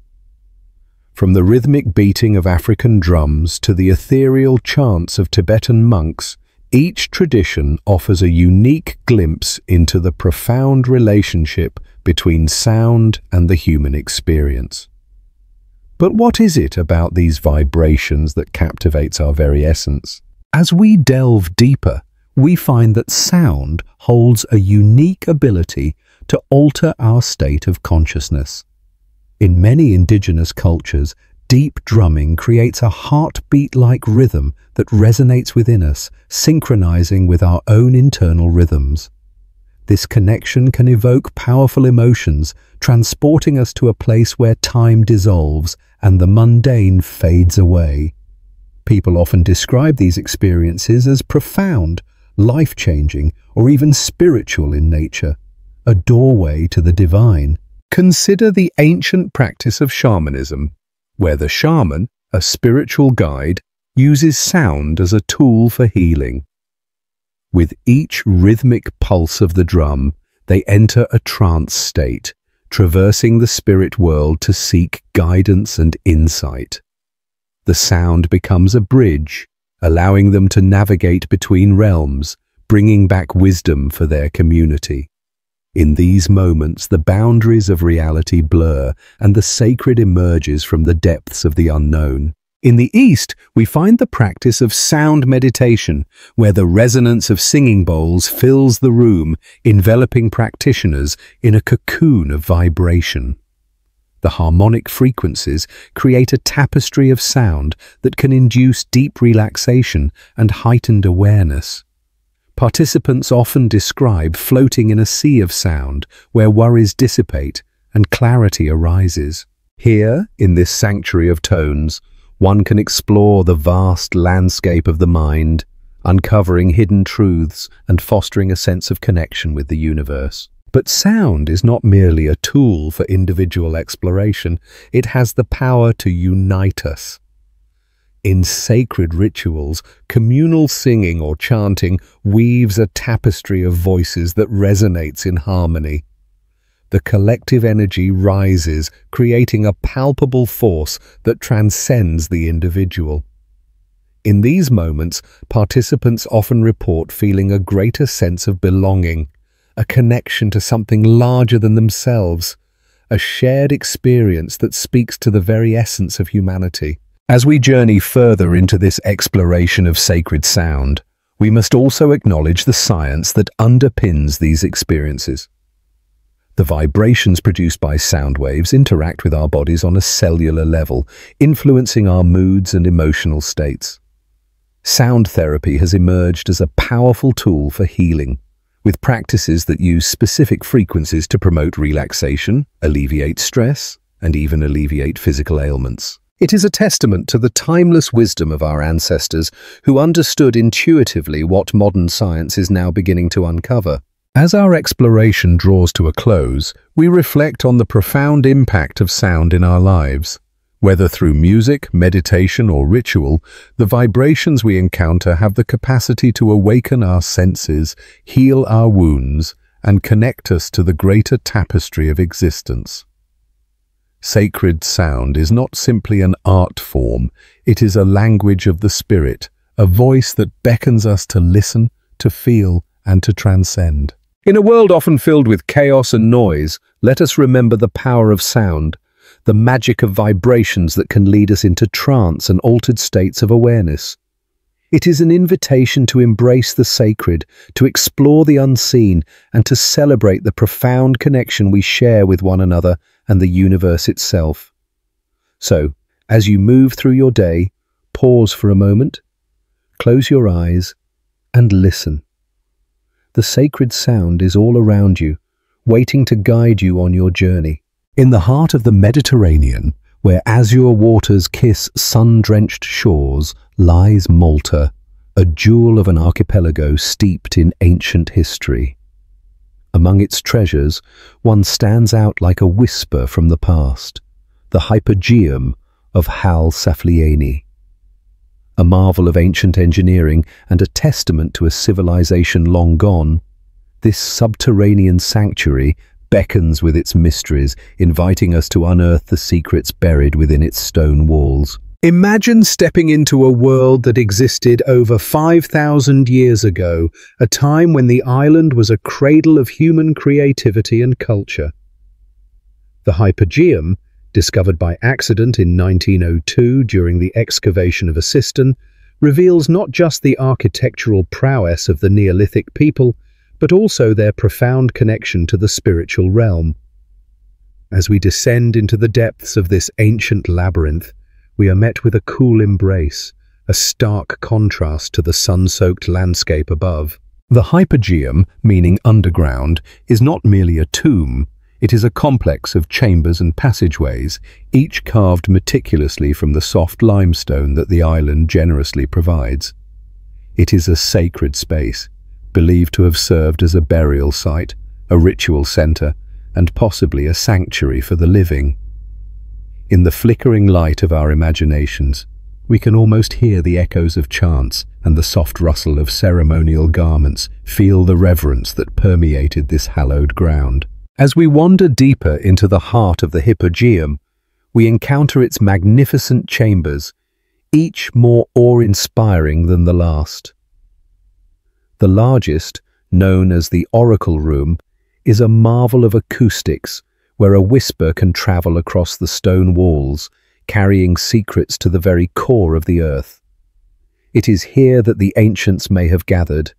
From the rhythmic beating of African drums to the ethereal chants of Tibetan monks, each tradition offers a unique glimpse into the profound relationship between sound and the human experience. But what is it about these vibrations that captivates our very essence? As we delve deeper, we find that sound holds a unique ability to alter our state of consciousness. In many indigenous cultures, deep drumming creates a heartbeat-like rhythm that resonates within us, synchronizing with our own internal rhythms. This connection can evoke powerful emotions, transporting us to a place where time dissolves and the mundane fades away. People often describe these experiences as profound, life-changing, or even spiritual in nature, a doorway to the divine. Consider the ancient practice of shamanism, where the shaman, a spiritual guide, uses sound as a tool for healing. With each rhythmic pulse of the drum, they enter a trance state, traversing the spirit world to seek guidance and insight. The sound becomes a bridge, allowing them to navigate between realms, bringing back wisdom for their community. In these moments, the boundaries of reality blur and the sacred emerges from the depths of the unknown. In the East, we find the practice of sound meditation, where the resonance of singing bowls fills the room, enveloping practitioners in a cocoon of vibration. The harmonic frequencies create a tapestry of sound that can induce deep relaxation and heightened awareness. Participants often describe floating in a sea of sound, where worries dissipate and clarity arises. Here, in this sanctuary of tones, one can explore the vast landscape of the mind, uncovering hidden truths and fostering a sense of connection with the universe. But sound is not merely a tool for individual exploration, it has the power to unite us. In sacred rituals, communal singing or chanting weaves a tapestry of voices that resonates in harmony. The collective energy rises, creating a palpable force that transcends the individual. In these moments, participants often report feeling a greater sense of belonging, a connection to something larger than themselves, a shared experience that speaks to the very essence of humanity. As we journey further into this exploration of sacred sound, we must also acknowledge the science that underpins these experiences. The vibrations produced by sound waves interact with our bodies on a cellular level, influencing our moods and emotional states. Sound therapy has emerged as a powerful tool for healing, with practices that use specific frequencies to promote relaxation, alleviate stress, and even alleviate physical ailments. It is a testament to the timeless wisdom of our ancestors who understood intuitively what modern science is now beginning to uncover. As our exploration draws to a close, we reflect on the profound impact of sound in our lives. Whether through music, meditation, or ritual, the vibrations we encounter have the capacity to awaken our senses, heal our wounds, and connect us to the greater tapestry of existence. Sacred sound is not simply an art form, it is a language of the spirit, a voice that beckons us to listen, to feel, and to transcend. In a world often filled with chaos and noise, let us remember the power of sound, the magic of vibrations that can lead us into trance and altered states of awareness. It is an invitation to embrace the sacred, to explore the unseen, and to celebrate the profound connection we share with one another and the universe itself. So, as you move through your day, pause for a moment, close your eyes, and listen. The sacred sound is all around you, waiting to guide you on your journey. In the heart of the Mediterranean, where azure waters kiss sun-drenched shores, lies Malta, a jewel of an archipelago steeped in ancient history. Among its treasures, one stands out like a whisper from the past, the Hypogeum of Ħal Saflieni. A marvel of ancient engineering and a testament to a civilization long gone, this subterranean sanctuary beckons with its mysteries, inviting us to unearth the secrets buried within its stone walls. Imagine stepping into a world that existed over 5,000 years ago, a time when the island was a cradle of human creativity and culture. The Hypogeum, discovered by accident in 1902 during the excavation of a cistern, reveals not just the architectural prowess of the Neolithic people, but also their profound connection to the spiritual realm. As we descend into the depths of this ancient labyrinth, we are met with a cool embrace, a stark contrast to the sun-soaked landscape above. The Hypogeum, meaning underground, is not merely a tomb. It is a complex of chambers and passageways, each carved meticulously from the soft limestone that the island generously provides. It is a sacred space, believed to have served as a burial site, a ritual center, and possibly a sanctuary for the living. In the flickering light of our imaginations, we can almost hear the echoes of chants and the soft rustle of ceremonial garments, feel the reverence that permeated this hallowed ground. As we wander deeper into the heart of the Hypogeum, we encounter its magnificent chambers, each more awe-inspiring than the last. The largest, known as the Oracle Room, is a marvel of acoustics, where a whisper can travel across the stone walls, carrying secrets to the very core of the earth. It is here that the ancients may have gathered,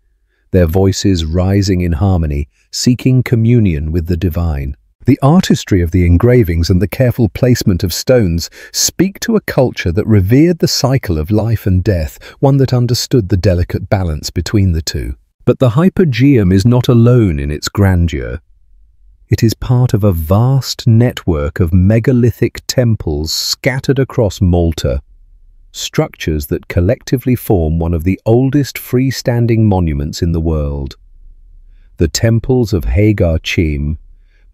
their voices rising in harmony, seeking communion with the divine. The artistry of the engravings and the careful placement of stones speak to a culture that revered the cycle of life and death, one that understood the delicate balance between the two. But the Hypogeum is not alone in its grandeur. It is part of a vast network of megalithic temples scattered across Malta, structures that collectively form one of the oldest freestanding monuments in the world. The temples of Hagar-Chim,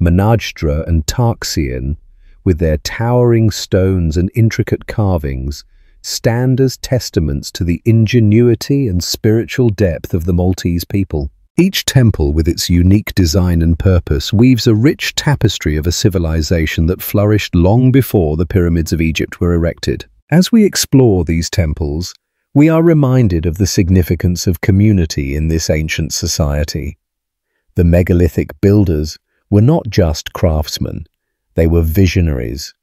Menajdra and Tarxian, with their towering stones and intricate carvings, stand as testaments to the ingenuity and spiritual depth of the Maltese people. Each temple, with its unique design and purpose, weaves a rich tapestry of a civilization that flourished long before the pyramids of Egypt were erected. As we explore these temples, we are reminded of the significance of community in this ancient society. The megalithic builders were not just craftsmen, they were visionaries,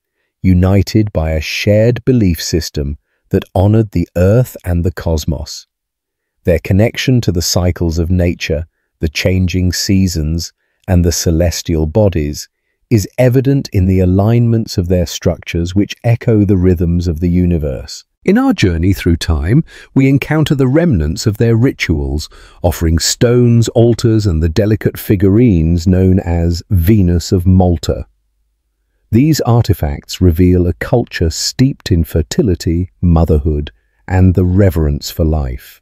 united by a shared belief system that honored the earth and the cosmos. Their connection to the cycles of nature, the changing seasons, and the celestial bodies is evident in the alignments of their structures which echo the rhythms of the universe. In our journey through time, we encounter the remnants of their rituals, offering stones, altars, and the delicate figurines known as Venus of Malta. These artifacts reveal a culture steeped in fertility, motherhood, and the reverence for life.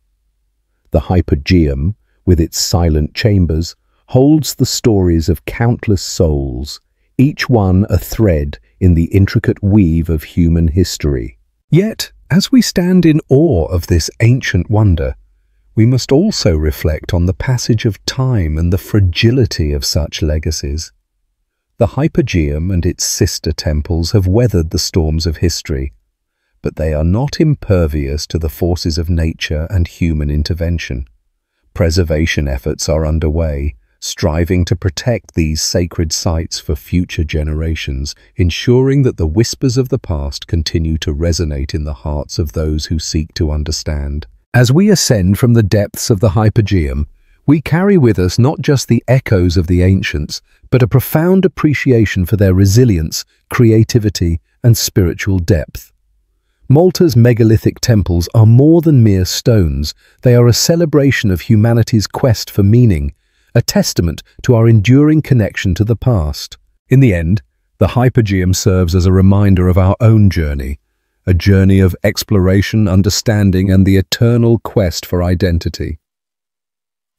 The Hypogeum, with its silent chambers, holds the stories of countless souls, each one a thread in the intricate weave of human history. Yet, as we stand in awe of this ancient wonder, we must also reflect on the passage of time and the fragility of such legacies. The Hypogeum and its sister temples have weathered the storms of history, but they are not impervious to the forces of nature and human intervention. Preservation efforts are underway, striving to protect these sacred sites for future generations, ensuring that the whispers of the past continue to resonate in the hearts of those who seek to understand. As we ascend from the depths of the Hypogeum, we carry with us not just the echoes of the ancients, but a profound appreciation for their resilience, creativity, and spiritual depth. Malta's megalithic temples are more than mere stones. They are a celebration of humanity's quest for meaning, a testament to our enduring connection to the past. In the end, the Hypogeum serves as a reminder of our own journey, a journey of exploration, understanding, and the eternal quest for identity.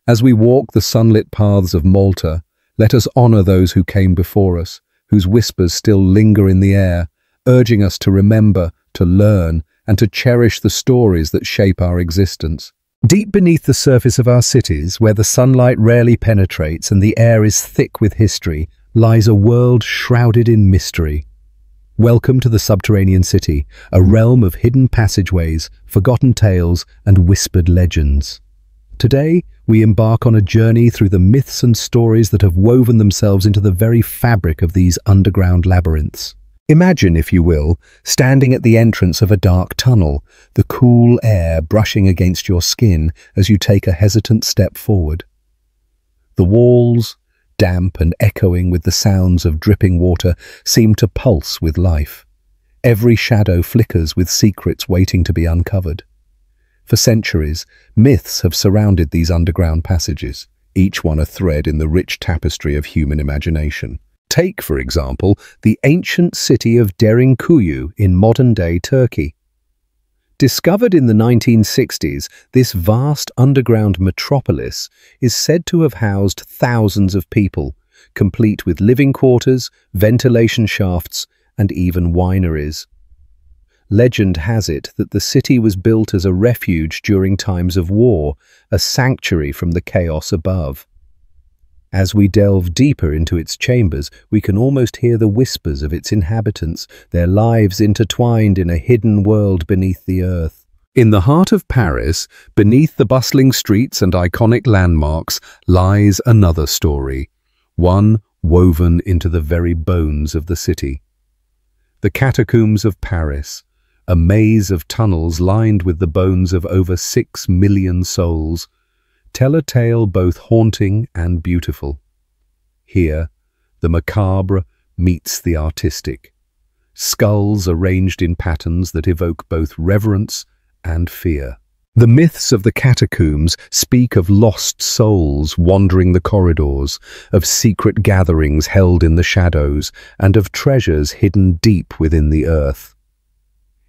As we walk the sunlit paths of Malta, let us honor those who came before us, whose whispers still linger in the air, urging us to remember, to learn, and to cherish the stories that shape our existence. Deep beneath the surface of our cities, where the sunlight rarely penetrates and the air is thick with history, lies a world shrouded in mystery. Welcome to the subterranean city, a realm of hidden passageways, forgotten tales, and whispered legends. Today, we embark on a journey through the myths and stories that have woven themselves into the very fabric of these underground labyrinths. Imagine, if you will, standing at the entrance of a dark tunnel, the cool air brushing against your skin as you take a hesitant step forward. The walls, damp and echoing with the sounds of dripping water, seem to pulse with life. Every shadow flickers with secrets waiting to be uncovered. For centuries, myths have surrounded these underground passages, each one a thread in the rich tapestry of human imagination. Take, for example, the ancient city of Derinkuyu in modern-day Turkey. Discovered in the 1960s, this vast underground metropolis is said to have housed thousands of people, complete with living quarters, ventilation shafts, and even wineries. Legend has it that the city was built as a refuge during times of war, a sanctuary from the chaos above. As we delve deeper into its chambers, we can almost hear the whispers of its inhabitants, their lives intertwined in a hidden world beneath the earth. In the heart of Paris, beneath the bustling streets and iconic landmarks, lies another story, one woven into the very bones of the city. The catacombs of Paris, a maze of tunnels lined with the bones of over 6 million souls, tell a tale both haunting and beautiful. Here, the macabre meets the artistic. Skulls arranged in patterns that evoke both reverence and fear. The myths of the catacombs speak of lost souls wandering the corridors, of secret gatherings held in the shadows, and of treasures hidden deep within the earth.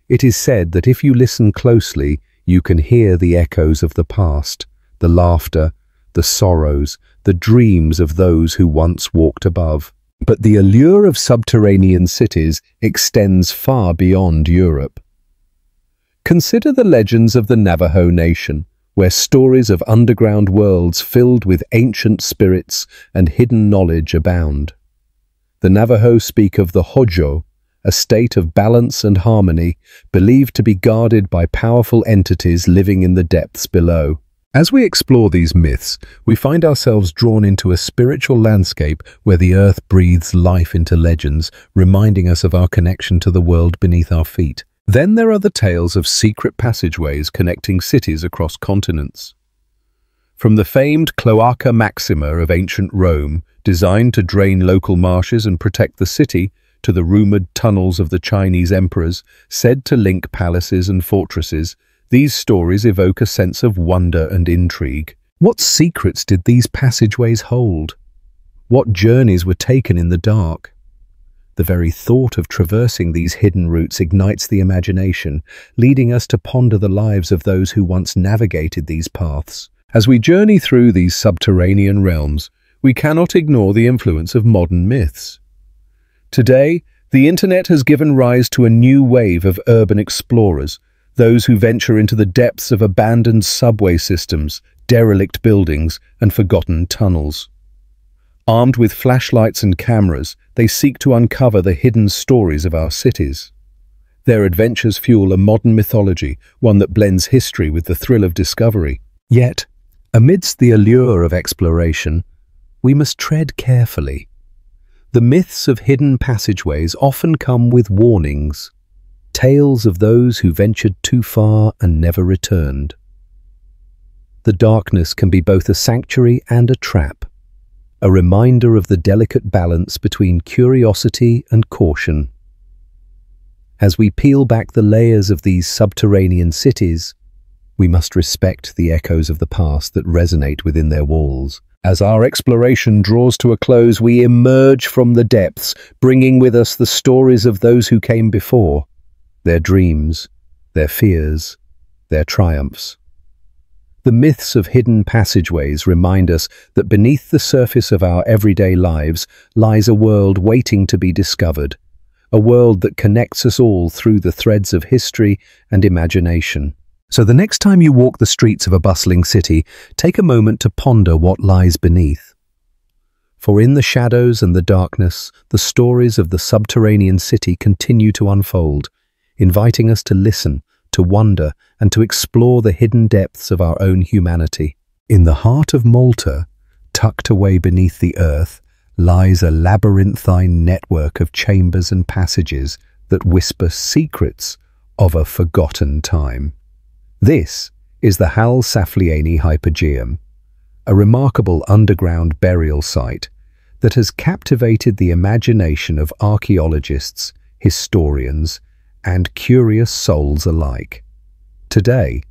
It is said that if you listen closely, you can hear the echoes of the past, the laughter, the sorrows, the dreams of those who once walked above. But the allure of subterranean cities extends far beyond Europe. Consider the legends of the Navajo Nation, where stories of underground worlds filled with ancient spirits and hidden knowledge abound. The Navajo speak of the Hojo, a state of balance and harmony, believed to be guarded by powerful entities living in the depths below. As we explore these myths, we find ourselves drawn into a spiritual landscape where the earth breathes life into legends, reminding us of our connection to the world beneath our feet. Then there are the tales of secret passageways connecting cities across continents. From the famed Cloaca Maxima of ancient Rome, designed to drain local marshes and protect the city, to the rumored tunnels of the Chinese emperors, said to link palaces and fortresses, these stories evoke a sense of wonder and intrigue. What secrets did these passageways hold? What journeys were taken in the dark? The very thought of traversing these hidden routes ignites the imagination, leading us to ponder the lives of those who once navigated these paths. As we journey through these subterranean realms, we cannot ignore the influence of modern myths. Today, the internet has given rise to a new wave of urban explorers, those who venture into the depths of abandoned subway systems, derelict buildings, and forgotten tunnels. Armed with flashlights and cameras, they seek to uncover the hidden stories of our cities. Their adventures fuel a modern mythology, one that blends history with the thrill of discovery. Yet, amidst the allure of exploration, we must tread carefully. The myths of hidden passageways often come with warnings, tales of those who ventured too far and never returned. The darkness can be both a sanctuary and a trap, a reminder of the delicate balance between curiosity and caution. As we peel back the layers of these subterranean cities, we must respect the echoes of the past that resonate within their walls. As our exploration draws to a close, we emerge from the depths, bringing with us the stories of those who came before, their dreams, their fears, their triumphs. The myths of hidden passageways remind us that beneath the surface of our everyday lives lies a world waiting to be discovered, a world that connects us all through the threads of history and imagination. So the next time you walk the streets of a bustling city, take a moment to ponder what lies beneath. For in the shadows and the darkness, the stories of the subterranean city continue to unfold, inviting us to listen, to wonder, and to explore the hidden depths of our own humanity. In the heart of Malta, tucked away beneath the earth, lies a labyrinthine network of chambers and passages that whisper secrets of a forgotten time. This is the Ħal Saflieni Hypogeum, a remarkable underground burial site that has captivated the imagination of archaeologists, historians, and curious souls alike. Today,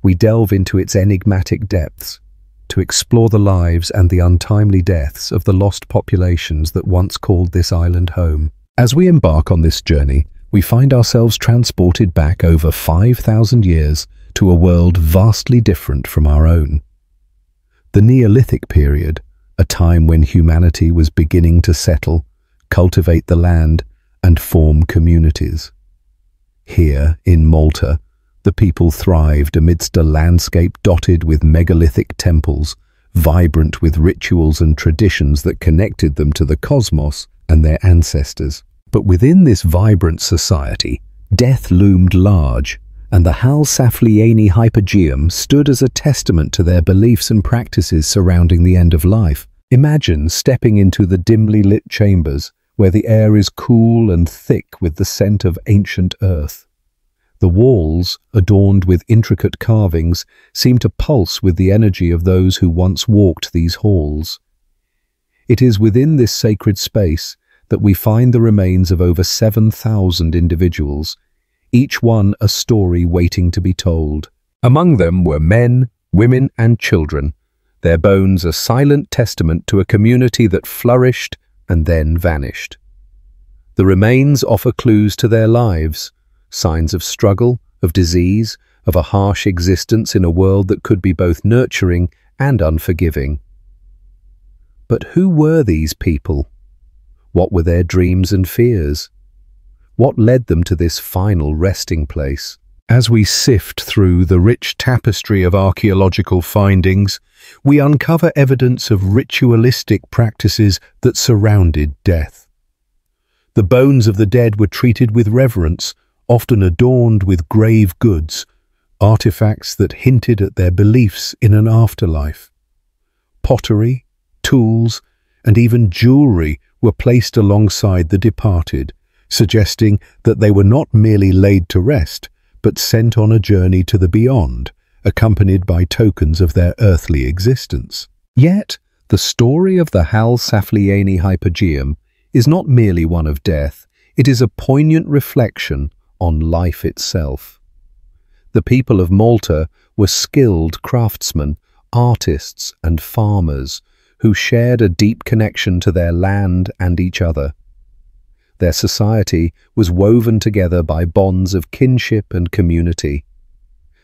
we delve into its enigmatic depths to explore the lives and the untimely deaths of the lost populations that once called this island home. As we embark on this journey, we find ourselves transported back over 5,000 years to a world vastly different from our own. The Neolithic period, a time when humanity was beginning to settle, cultivate the land, and form communities. Here, in Malta, the people thrived amidst a landscape dotted with megalithic temples, vibrant with rituals and traditions that connected them to the cosmos and their ancestors. But within this vibrant society, death loomed large, and the Ħal Saflieni Hypogeum stood as a testament to their beliefs and practices surrounding the end of life. Imagine stepping into the dimly lit chambers, where the air is cool and thick with the scent of ancient earth. The walls, adorned with intricate carvings, seem to pulse with the energy of those who once walked these halls. It is within this sacred space that we find the remains of over 7,000 individuals, each one a story waiting to be told. Among them were men, women, and children, their bones a silent testament to a community that flourished and then vanished. The remains offer clues to their lives, signs of struggle, of disease, of a harsh existence in a world that could be both nurturing and unforgiving. But who were these people? What were their dreams and fears? What led them to this final resting place? As we sift through the rich tapestry of archaeological findings, we uncover evidence of ritualistic practices that surrounded death. The bones of the dead were treated with reverence, often adorned with grave goods, artifacts that hinted at their beliefs in an afterlife. Pottery, tools, and even jewelry were placed alongside the departed, suggesting that they were not merely laid to rest, but sent on a journey to the beyond, accompanied by tokens of their earthly existence. Yet, the story of the Ħal Saflieni Hypogeum is not merely one of death, it is a poignant reflection on life itself. The people of Malta were skilled craftsmen, artists, and farmers who shared a deep connection to their land and each other. Their society was woven together by bonds of kinship and community.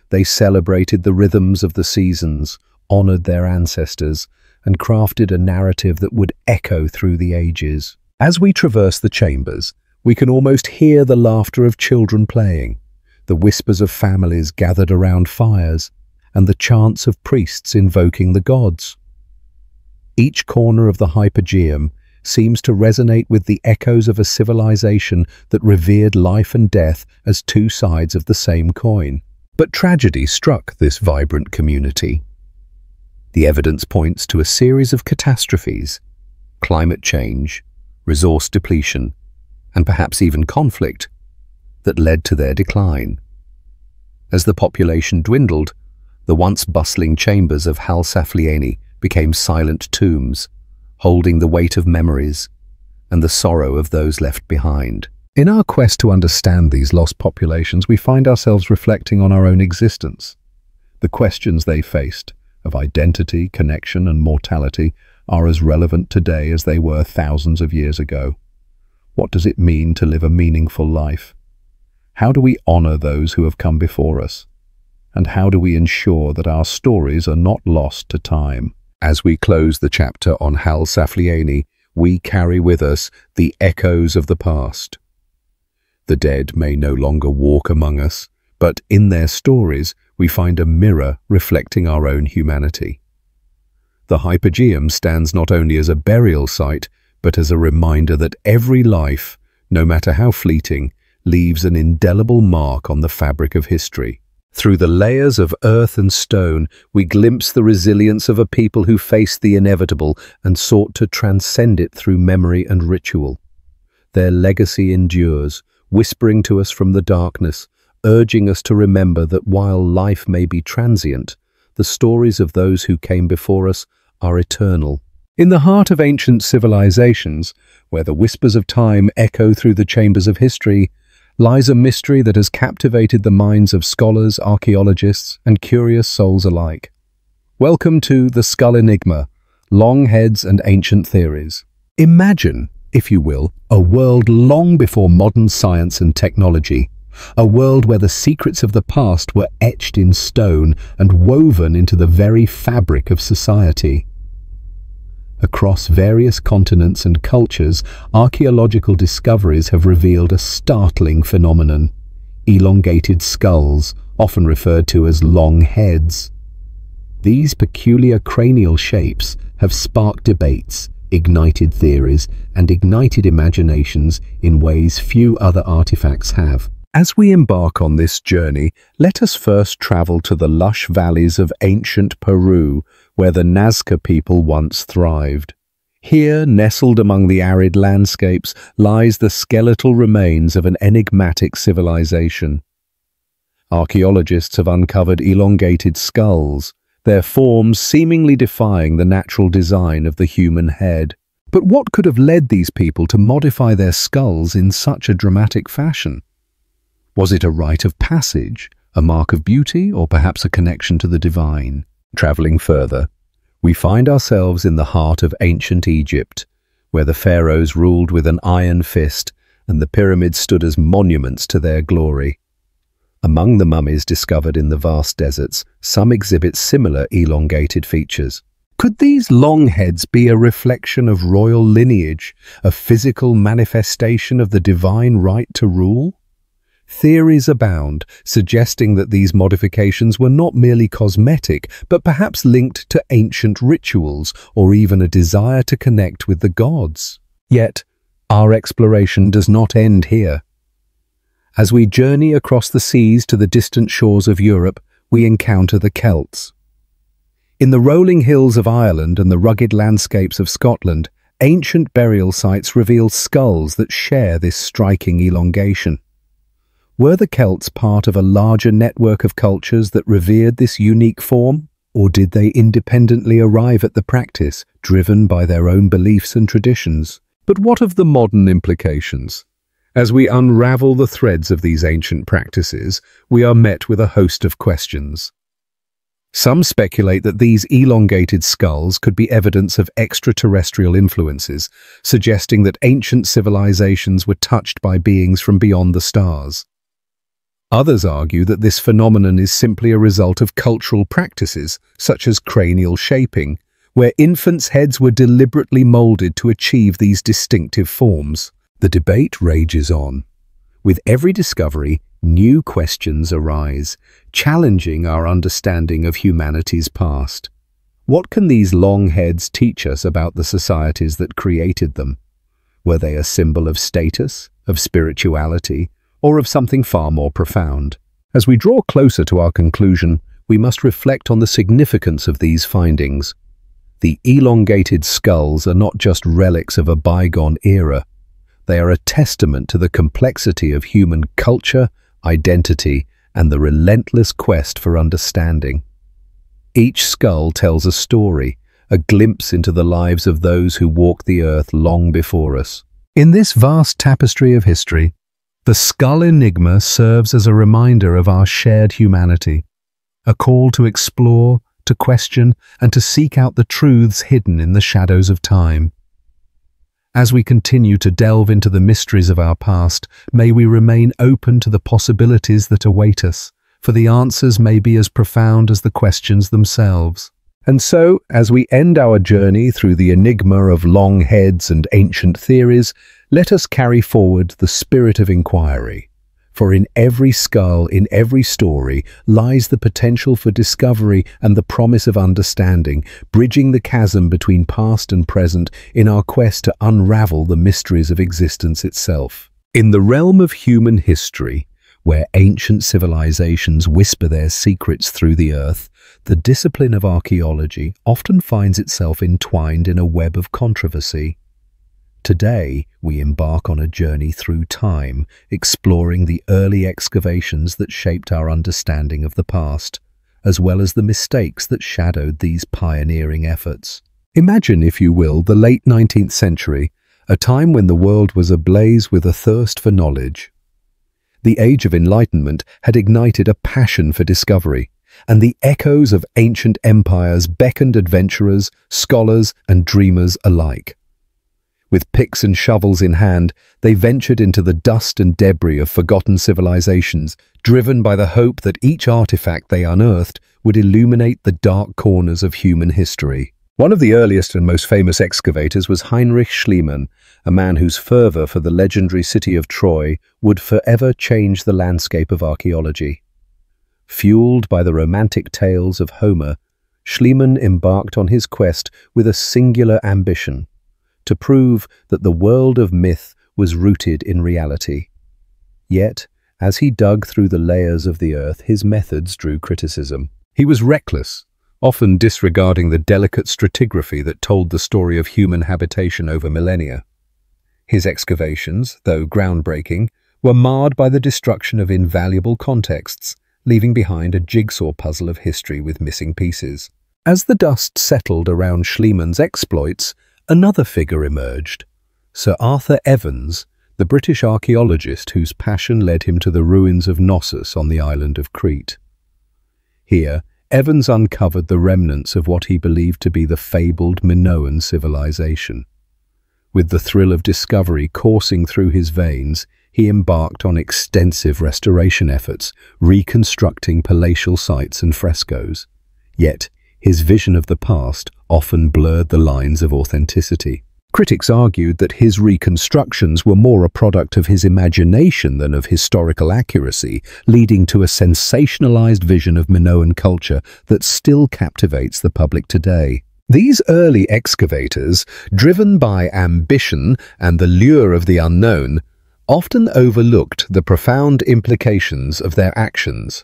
They celebrated the rhythms of the seasons, honored their ancestors, and crafted a narrative that would echo through the ages. As we traverse the chambers, we can almost hear the laughter of children playing, the whispers of families gathered around fires, and the chants of priests invoking the gods. Each corner of the Hypogeum seems to resonate with the echoes of a civilization that revered life and death as two sides of the same coin. But tragedy struck this vibrant community. The evidence points to a series of catastrophes: climate change, resource depletion, and perhaps even conflict, that led to their decline. As the population dwindled, the once bustling chambers of Ħal Saflieni became silent tombs, holding the weight of memories and the sorrow of those left behind. In our quest to understand these lost populations, we find ourselves reflecting on our own existence. The questions they faced, of identity, connection, and mortality, are as relevant today as they were thousands of years ago. What does it mean to live a meaningful life? How do we honor those who have come before us? And how do we ensure that our stories are not lost to time? As we close the chapter on Ħal Saflieni, we carry with us the echoes of the past. The dead may no longer walk among us, but in their stories we find a mirror reflecting our own humanity. The Hypogeum stands not only as a burial site, but as a reminder that every life, no matter how fleeting, leaves an indelible mark on the fabric of history. Through the layers of earth and stone, we glimpse the resilience of a people who faced the inevitable and sought to transcend it through memory and ritual. Their legacy endures, whispering to us from the darkness, urging us to remember that while life may be transient, the stories of those who came before us are eternal. In the heart of ancient civilizations, where the whispers of time echo through the chambers of history, lies a mystery that has captivated the minds of scholars, archaeologists, and curious souls alike. Welcome to The Skull Enigma, Long Heads and Ancient Theories. Imagine, if you will, a world long before modern science and technology, a world where the secrets of the past were etched in stone and woven into the very fabric of society. Across various continents and cultures, archaeological discoveries have revealed a startling phenomenon: elongated skulls, often referred to as long heads. These peculiar cranial shapes have sparked debates, ignited theories, and ignited imaginations in ways few other artifacts have. As we embark on this journey, let us first travel to the lush valleys of ancient Peru, where the Nazca people once thrived. Here, nestled among the arid landscapes, lies the skeletal remains of an enigmatic civilization. Archaeologists have uncovered elongated skulls, their forms seemingly defying the natural design of the human head. But what could have led these people to modify their skulls in such a dramatic fashion? Was it a rite of passage, a mark of beauty, or perhaps a connection to the divine? Traveling further, we find ourselves in the heart of ancient Egypt, where the pharaohs ruled with an iron fist and the pyramids stood as monuments to their glory. Among the mummies discovered in the vast deserts, some exhibit similar elongated features. Could these long heads be a reflection of royal lineage, a physical manifestation of the divine right to rule? Theories abound, suggesting that these modifications were not merely cosmetic, but perhaps linked to ancient rituals or even a desire to connect with the gods. Yet, our exploration does not end here. As we journey across the seas to the distant shores of Europe, we encounter the Celts. In the rolling hills of Ireland and the rugged landscapes of Scotland, ancient burial sites reveal skulls that share this striking elongation. Were the Celts part of a larger network of cultures that revered this unique form, or did they independently arrive at the practice, driven by their own beliefs and traditions? But what of the modern implications? As we unravel the threads of these ancient practices, we are met with a host of questions. Some speculate that these elongated skulls could be evidence of extraterrestrial influences, suggesting that ancient civilizations were touched by beings from beyond the stars. Others argue that this phenomenon is simply a result of cultural practices, such as cranial shaping, where infants' heads were deliberately molded to achieve these distinctive forms. The debate rages on. With every discovery, new questions arise, challenging our understanding of humanity's past. What can these long heads teach us about the societies that created them? Were they a symbol of status, of spirituality, or of something far more profound? As we draw closer to our conclusion, we must reflect on the significance of these findings. The elongated skulls are not just relics of a bygone era. They are a testament to the complexity of human culture, identity, and the relentless quest for understanding. Each skull tells a story, a glimpse into the lives of those who walked the earth long before us. In this vast tapestry of history, the skull enigma serves as a reminder of our shared humanity, a call to explore, to question, and to seek out the truths hidden in the shadows of time. As we continue to delve into the mysteries of our past, may we remain open to the possibilities that await us, for the answers may be as profound as the questions themselves. And so, as we end our journey through the enigma of long heads and ancient theories, let us carry forward the spirit of inquiry. For in every skull, in every story, lies the potential for discovery and the promise of understanding, bridging the chasm between past and present in our quest to unravel the mysteries of existence itself. In the realm of human history, where ancient civilizations whisper their secrets through the earth, the discipline of archaeology often finds itself entwined in a web of controversy. Today, we embark on a journey through time, exploring the early excavations that shaped our understanding of the past, as well as the mistakes that shadowed these pioneering efforts. Imagine, if you will, the late 19th century, a time when the world was ablaze with a thirst for knowledge. The Age of Enlightenment had ignited a passion for discovery, and the echoes of ancient empires beckoned adventurers, scholars, and dreamers alike. With picks and shovels in hand, they ventured into the dust and debris of forgotten civilizations, driven by the hope that each artifact they unearthed would illuminate the dark corners of human history. One of the earliest and most famous excavators was Heinrich Schliemann, a man whose fervor for the legendary city of Troy would forever change the landscape of archaeology. Fueled by the romantic tales of Homer, Schliemann embarked on his quest with a singular ambition: to prove that the world of myth was rooted in reality. Yet, as he dug through the layers of the earth, his methods drew criticism. He was reckless, often disregarding the delicate stratigraphy that told the story of human habitation over millennia. His excavations, though groundbreaking, were marred by the destruction of invaluable contexts, leaving behind a jigsaw puzzle of history with missing pieces. As the dust settled around Schliemann's exploits, another figure emerged: Sir Arthur Evans, the British archaeologist whose passion led him to the ruins of Knossos on the island of Crete. Here, Evans uncovered the remnants of what he believed to be the fabled Minoan civilization. With the thrill of discovery coursing through his veins, he embarked on extensive restoration efforts, reconstructing palatial sites and frescoes. Yet, his vision of the past often blurred the lines of authenticity. Critics argued that his reconstructions were more a product of his imagination than of historical accuracy, leading to a sensationalized vision of Minoan culture that still captivates the public today. These early excavators, driven by ambition and the lure of the unknown, often overlooked the profound implications of their actions.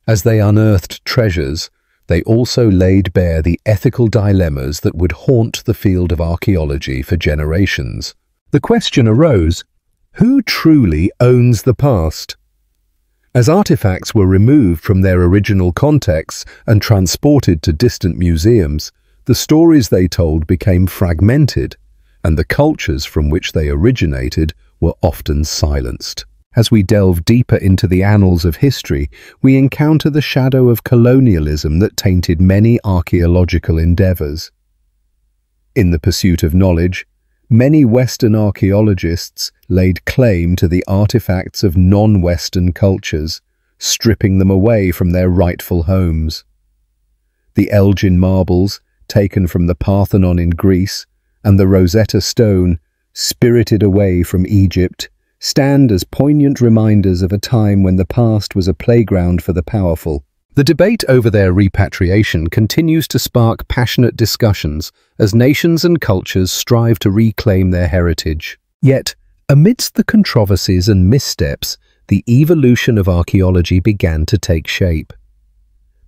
As they unearthed treasures, they also laid bare the ethical dilemmas that would haunt the field of archaeology for generations. The question arose: who truly owns the past? As artifacts were removed from their original contexts and transported to distant museums, the stories they told became fragmented, and the cultures from which they originated were often silenced. As we delve deeper into the annals of history, we encounter the shadow of colonialism that tainted many archaeological endeavors. In the pursuit of knowledge, many Western archaeologists laid claim to the artifacts of non-Western cultures, stripping them away from their rightful homes. The Elgin marbles, taken from the Parthenon in Greece, and the Rosetta Stone, spirited away from Egypt, stand as poignant reminders of a time when the past was a playground for the powerful. The debate over their repatriation continues to spark passionate discussions as nations and cultures strive to reclaim their heritage. Yet, amidst the controversies and missteps, the evolution of archaeology began to take shape.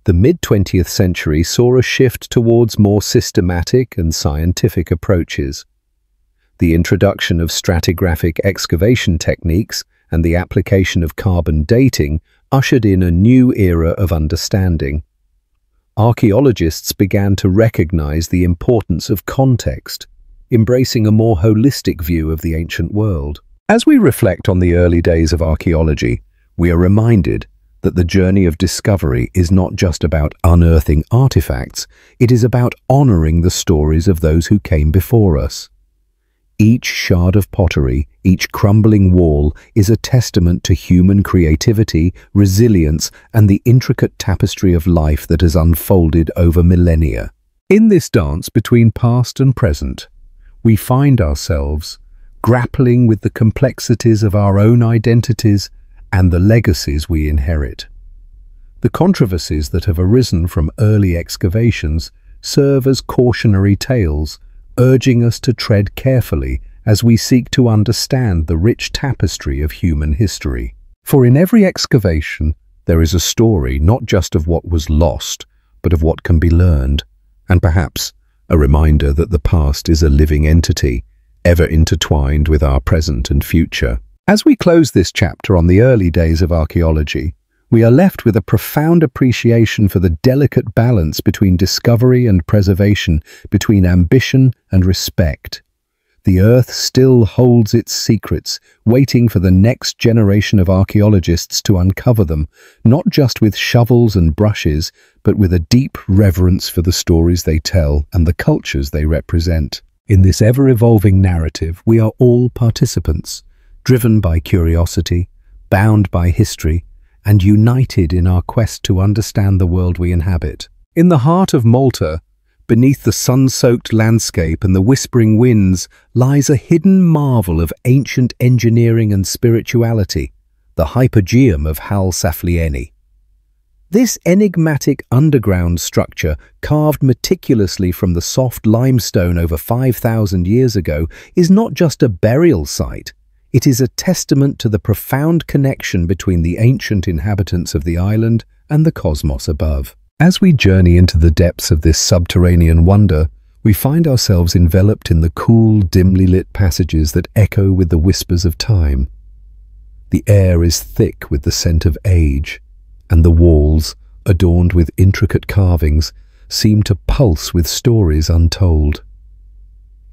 The mid-20th century saw a shift towards more systematic and scientific approaches. The introduction of stratigraphic excavation techniques and the application of carbon dating ushered in a new era of understanding. Archaeologists began to recognize the importance of context, embracing a more holistic view of the ancient world. As we reflect on the early days of archaeology, we are reminded that the journey of discovery is not just about unearthing artifacts, it is about honoring the stories of those who came before us. Each shard of pottery, each crumbling wall is a testament to human creativity, resilience, and the intricate tapestry of life that has unfolded over millennia. In this dance between past and present, we find ourselves grappling with the complexities of our own identities and the legacies we inherit. The controversies that have arisen from early excavations serve as cautionary tales, urging us to tread carefully as we seek to understand the rich tapestry of human history. For in every excavation, there is a story not just of what was lost, but of what can be learned, and perhaps a reminder that the past is a living entity, ever intertwined with our present and future. As we close this chapter on the early days of archaeology, we are left with a profound appreciation for the delicate balance between discovery and preservation, between ambition and respect. The earth still holds its secrets, waiting for the next generation of archaeologists to uncover them, not just with shovels and brushes, but with a deep reverence for the stories they tell and the cultures they represent. In this ever-evolving narrative, we are all participants, driven by curiosity, bound by history, and united in our quest to understand the world we inhabit. In the heart of Malta, beneath the sun-soaked landscape and the whispering winds, lies a hidden marvel of ancient engineering and spirituality, the Hypogeum of Ħal Saflieni. This enigmatic underground structure, carved meticulously from the soft limestone over 5,000 years ago, is not just a burial site. It is a testament to the profound connection between the ancient inhabitants of the island and the cosmos above. As we journey into the depths of this subterranean wonder, we find ourselves enveloped in the cool, dimly lit passages that echo with the whispers of time. The air is thick with the scent of age, and the walls, adorned with intricate carvings, seem to pulse with stories untold.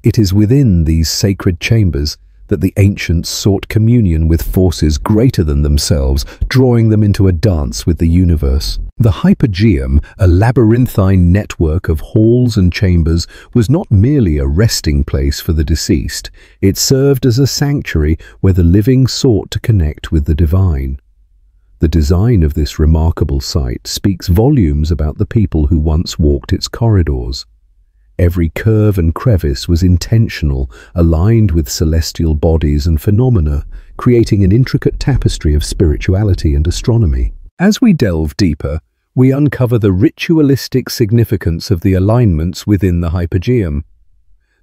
It is within these sacred chambers that the ancients sought communion with forces greater than themselves, drawing them into a dance with the universe. The Hypogeum, a labyrinthine network of halls and chambers, was not merely a resting place for the deceased. It served as a sanctuary where the living sought to connect with the divine. The design of this remarkable site speaks volumes about the people who once walked its corridors. Every curve and crevice was intentional, aligned with celestial bodies and phenomena, creating an intricate tapestry of spirituality and astronomy. As we delve deeper, we uncover the ritualistic significance of the alignments within the Hypogeum.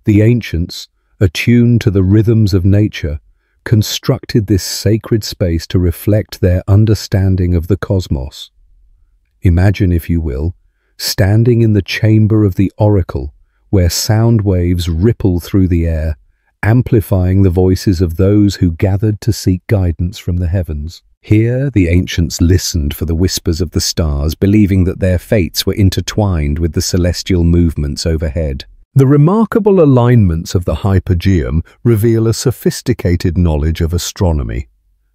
The ancients, attuned to the rhythms of nature, constructed this sacred space to reflect their understanding of the cosmos. Imagine, if you will, standing in the chamber of the oracle, where sound waves ripple through the air, amplifying the voices of those who gathered to seek guidance from the heavens. Here, the ancients listened for the whispers of the stars, believing that their fates were intertwined with the celestial movements overhead. The remarkable alignments of the Hypogeum reveal a sophisticated knowledge of astronomy.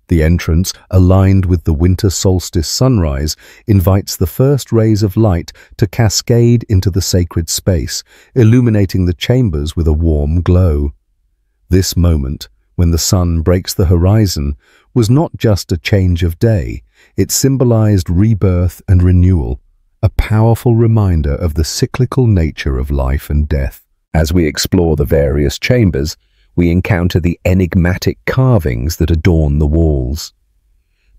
The entrance, aligned with the winter solstice sunrise, invites the first rays of light to cascade into the sacred space, illuminating the chambers with a warm glow. This moment, when the sun breaks the horizon, was not just a change of day. It symbolized rebirth and renewal, a powerful reminder of the cyclical nature of life and death. As we explore the various chambers, we encounter the enigmatic carvings that adorn the walls.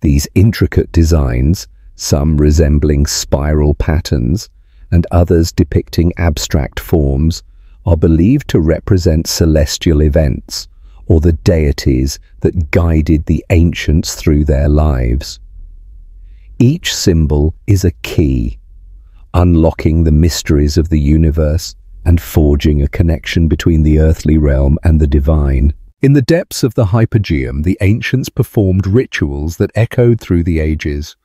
These intricate designs, some resembling spiral patterns and others depicting abstract forms, are believed to represent celestial events or the deities that guided the ancients through their lives. Each symbol is a key, unlocking the mysteries of the universe and forging a connection between the earthly realm and the divine. In the depths of the Hypogeum, the ancients performed rituals that echoed through the ages,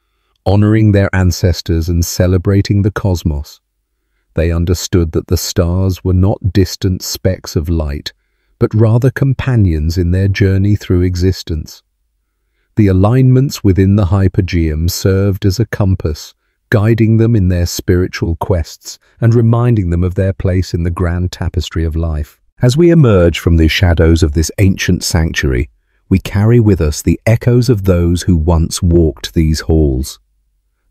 honoring their ancestors and celebrating the cosmos. They understood that the stars were not distant specks of light, but rather companions in their journey through existence. The alignments within the Hypogeum served as a compass, guiding them in their spiritual quests and reminding them of their place in the grand tapestry of life. As we emerge from the shadows of this ancient sanctuary, we carry with us the echoes of those who once walked these halls.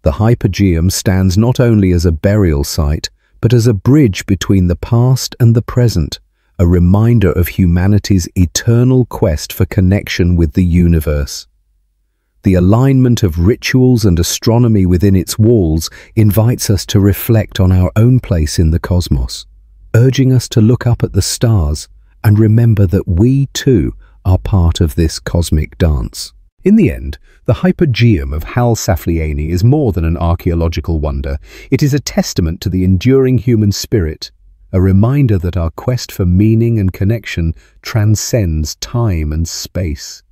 The Hypogeum stands not only as a burial site, but as a bridge between the past and the present, a reminder of humanity's eternal quest for connection with the universe. The alignment of rituals and astronomy within its walls invites us to reflect on our own place in the cosmos, urging us to look up at the stars and remember that we too are part of this cosmic dance. In the end, the Hypogeum of Ħal Saflieni is more than an archaeological wonder. It is a testament to the enduring human spirit, a reminder that our quest for meaning and connection transcends time and space.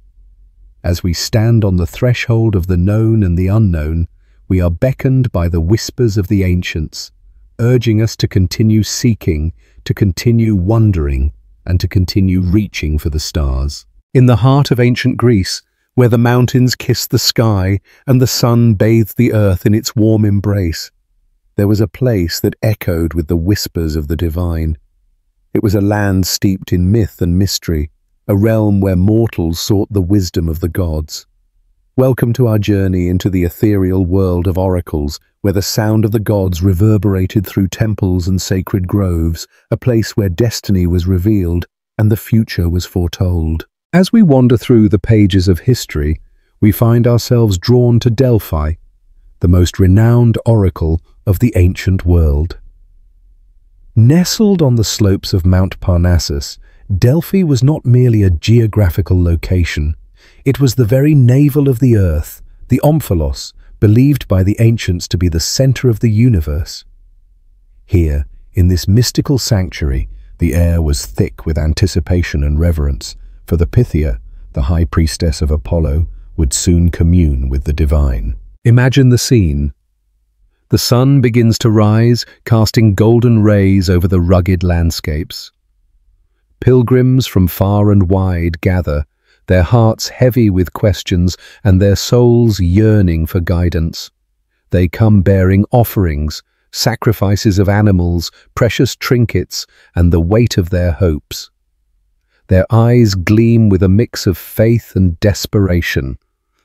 As we stand on the threshold of the known and the unknown, we are beckoned by the whispers of the ancients, urging us to continue seeking, to continue wondering, and to continue reaching for the stars. In the heart of ancient Greece, where the mountains kissed the sky and the sun bathed the earth in its warm embrace, there was a place that echoed with the whispers of the divine. It was a land steeped in myth and mystery, a realm where mortals sought the wisdom of the gods. Welcome to our journey into the ethereal world of oracles, where the sound of the gods reverberated through temples and sacred groves, a place where destiny was revealed and the future was foretold. As we wander through the pages of history, we find ourselves drawn to Delphi, the most renowned oracle of the ancient world. Nestled on the slopes of Mount Parnassus, Delphi was not merely a geographical location. It was the very navel of the earth, the omphalos, believed by the ancients to be the center of the universe. Here, in this mystical sanctuary, the air was thick with anticipation and reverence, for the Pythia, the high priestess of Apollo, would soon commune with the divine. Imagine the scene. The sun begins to rise, casting golden rays over the rugged landscapes. Pilgrims from far and wide gather, their hearts heavy with questions and their souls yearning for guidance. They come bearing offerings, sacrifices of animals, precious trinkets, and the weight of their hopes. Their eyes gleam with a mix of faith and desperation,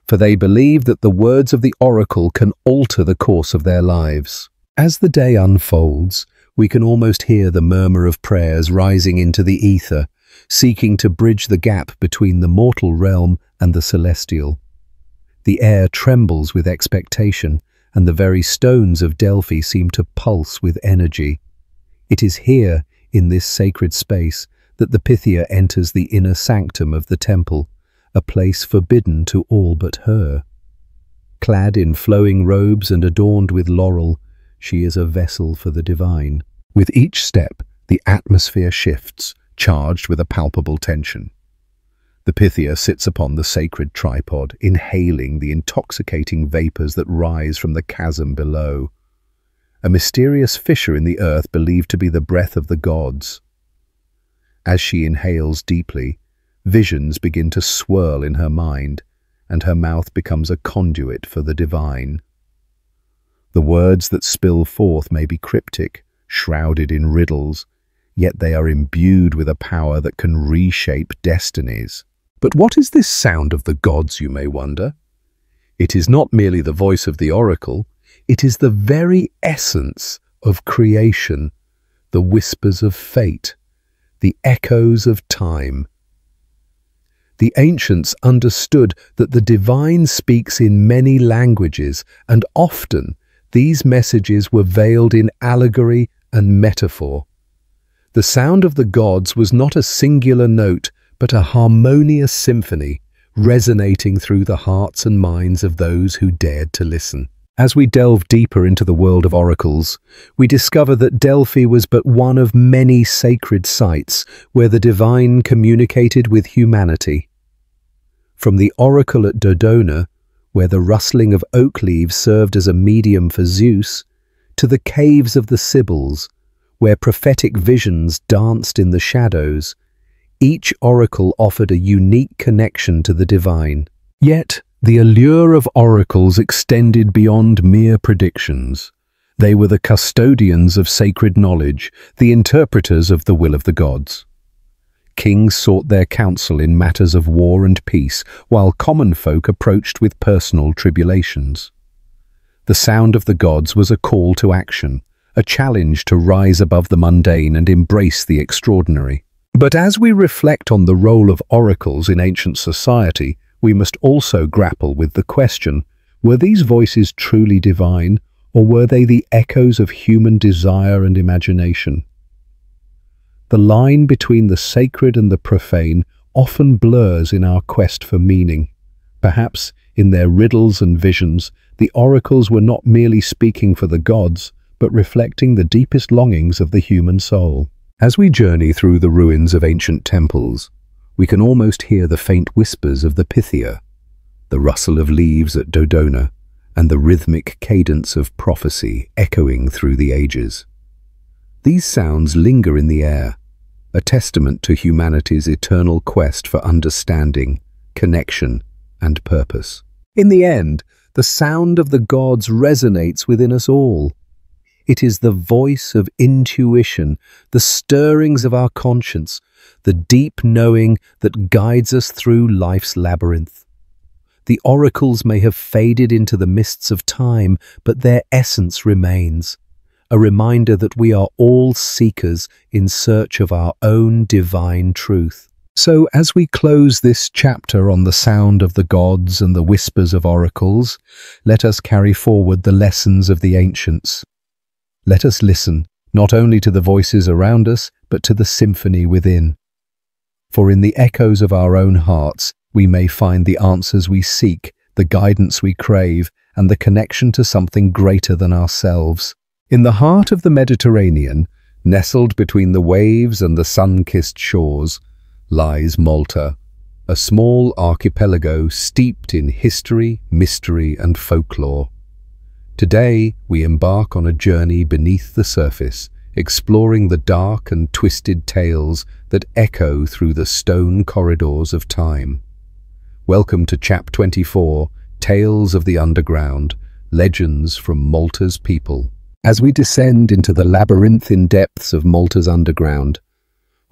for they believe that the words of the oracle can alter the course of their lives. As the day unfolds, we can almost hear the murmur of prayers rising into the ether, seeking to bridge the gap between the mortal realm and the celestial. The air trembles with expectation, and the very stones of Delphi seem to pulse with energy. It is here, in this sacred space, that the Pythia enters the inner sanctum of the temple, a place forbidden to all but her. Clad in flowing robes and adorned with laurel, she is a vessel for the divine. With each step, the atmosphere shifts, charged with a palpable tension. The Pythia sits upon the sacred tripod, inhaling the intoxicating vapors that rise from the chasm below, a mysterious fissure in the earth believed to be the breath of the gods. As she inhales deeply, visions begin to swirl in her mind, and her mouth becomes a conduit for the divine. The words that spill forth may be cryptic, shrouded in riddles, yet they are imbued with a power that can reshape destinies. But what is this sound of the gods, you may wonder? It is not merely the voice of the oracle, it is the very essence of creation, the whispers of fate, the echoes of time. The ancients understood that the divine speaks in many languages, and often these messages were veiled in allegory and metaphor. The sound of the gods was not a singular note, but a harmonious symphony, resonating through the hearts and minds of those who dared to listen. As we delve deeper into the world of oracles, we discover that Delphi was but one of many sacred sites where the divine communicated with humanity. From the oracle at Dodona, where the rustling of oak leaves served as a medium for Zeus, to the caves of the Sibyls, where prophetic visions danced in the shadows, each oracle offered a unique connection to the divine. Yet, the allure of oracles extended beyond mere predictions. They were the custodians of sacred knowledge, the interpreters of the will of the gods. Kings sought their counsel in matters of war and peace, while common folk approached with personal tribulations. The sound of the gods was a call to action, a challenge to rise above the mundane and embrace the extraordinary. But as we reflect on the role of oracles in ancient society, we must also grapple with the question, were these voices truly divine, or were they the echoes of human desire and imagination? The line between the sacred and the profane often blurs in our quest for meaning. Perhaps, in their riddles and visions, the oracles were not merely speaking for the gods, but reflecting the deepest longings of the human soul. As we journey through the ruins of ancient temples, we can almost hear the faint whispers of the Pythia, the rustle of leaves at Dodona, and the rhythmic cadence of prophecy echoing through the ages. These sounds linger in the air, a testament to humanity's eternal quest for understanding, connection, and purpose. In the end, the sound of the gods resonates within us all. It is the voice of intuition, the stirrings of our conscience, the deep knowing that guides us through life's labyrinth. The oracles may have faded into the mists of time, but their essence remains, a reminder that we are all seekers in search of our own divine truth. So, as we close this chapter on the sound of the gods and the whispers of oracles, let us carry forward the lessons of the ancients. Let us listen, not only to the voices around us, but to the symphony within. For in the echoes of our own hearts, we may find the answers we seek, the guidance we crave, and the connection to something greater than ourselves. In the heart of the Mediterranean, nestled between the waves and the sun-kissed shores, lies Malta, a small archipelago steeped in history, mystery, and folklore. Today, we embark on a journey beneath the surface, exploring the dark and twisted tales that echo through the stone corridors of time. Welcome to Chapter 24, Tales of the Underground, Legends from Malta's People. As we descend into the labyrinthine depths of Malta's underground,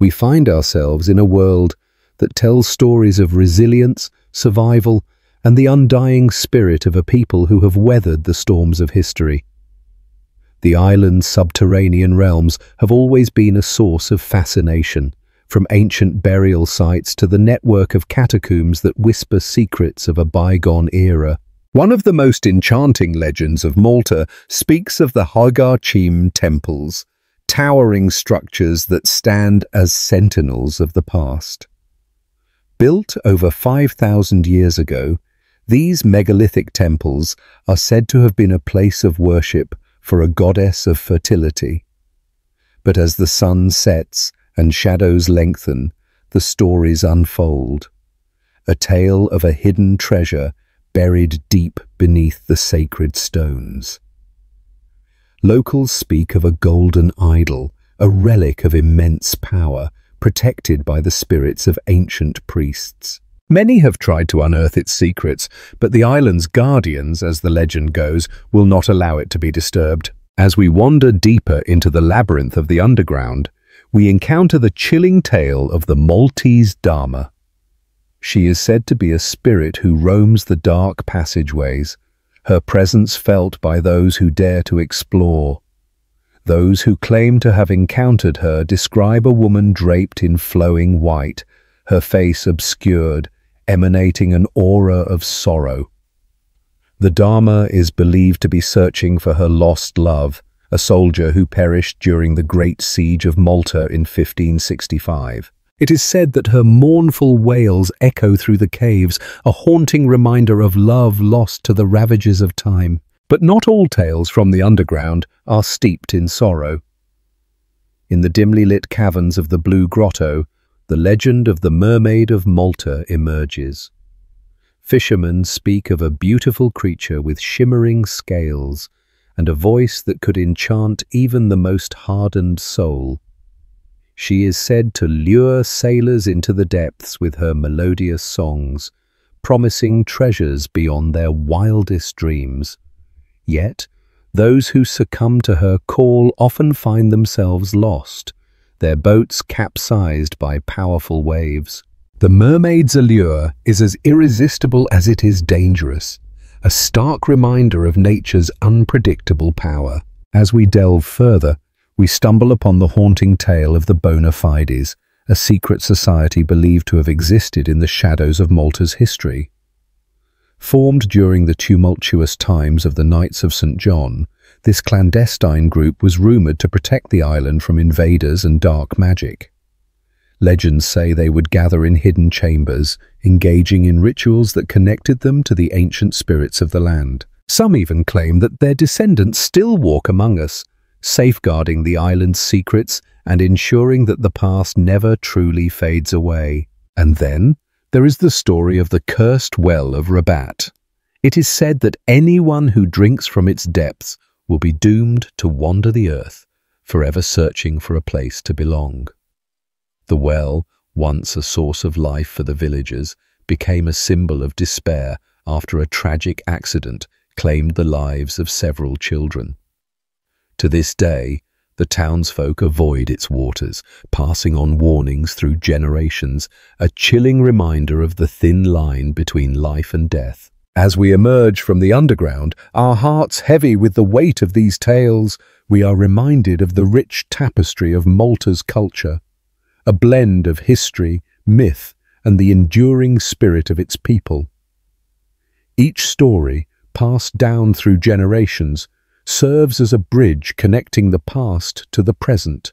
we find ourselves in a world that tells stories of resilience, survival, and the undying spirit of a people who have weathered the storms of history. The island's subterranean realms have always been a source of fascination, from ancient burial sites to the network of catacombs that whisper secrets of a bygone era. One of the most enchanting legends of Malta speaks of the Hypogeum temples, towering structures that stand as sentinels of the past. Built over 5,000 years ago, these megalithic temples are said to have been a place of worship for a goddess of fertility. But as the sun sets and shadows lengthen, the stories unfold. A tale of a hidden treasure buried deep beneath the sacred stones. Locals speak of a golden idol, a relic of immense power, protected by the spirits of ancient priests. Many have tried to unearth its secrets, but the island's guardians, as the legend goes, will not allow it to be disturbed. As we wander deeper into the labyrinth of the underground, we encounter the chilling tale of the Maltese Dharma. She is said to be a spirit who roams the dark passageways, her presence felt by those who dare to explore. Those who claim to have encountered her describe a woman draped in flowing white, her face obscured, emanating an aura of sorrow. The Dharma is believed to be searching for her lost love, a soldier who perished during the Great Siege of Malta in 1565. It is said that her mournful wails echo through the caves, a haunting reminder of love lost to the ravages of time. But not all tales from the underground are steeped in sorrow. In the dimly lit caverns of the Blue Grotto, the legend of the Mermaid of Malta emerges. Fishermen speak of a beautiful creature with shimmering scales and a voice that could enchant even the most hardened soul. She is said to lure sailors into the depths with her melodious songs, promising treasures beyond their wildest dreams. Yet, those who succumb to her call often find themselves lost, their boats capsized by powerful waves. The mermaid's allure is as irresistible as it is dangerous, a stark reminder of nature's unpredictable power. As we delve further, we stumble upon the haunting tale of the Bona Fides, a secret society believed to have existed in the shadows of Malta's history. Formed during the tumultuous times of the Knights of St. John, this clandestine group was rumoured to protect the island from invaders and dark magic. Legends say they would gather in hidden chambers, engaging in rituals that connected them to the ancient spirits of the land. Some even claim that their descendants still walk among us, safeguarding the island's secrets and ensuring that the past never truly fades away. And then there is the story of the cursed well of Rabat. It is said that anyone who drinks from its depths will be doomed to wander the earth, forever searching for a place to belong. The well, once a source of life for the villagers, became a symbol of despair after a tragic accident claimed the lives of several children. To this day, the townsfolk avoid its waters, passing on warnings through generations, a chilling reminder of the thin line between life and death. As we emerge from the underground, our hearts heavy with the weight of these tales, we are reminded of the rich tapestry of Malta's culture, a blend of history, myth, and the enduring spirit of its people. Each story, passed down through generations, serves as a bridge connecting the past to the present,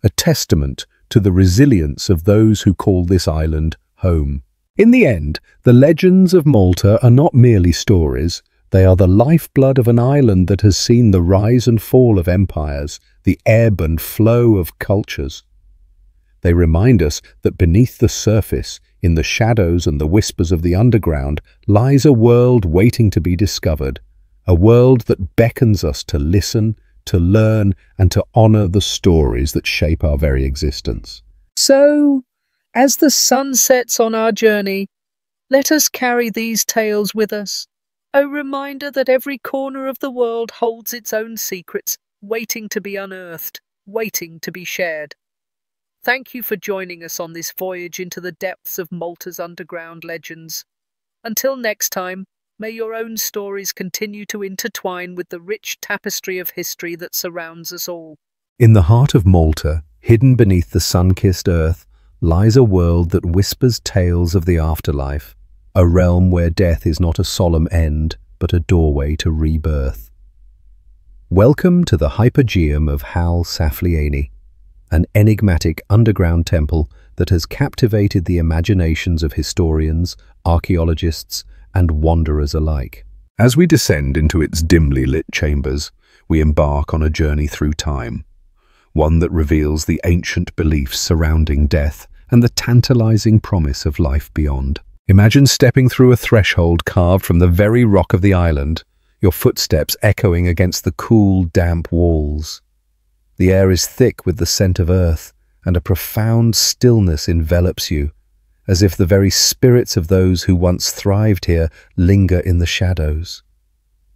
a testament to the resilience of those who call this island home. In the end, the legends of Malta are not merely stories, they are the lifeblood of an island that has seen the rise and fall of empires, the ebb and flow of cultures. They remind us that beneath the surface, in the shadows and the whispers of the underground, lies a world waiting to be discovered, a world that beckons us to listen, to learn, and to honor the stories that shape our very existence. So, as the sun sets on our journey, let us carry these tales with us, a reminder that every corner of the world holds its own secrets, waiting to be unearthed, waiting to be shared. Thank you for joining us on this voyage into the depths of Malta's underground legends. Until next time, may your own stories continue to intertwine with the rich tapestry of history that surrounds us all. In the heart of Malta, hidden beneath the sun-kissed earth, lies a world that whispers tales of the afterlife, a realm where death is not a solemn end, but a doorway to rebirth. Welcome to the Hypogeum of Ħal Saflieni, an enigmatic underground temple that has captivated the imaginations of historians, archaeologists, and wanderers alike. As we descend into its dimly lit chambers, we embark on a journey through time, one that reveals the ancient beliefs surrounding death and the tantalizing promise of life beyond. Imagine stepping through a threshold carved from the very rock of the island, your footsteps echoing against the cool, damp walls. The air is thick with the scent of earth, and a profound stillness envelops you, as if the very spirits of those who once thrived here linger in the shadows.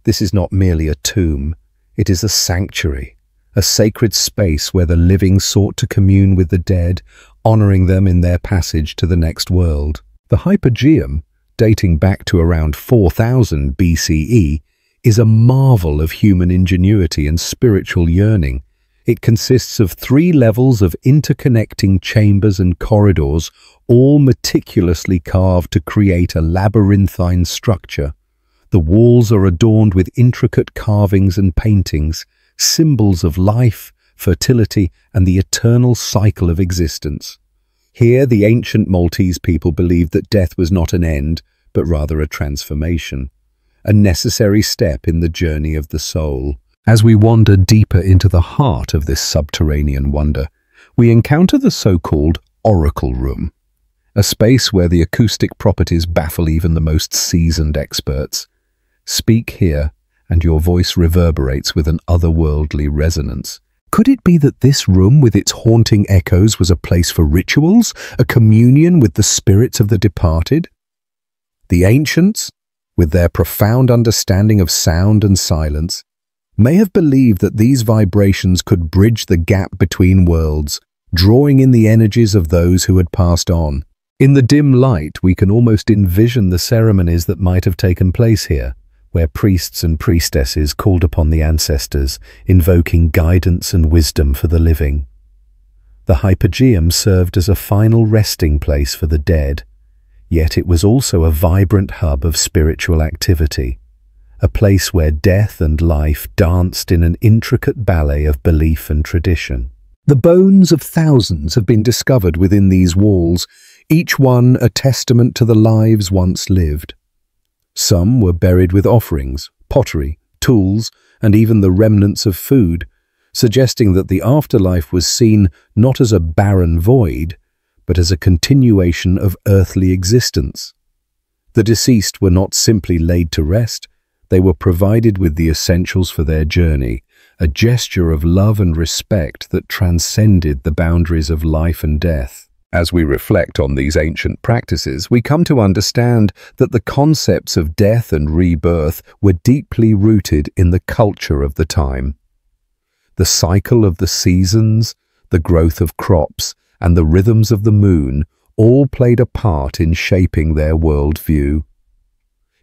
This is not merely a tomb, it is a sanctuary, a sacred space where the living sought to commune with the dead, honoring them in their passage to the next world. The Hypogeum, dating back to around 4000 BCE, is a marvel of human ingenuity and spiritual yearning. It consists of 3 levels of interconnecting chambers and corridors, all meticulously carved to create a labyrinthine structure. The walls are adorned with intricate carvings and paintings, symbols of life, fertility, and the eternal cycle of existence. Here, the ancient Maltese people believed that death was not an end, but rather a transformation, a necessary step in the journey of the soul. As we wander deeper into the heart of this subterranean wonder, we encounter the so-called oracle room, a space where the acoustic properties baffle even the most seasoned experts. Speak here, and your voice reverberates with an otherworldly resonance. Could it be that this room with its haunting echoes was a place for rituals, a communion with the spirits of the departed? The ancients, with their profound understanding of sound and silence, may have believed that these vibrations could bridge the gap between worlds, drawing in the energies of those who had passed on. In the dim light, we can almost envision the ceremonies that might have taken place here, where priests and priestesses called upon the ancestors, invoking guidance and wisdom for the living. The Hypogeum served as a final resting place for the dead, yet it was also a vibrant hub of spiritual activity, a place where death and life danced in an intricate ballet of belief and tradition. The bones of thousands have been discovered within these walls, each one a testament to the lives once lived. Some were buried with offerings, pottery, tools, and even the remnants of food, suggesting that the afterlife was seen not as a barren void, but as a continuation of earthly existence. The deceased were not simply laid to rest, they were provided with the essentials for their journey, a gesture of love and respect that transcended the boundaries of life and death. As we reflect on these ancient practices, we come to understand that the concepts of death and rebirth were deeply rooted in the culture of the time. The cycle of the seasons, the growth of crops, and the rhythms of the moon all played a part in shaping their worldview.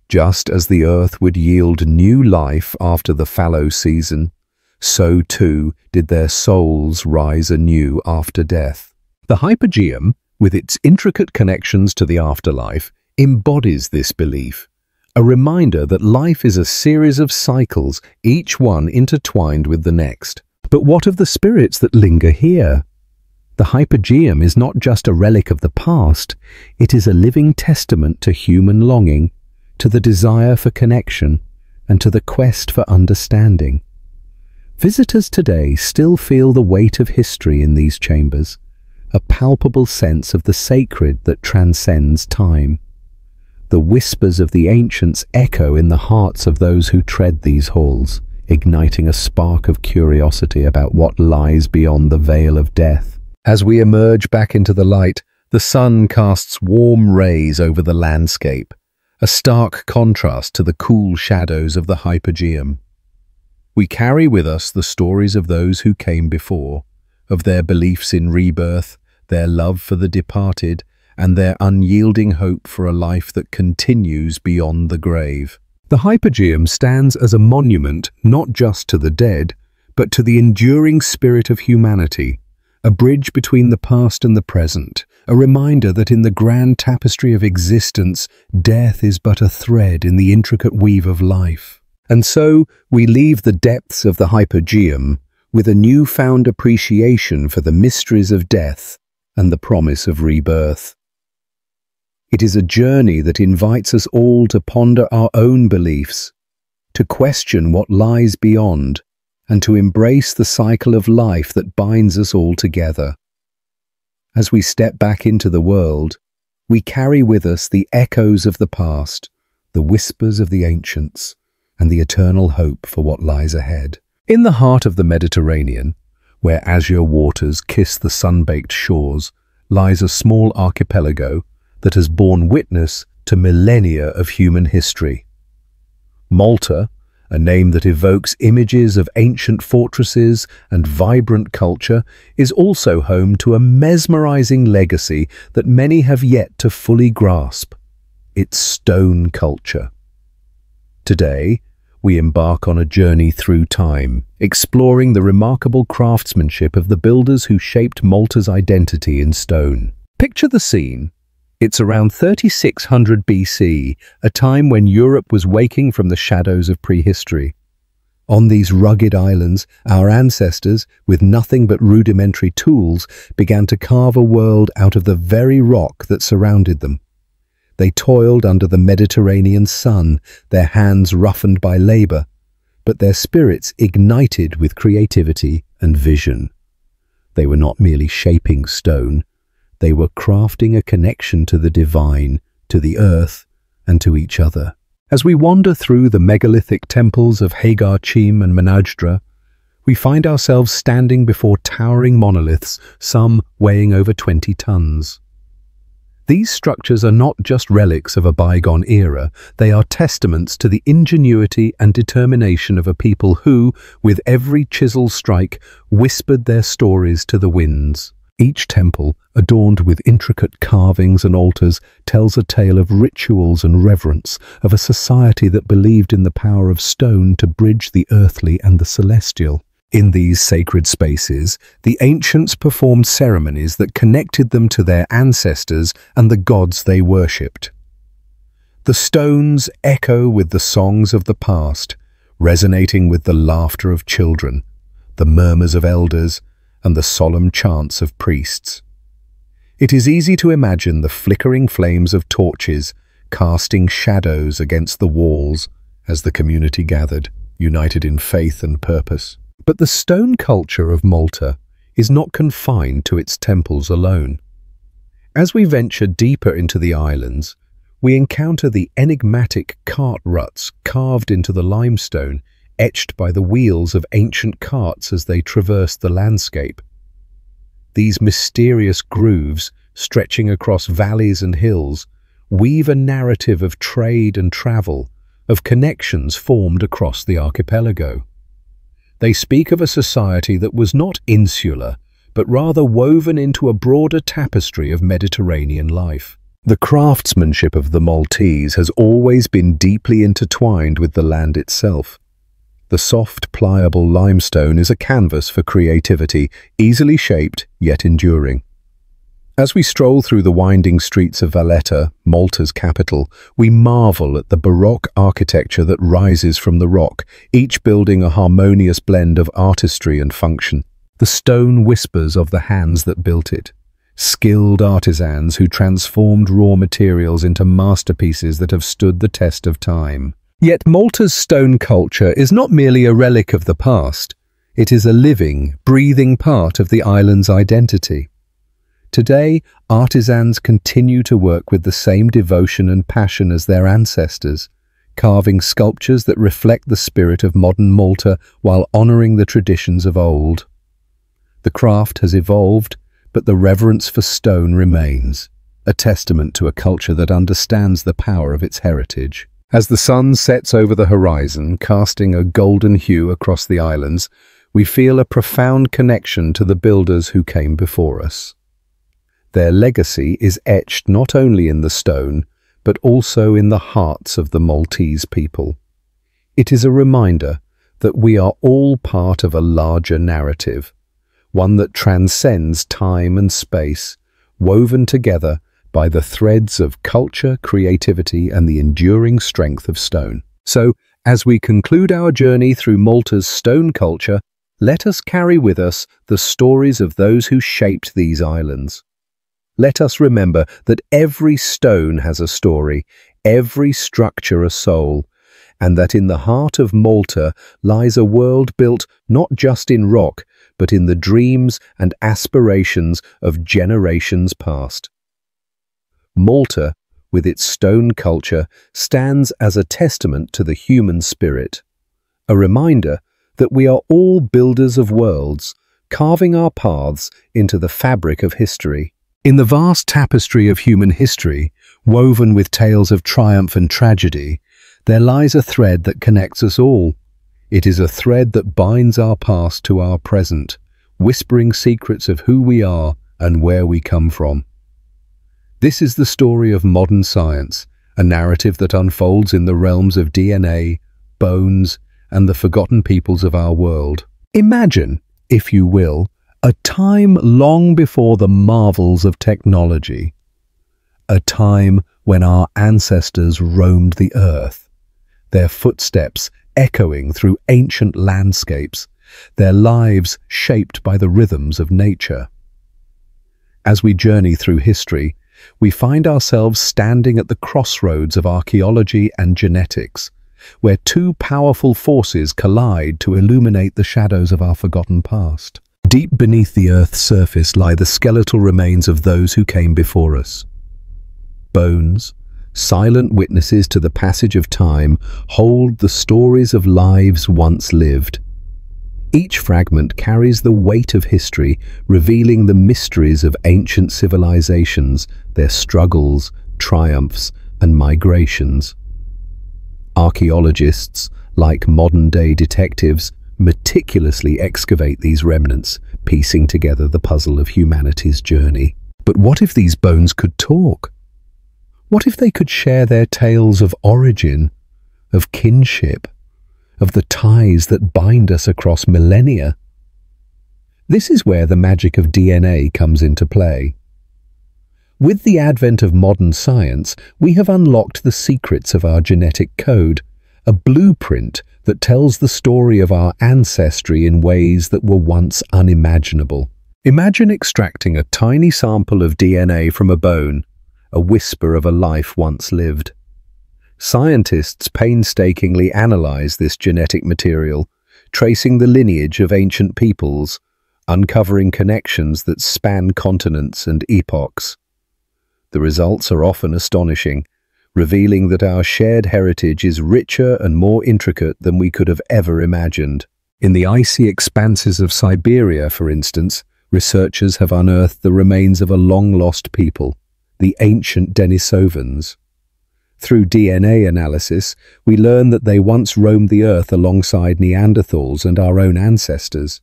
Just as the earth would yield new life after the fallow season, so too did their souls rise anew after death. The Hypogeum, with its intricate connections to the afterlife, embodies this belief, a reminder that life is a series of cycles, each one intertwined with the next. But what of the spirits that linger here? The Hypogeum is not just a relic of the past, it is a living testament to human longing, to the desire for connection, and to the quest for understanding. Visitors today still feel the weight of history in these chambers, a palpable sense of the sacred that transcends time. The whispers of the ancients echo in the hearts of those who tread these halls, igniting a spark of curiosity about what lies beyond the veil of death. As we emerge back into the light, the sun casts warm rays over the landscape, a stark contrast to the cool shadows of the Hypogeum. We carry with us the stories of those who came before, of their beliefs in rebirth, their love for the departed, and their unyielding hope for a life that continues beyond the grave. The Hypogeum stands as a monument not just to the dead, but to the enduring spirit of humanity, a bridge between the past and the present, a reminder that in the grand tapestry of existence, death is but a thread in the intricate weave of life. And so, we leave the depths of the Hypogeum with a newfound appreciation for the mysteries of death and the promise of rebirth. It is a journey that invites us all to ponder our own beliefs, to question what lies beyond, and to embrace the cycle of life that binds us all together. As we step back into the world, we carry with us the echoes of the past, the whispers of the ancients, and the eternal hope for what lies ahead. In the heart of the Mediterranean, where azure waters kiss the sun-baked shores, lies a small archipelago that has borne witness to millennia of human history. Malta, a name that evokes images of ancient fortresses and vibrant culture, is also home to a mesmerizing legacy that many have yet to fully grasp: its stone culture. Today, we embark on a journey through time, exploring the remarkable craftsmanship of the builders who shaped Malta's identity in stone. Picture the scene. It's around 3600 BC, a time when Europe was waking from the shadows of prehistory. On these rugged islands, our ancestors, with nothing but rudimentary tools, began to carve a world out of the very rock that surrounded them. They toiled under the Mediterranean sun, their hands roughened by labor, but their spirits ignited with creativity and vision. They were not merely shaping stone, they were crafting a connection to the divine, to the earth, and to each other. As we wander through the megalithic temples of Hagar Chim and Menajdra, we find ourselves standing before towering monoliths, some weighing over 20 tons. These structures are not just relics of a bygone era, they are testaments to the ingenuity and determination of a people who, with every chisel strike, whispered their stories to the winds. Each temple, adorned with intricate carvings and altars, tells a tale of rituals and reverence, of a society that believed in the power of stone to bridge the earthly and the celestial. In these sacred spaces, the ancients performed ceremonies that connected them to their ancestors and the gods they worshipped. The stones echo with the songs of the past, resonating with the laughter of children, the murmurs of elders, and the solemn chants of priests. It is easy to imagine the flickering flames of torches casting shadows against the walls as the community gathered, united in faith and purpose. But the stone culture of Malta is not confined to its temples alone. As we venture deeper into the islands, we encounter the enigmatic cart ruts carved into the limestone, etched by the wheels of ancient carts as they traverse the landscape. These mysterious grooves, stretching across valleys and hills, weave a narrative of trade and travel, of connections formed across the archipelago. They speak of a society that was not insular, but rather woven into a broader tapestry of Mediterranean life. The craftsmanship of the Maltese has always been deeply intertwined with the land itself. The soft, pliable limestone is a canvas for creativity, easily shaped yet enduring. As we stroll through the winding streets of Valletta, Malta's capital, we marvel at the Baroque architecture that rises from the rock, each building a harmonious blend of artistry and function. The stone whispers of the hands that built it, skilled artisans who transformed raw materials into masterpieces that have stood the test of time. Yet Malta's stone culture is not merely a relic of the past. It is a living, breathing part of the island's identity. Today, artisans continue to work with the same devotion and passion as their ancestors, carving sculptures that reflect the spirit of modern Malta while honoring the traditions of old. The craft has evolved, but the reverence for stone remains, a testament to a culture that understands the power of its heritage. As the sun sets over the horizon, casting a golden hue across the islands, we feel a profound connection to the builders who came before us. Their legacy is etched not only in the stone, but also in the hearts of the Maltese people. It is a reminder that we are all part of a larger narrative, one that transcends time and space, woven together by the threads of culture, creativity, and the enduring strength of stone. So, as we conclude our journey through Malta's stone culture, let us carry with us the stories of those who shaped these islands. Let us remember that every stone has a story, every structure a soul, and that in the heart of Malta lies a world built not just in rock, but in the dreams and aspirations of generations past. Malta, with its stone culture, stands as a testament to the human spirit, a reminder that we are all builders of worlds, carving our paths into the fabric of history. In the vast tapestry of human history, woven with tales of triumph and tragedy, there lies a thread that connects us all. It is a thread that binds our past to our present, whispering secrets of who we are and where we come from. This is the story of modern science, a narrative that unfolds in the realms of DNA, bones, and the forgotten peoples of our world. Imagine, if you will, a time long before the marvels of technology, a time when our ancestors roamed the earth, their footsteps echoing through ancient landscapes, their lives shaped by the rhythms of nature. As we journey through history, we find ourselves standing at the crossroads of archaeology and genetics, where two powerful forces collide to illuminate the shadows of our forgotten past. Deep beneath the Earth's surface lie the skeletal remains of those who came before us. Bones, silent witnesses to the passage of time, hold the stories of lives once lived. Each fragment carries the weight of history, revealing the mysteries of ancient civilizations, their struggles, triumphs, and migrations. Archaeologists, like modern-day detectives, meticulously excavate these remnants, piecing together the puzzle of humanity's journey. But what if these bones could talk? What if they could share their tales of origin, of kinship, of the ties that bind us across millennia? This is where the magic of DNA comes into play. With the advent of modern science, we have unlocked the secrets of our genetic code, a blueprint that tells the story of our ancestry in ways that were once unimaginable. Imagine extracting a tiny sample of DNA from a bone, a whisper of a life once lived. Scientists painstakingly analyze this genetic material, tracing the lineage of ancient peoples, uncovering connections that span continents and epochs. The results are often astonishing, revealing that our shared heritage is richer and more intricate than we could have ever imagined. In the icy expanses of Siberia, for instance, researchers have unearthed the remains of a long-lost people, the ancient Denisovans. Through DNA analysis, we learn that they once roamed the earth alongside Neanderthals and our own ancestors.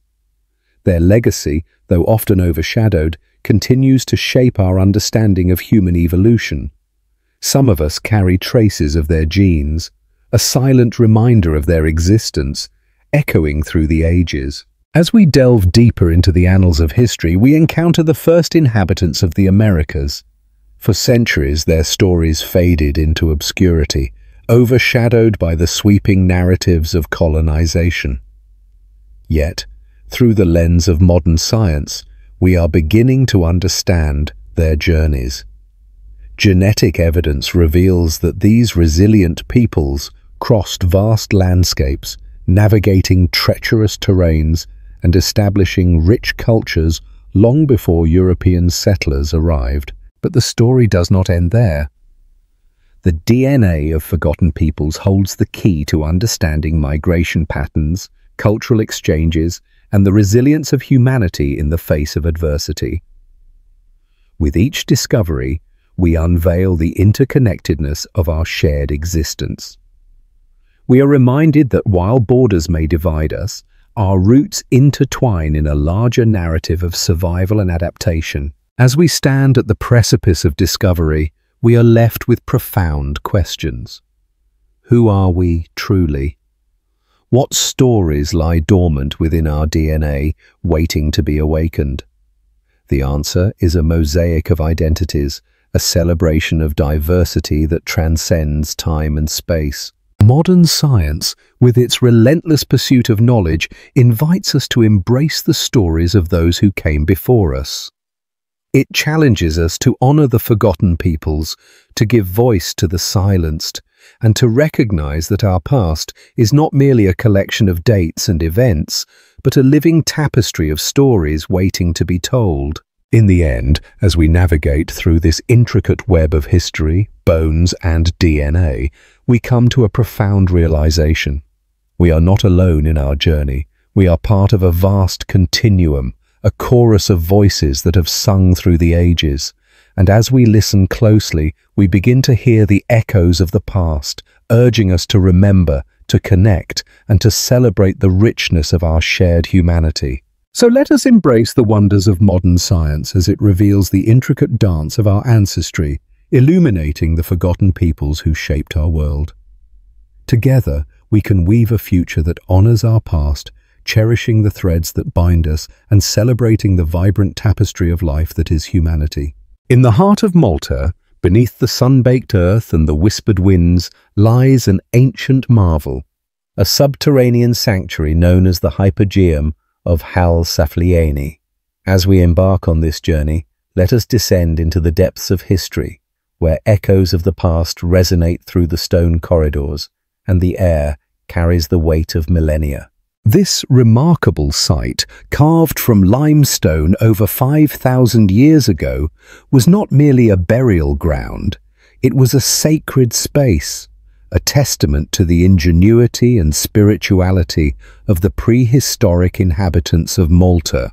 Their legacy, though often overshadowed, continues to shape our understanding of human evolution. Some of us carry traces of their genes, a silent reminder of their existence, echoing through the ages. As we delve deeper into the annals of history, we encounter the first inhabitants of the Americas. For centuries, their stories faded into obscurity, overshadowed by the sweeping narratives of colonization. Yet, through the lens of modern science, we are beginning to understand their journeys. Genetic evidence reveals that these resilient peoples crossed vast landscapes, navigating treacherous terrains and establishing rich cultures long before European settlers arrived. But the story does not end there. The DNA of forgotten peoples holds the key to understanding migration patterns, cultural exchanges, and the resilience of humanity in the face of adversity. With each discovery, we unveil the interconnectedness of our shared existence. We are reminded that while borders may divide us, our roots intertwine in a larger narrative of survival and adaptation. As we stand at the precipice of discovery, we are left with profound questions. Who are we truly? What stories lie dormant within our DNA, waiting to be awakened? The answer is a mosaic of identities, a celebration of diversity that transcends time and space. Modern science, with its relentless pursuit of knowledge, invites us to embrace the stories of those who came before us. It challenges us to honor the forgotten peoples, to give voice to the silenced, and to recognize that our past is not merely a collection of dates and events, but a living tapestry of stories waiting to be told. In the end, as we navigate through this intricate web of history, bones, and DNA, we come to a profound realization. We are not alone in our journey. We are part of a vast continuum, a chorus of voices that have sung through the ages. And as we listen closely, we begin to hear the echoes of the past, urging us to remember, to connect, and to celebrate the richness of our shared humanity. So let us embrace the wonders of modern science as it reveals the intricate dance of our ancestry, illuminating the forgotten peoples who shaped our world. Together, we can weave a future that honors our past, cherishing the threads that bind us and celebrating the vibrant tapestry of life that is humanity. In the heart of Malta, beneath the sun-baked earth and the whispered winds, lies an ancient marvel, a subterranean sanctuary known as the Hypogeum of Ħal Saflieni. As we embark on this journey, let us descend into the depths of history, where echoes of the past resonate through the stone corridors, and the air carries the weight of millennia. This remarkable site, carved from limestone over 5,000 years ago, was not merely a burial ground. It was a sacred space, a testament to the ingenuity and spirituality of the prehistoric inhabitants of Malta.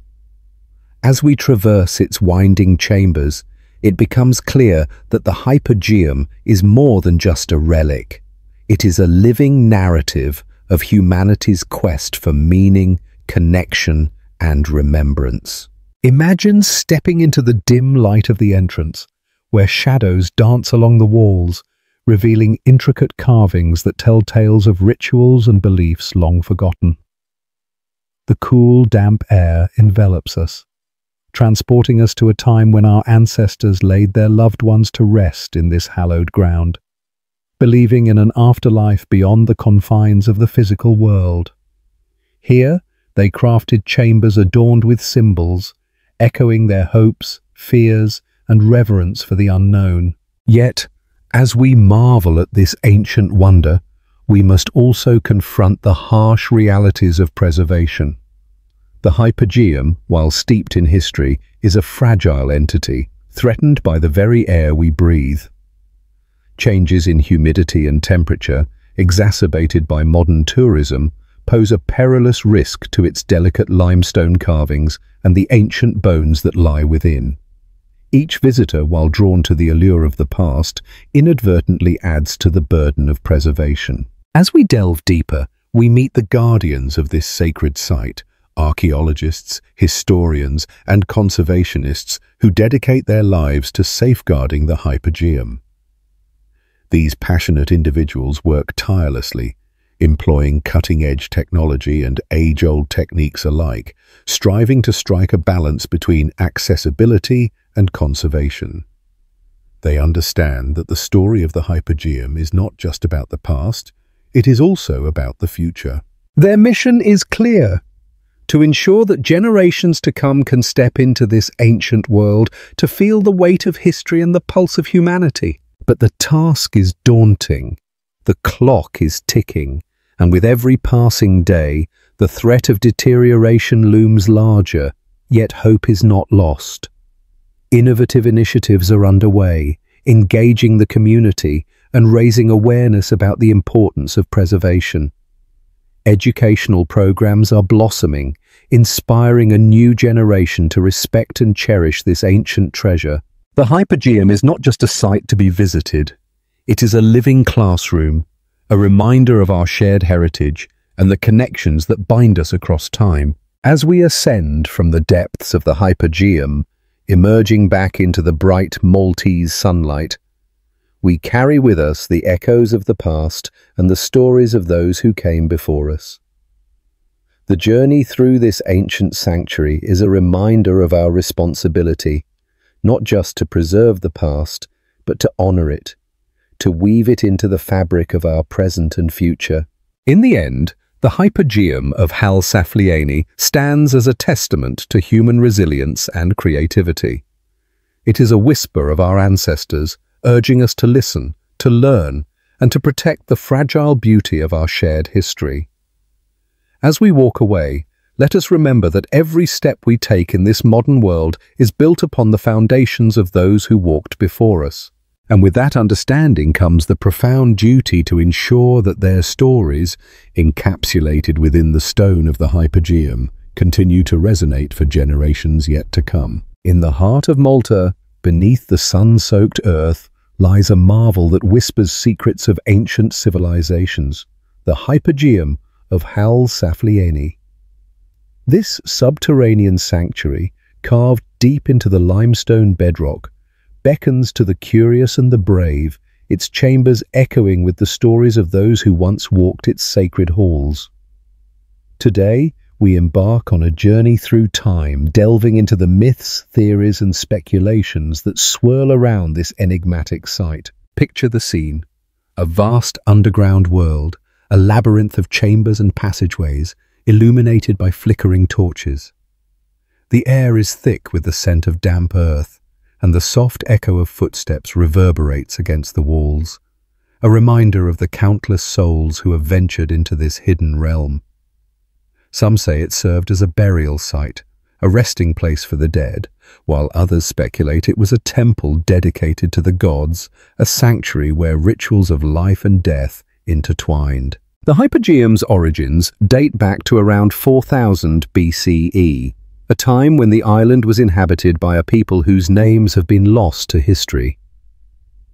As we traverse its winding chambers, it becomes clear that the Hypogeum is more than just a relic. It is a living narrative of humanity's quest for meaning, connection, and remembrance. Imagine stepping into the dim light of the entrance, where shadows dance along the walls, revealing intricate carvings that tell tales of rituals and beliefs long forgotten. The cool, damp air envelops us, transporting us to a time when our ancestors laid their loved ones to rest in this hallowed ground, believing in an afterlife beyond the confines of the physical world. Here, they crafted chambers adorned with symbols, echoing their hopes, fears, and reverence for the unknown. Yet, as we marvel at this ancient wonder, we must also confront the harsh realities of preservation. The hypogeum, while steeped in history, is a fragile entity, threatened by the very air we breathe. Changes in humidity and temperature, exacerbated by modern tourism, pose a perilous risk to its delicate limestone carvings and the ancient bones that lie within. Each visitor, while drawn to the allure of the past, inadvertently adds to the burden of preservation. As we delve deeper, we meet the guardians of this sacred site, archaeologists, historians, and conservationists who dedicate their lives to safeguarding the hypogeum. These passionate individuals work tirelessly, employing cutting-edge technology and age-old techniques alike, striving to strike a balance between accessibility and conservation. They understand that the story of the hypogeum is not just about the past, it is also about the future. Their mission is clear: to ensure that generations to come can step into this ancient world, to feel the weight of history and the pulse of humanity. But the task is daunting. The clock is ticking, and with every passing day, the threat of deterioration looms larger, yet hope is not lost. Innovative initiatives are underway, engaging the community and raising awareness about the importance of preservation. Educational programs are blossoming, inspiring a new generation to respect and cherish this ancient treasure. The hypogeum is not just a site to be visited. It is a living classroom, a reminder of our shared heritage and the connections that bind us across time. As we ascend from the depths of the hypogeum, emerging back into the bright Maltese sunlight, we carry with us the echoes of the past and the stories of those who came before us. The journey through this ancient sanctuary is a reminder of our responsibility, not just to preserve the past, but to honor it, to weave it into the fabric of our present and future. In the end, the hypogeum of Ħal Saflieni stands as a testament to human resilience and creativity. It is a whisper of our ancestors, urging us to listen, to learn, and to protect the fragile beauty of our shared history. As we walk away, let us remember that every step we take in this modern world is built upon the foundations of those who walked before us. And with that understanding comes the profound duty to ensure that their stories, encapsulated within the stone of the hypogeum, continue to resonate for generations yet to come. In the heart of Malta, beneath the sun-soaked earth, lies a marvel that whispers secrets of ancient civilizations, the hypogeum of Ħal Saflieni. This subterranean sanctuary, carved deep into the limestone bedrock, beckons to the curious and the brave, its chambers echoing with the stories of those who once walked its sacred halls. Today, we embark on a journey through time, delving into the myths, theories, and speculations that swirl around this enigmatic site. Picture the scene: a vast underground world, a labyrinth of chambers and passageways, illuminated by flickering torches. The air is thick with the scent of damp earth, and the soft echo of footsteps reverberates against the walls, a reminder of the countless souls who have ventured into this hidden realm. Some say it served as a burial site, a resting place for the dead, while others speculate it was a temple dedicated to the gods, a sanctuary where rituals of life and death intertwined. The hypogeum's origins date back to around 4000 BCE, a time when the island was inhabited by a people whose names have been lost to history.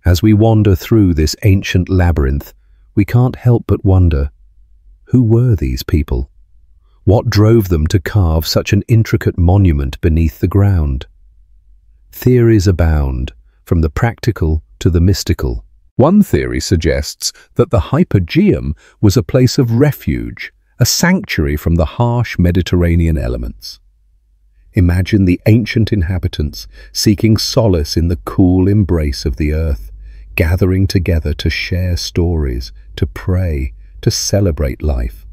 As we wander through this ancient labyrinth, we can't help but wonder, who were these people? What drove them to carve such an intricate monument beneath the ground? Theories abound, from the practical to the mystical. One theory suggests that the hypogeum was a place of refuge, a sanctuary from the harsh Mediterranean elements. Imagine the ancient inhabitants seeking solace in the cool embrace of the earth, gathering together to share stories, to pray, to celebrate life.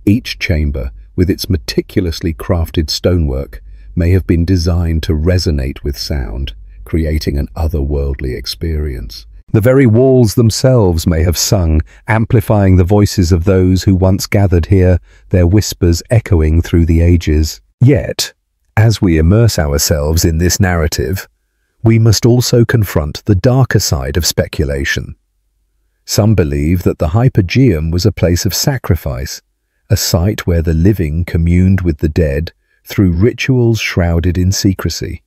Each chamber, with its meticulously crafted stonework, may have been designed to resonate with sound, creating an otherworldly experience. The very walls themselves may have sung, amplifying the voices of those who once gathered here, their whispers echoing through the ages. Yet, as we immerse ourselves in this narrative, we must also confront the darker side of speculation. Some believe that the Hypogeum was a place of sacrifice, a site where the living communed with the dead through rituals shrouded in secrecy.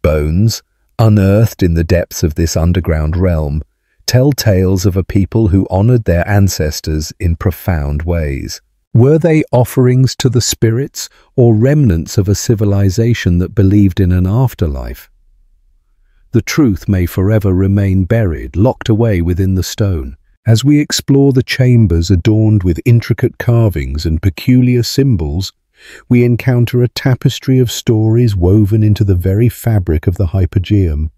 Bones, unearthed in the depths of this underground realm, tell tales of a people who honored their ancestors in profound ways. Were they offerings to the spirits or remnants of a civilization that believed in an afterlife? The truth may forever remain buried, locked away within the stone. As we explore the chambers adorned with intricate carvings and peculiar symbols, we encounter a tapestry of stories woven into the very fabric of the Hypogeum.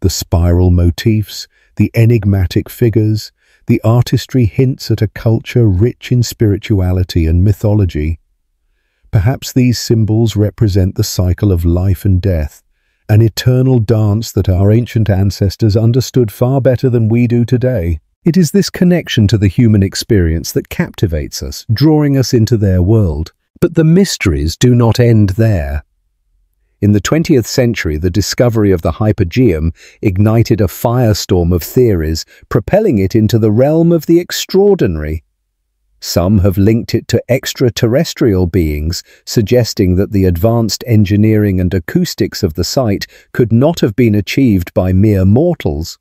The spiral motifs, the enigmatic figures, the artistry hints at a culture rich in spirituality and mythology. Perhaps these symbols represent the cycle of life and death, an eternal dance that our ancient ancestors understood far better than we do today. It is this connection to the human experience that captivates us, drawing us into their world. But the mysteries do not end there. In the 20th century, the discovery of the Hypogeum ignited a firestorm of theories, propelling it into the realm of the extraordinary. Some have linked it to extraterrestrial beings, suggesting that the advanced engineering and acoustics of the site could not have been achieved by mere mortals.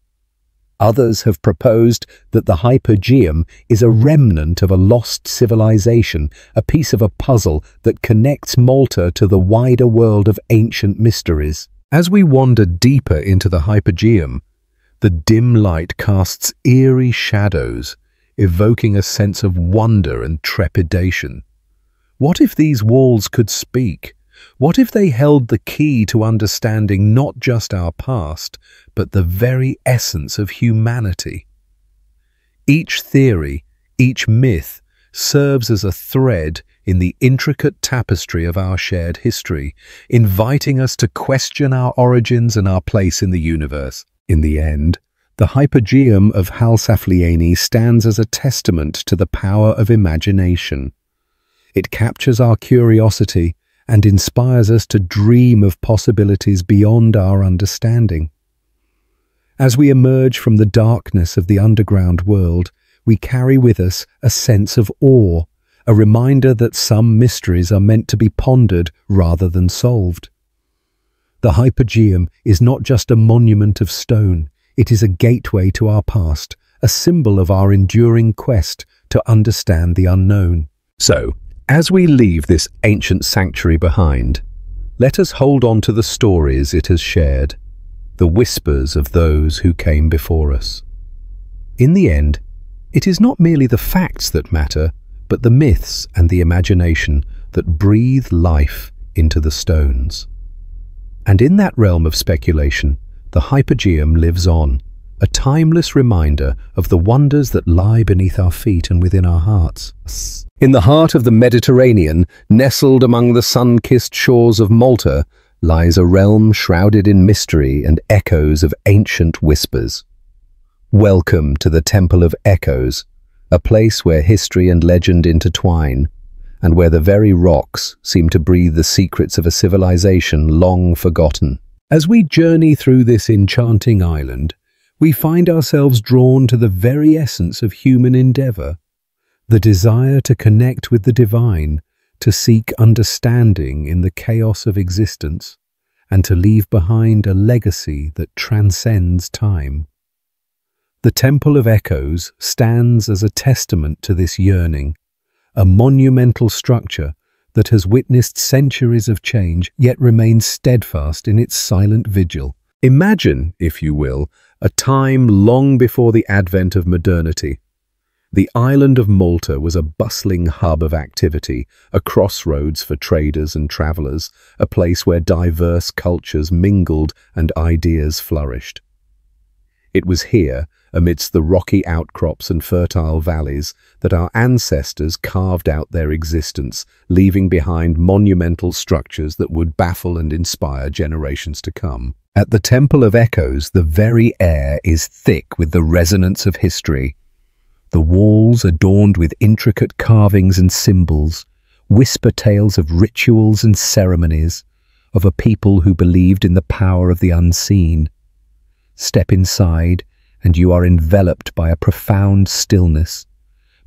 Others have proposed that the Hypogeum is a remnant of a lost civilization, a piece of a puzzle that connects Malta to the wider world of ancient mysteries. As we wander deeper into the Hypogeum, the dim light casts eerie shadows, evoking a sense of wonder and trepidation. What if these walls could speak? What if they held the key to understanding not just our past, but the very essence of humanity? Each theory, each myth, serves as a thread in the intricate tapestry of our shared history, inviting us to question our origins and our place in the universe. In the end, the Hypogeum of Ħal Saflieni stands as a testament to the power of imagination. It captures our curiosity and inspires us to dream of possibilities beyond our understanding. As we emerge from the darkness of the underground world, we carry with us a sense of awe, a reminder that some mysteries are meant to be pondered rather than solved. The Hypogeum is not just a monument of stone, it is a gateway to our past, a symbol of our enduring quest to understand the unknown. So, as we leave this ancient sanctuary behind, let us hold on to the stories it has shared, the whispers of those who came before us. In the end, it is not merely the facts that matter, but the myths and the imagination that breathe life into the stones. And in that realm of speculation, the Hypogeum lives on, a timeless reminder of the wonders that lie beneath our feet and within our hearts. In the heart of the Mediterranean, nestled among the sun-kissed shores of Malta, lies a realm shrouded in mystery and echoes of ancient whispers. Welcome to the Temple of Echoes, a place where history and legend intertwine, and where the very rocks seem to breathe the secrets of a civilization long forgotten. As we journey through this enchanting island, we find ourselves drawn to the very essence of human endeavor, the desire to connect with the divine, to seek understanding in the chaos of existence, and to leave behind a legacy that transcends time. The Temple of Echoes stands as a testament to this yearning, a monumental structure that has witnessed centuries of change yet remains steadfast in its silent vigil. Imagine, if you will, a time long before the advent of modernity. The island of Malta was a bustling hub of activity, a crossroads for traders and travelers, a place where diverse cultures mingled and ideas flourished. It was here, amidst the rocky outcrops and fertile valleys that our ancestors carved out their existence, leaving behind monumental structures that would baffle and inspire generations to come. At the Temple of Echoes, the very air is thick with the resonance of history. The walls, adorned with intricate carvings and symbols, whisper tales of rituals and ceremonies, of a people who believed in the power of the unseen. Step inside, and you are enveloped by a profound stillness,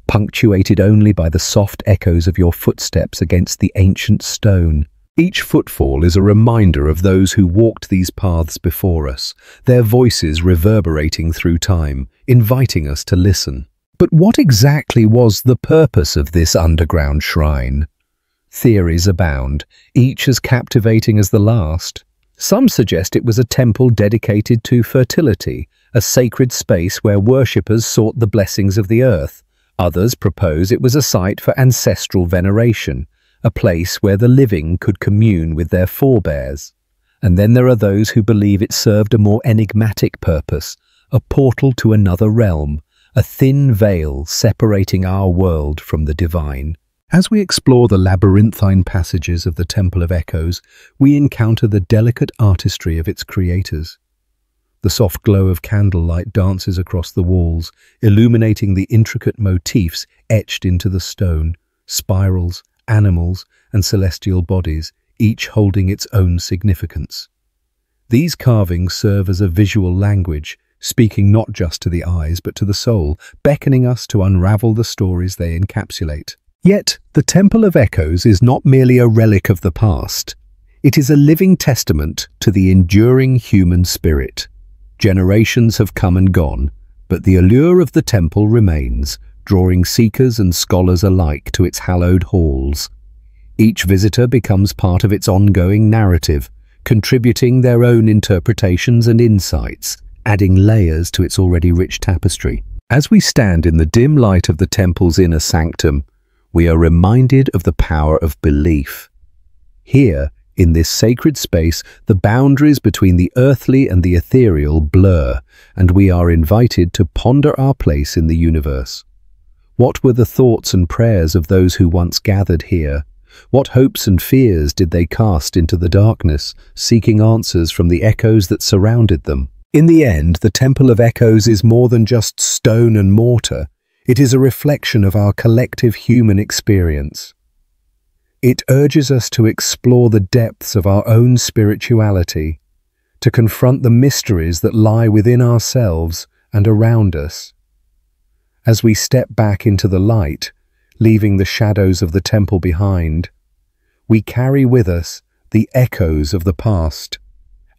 punctuated only by the soft echoes of your footsteps against the ancient stone. Each footfall is a reminder of those who walked these paths before us, their voices reverberating through time, inviting us to listen. But what exactly was the purpose of this underground shrine? Theories abound, each as captivating as the last. Some suggest it was a temple dedicated to fertility, a sacred space where worshippers sought the blessings of the earth. Others propose it was a site for ancestral veneration, a place where the living could commune with their forebears. And then there are those who believe it served a more enigmatic purpose, a portal to another realm, a thin veil separating our world from the divine. As we explore the labyrinthine passages of the Temple of Echoes, we encounter the delicate artistry of its creators. The soft glow of candlelight dances across the walls, illuminating the intricate motifs etched into the stone, spirals, animals, and celestial bodies, each holding its own significance. These carvings serve as a visual language, speaking not just to the eyes but to the soul, beckoning us to unravel the stories they encapsulate. Yet, the Temple of Echoes is not merely a relic of the past. It is a living testament to the enduring human spirit. Generations have come and gone, but the allure of the temple remains, drawing seekers and scholars alike to its hallowed halls. Each visitor becomes part of its ongoing narrative, contributing their own interpretations and insights, adding layers to its already rich tapestry. As we stand in the dim light of the temple's inner sanctum, we are reminded of the power of belief. Here, in this sacred space, the boundaries between the earthly and the ethereal blur, and we are invited to ponder our place in the universe. What were the thoughts and prayers of those who once gathered here? What hopes and fears did they cast into the darkness, seeking answers from the echoes that surrounded them? In the end, the Temple of Echoes is more than just stone and mortar. It is a reflection of our collective human experience. It urges us to explore the depths of our own spirituality, to confront the mysteries that lie within ourselves and around us. As we step back into the light, leaving the shadows of the temple behind, we carry with us the echoes of the past,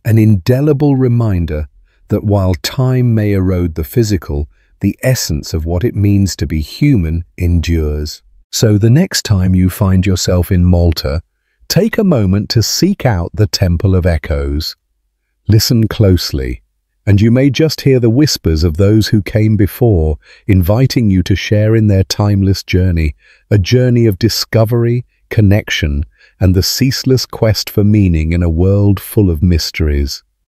an indelible reminder that while time may erode the physical, the essence of what it means to be human endures. So the next time you find yourself in Malta, take a moment to seek out the Temple of Echoes. Listen closely, and you may just hear the whispers of those who came before, inviting you to share in their timeless journey, a journey of discovery, connection, and the ceaseless quest for meaning in a world full of mysteries.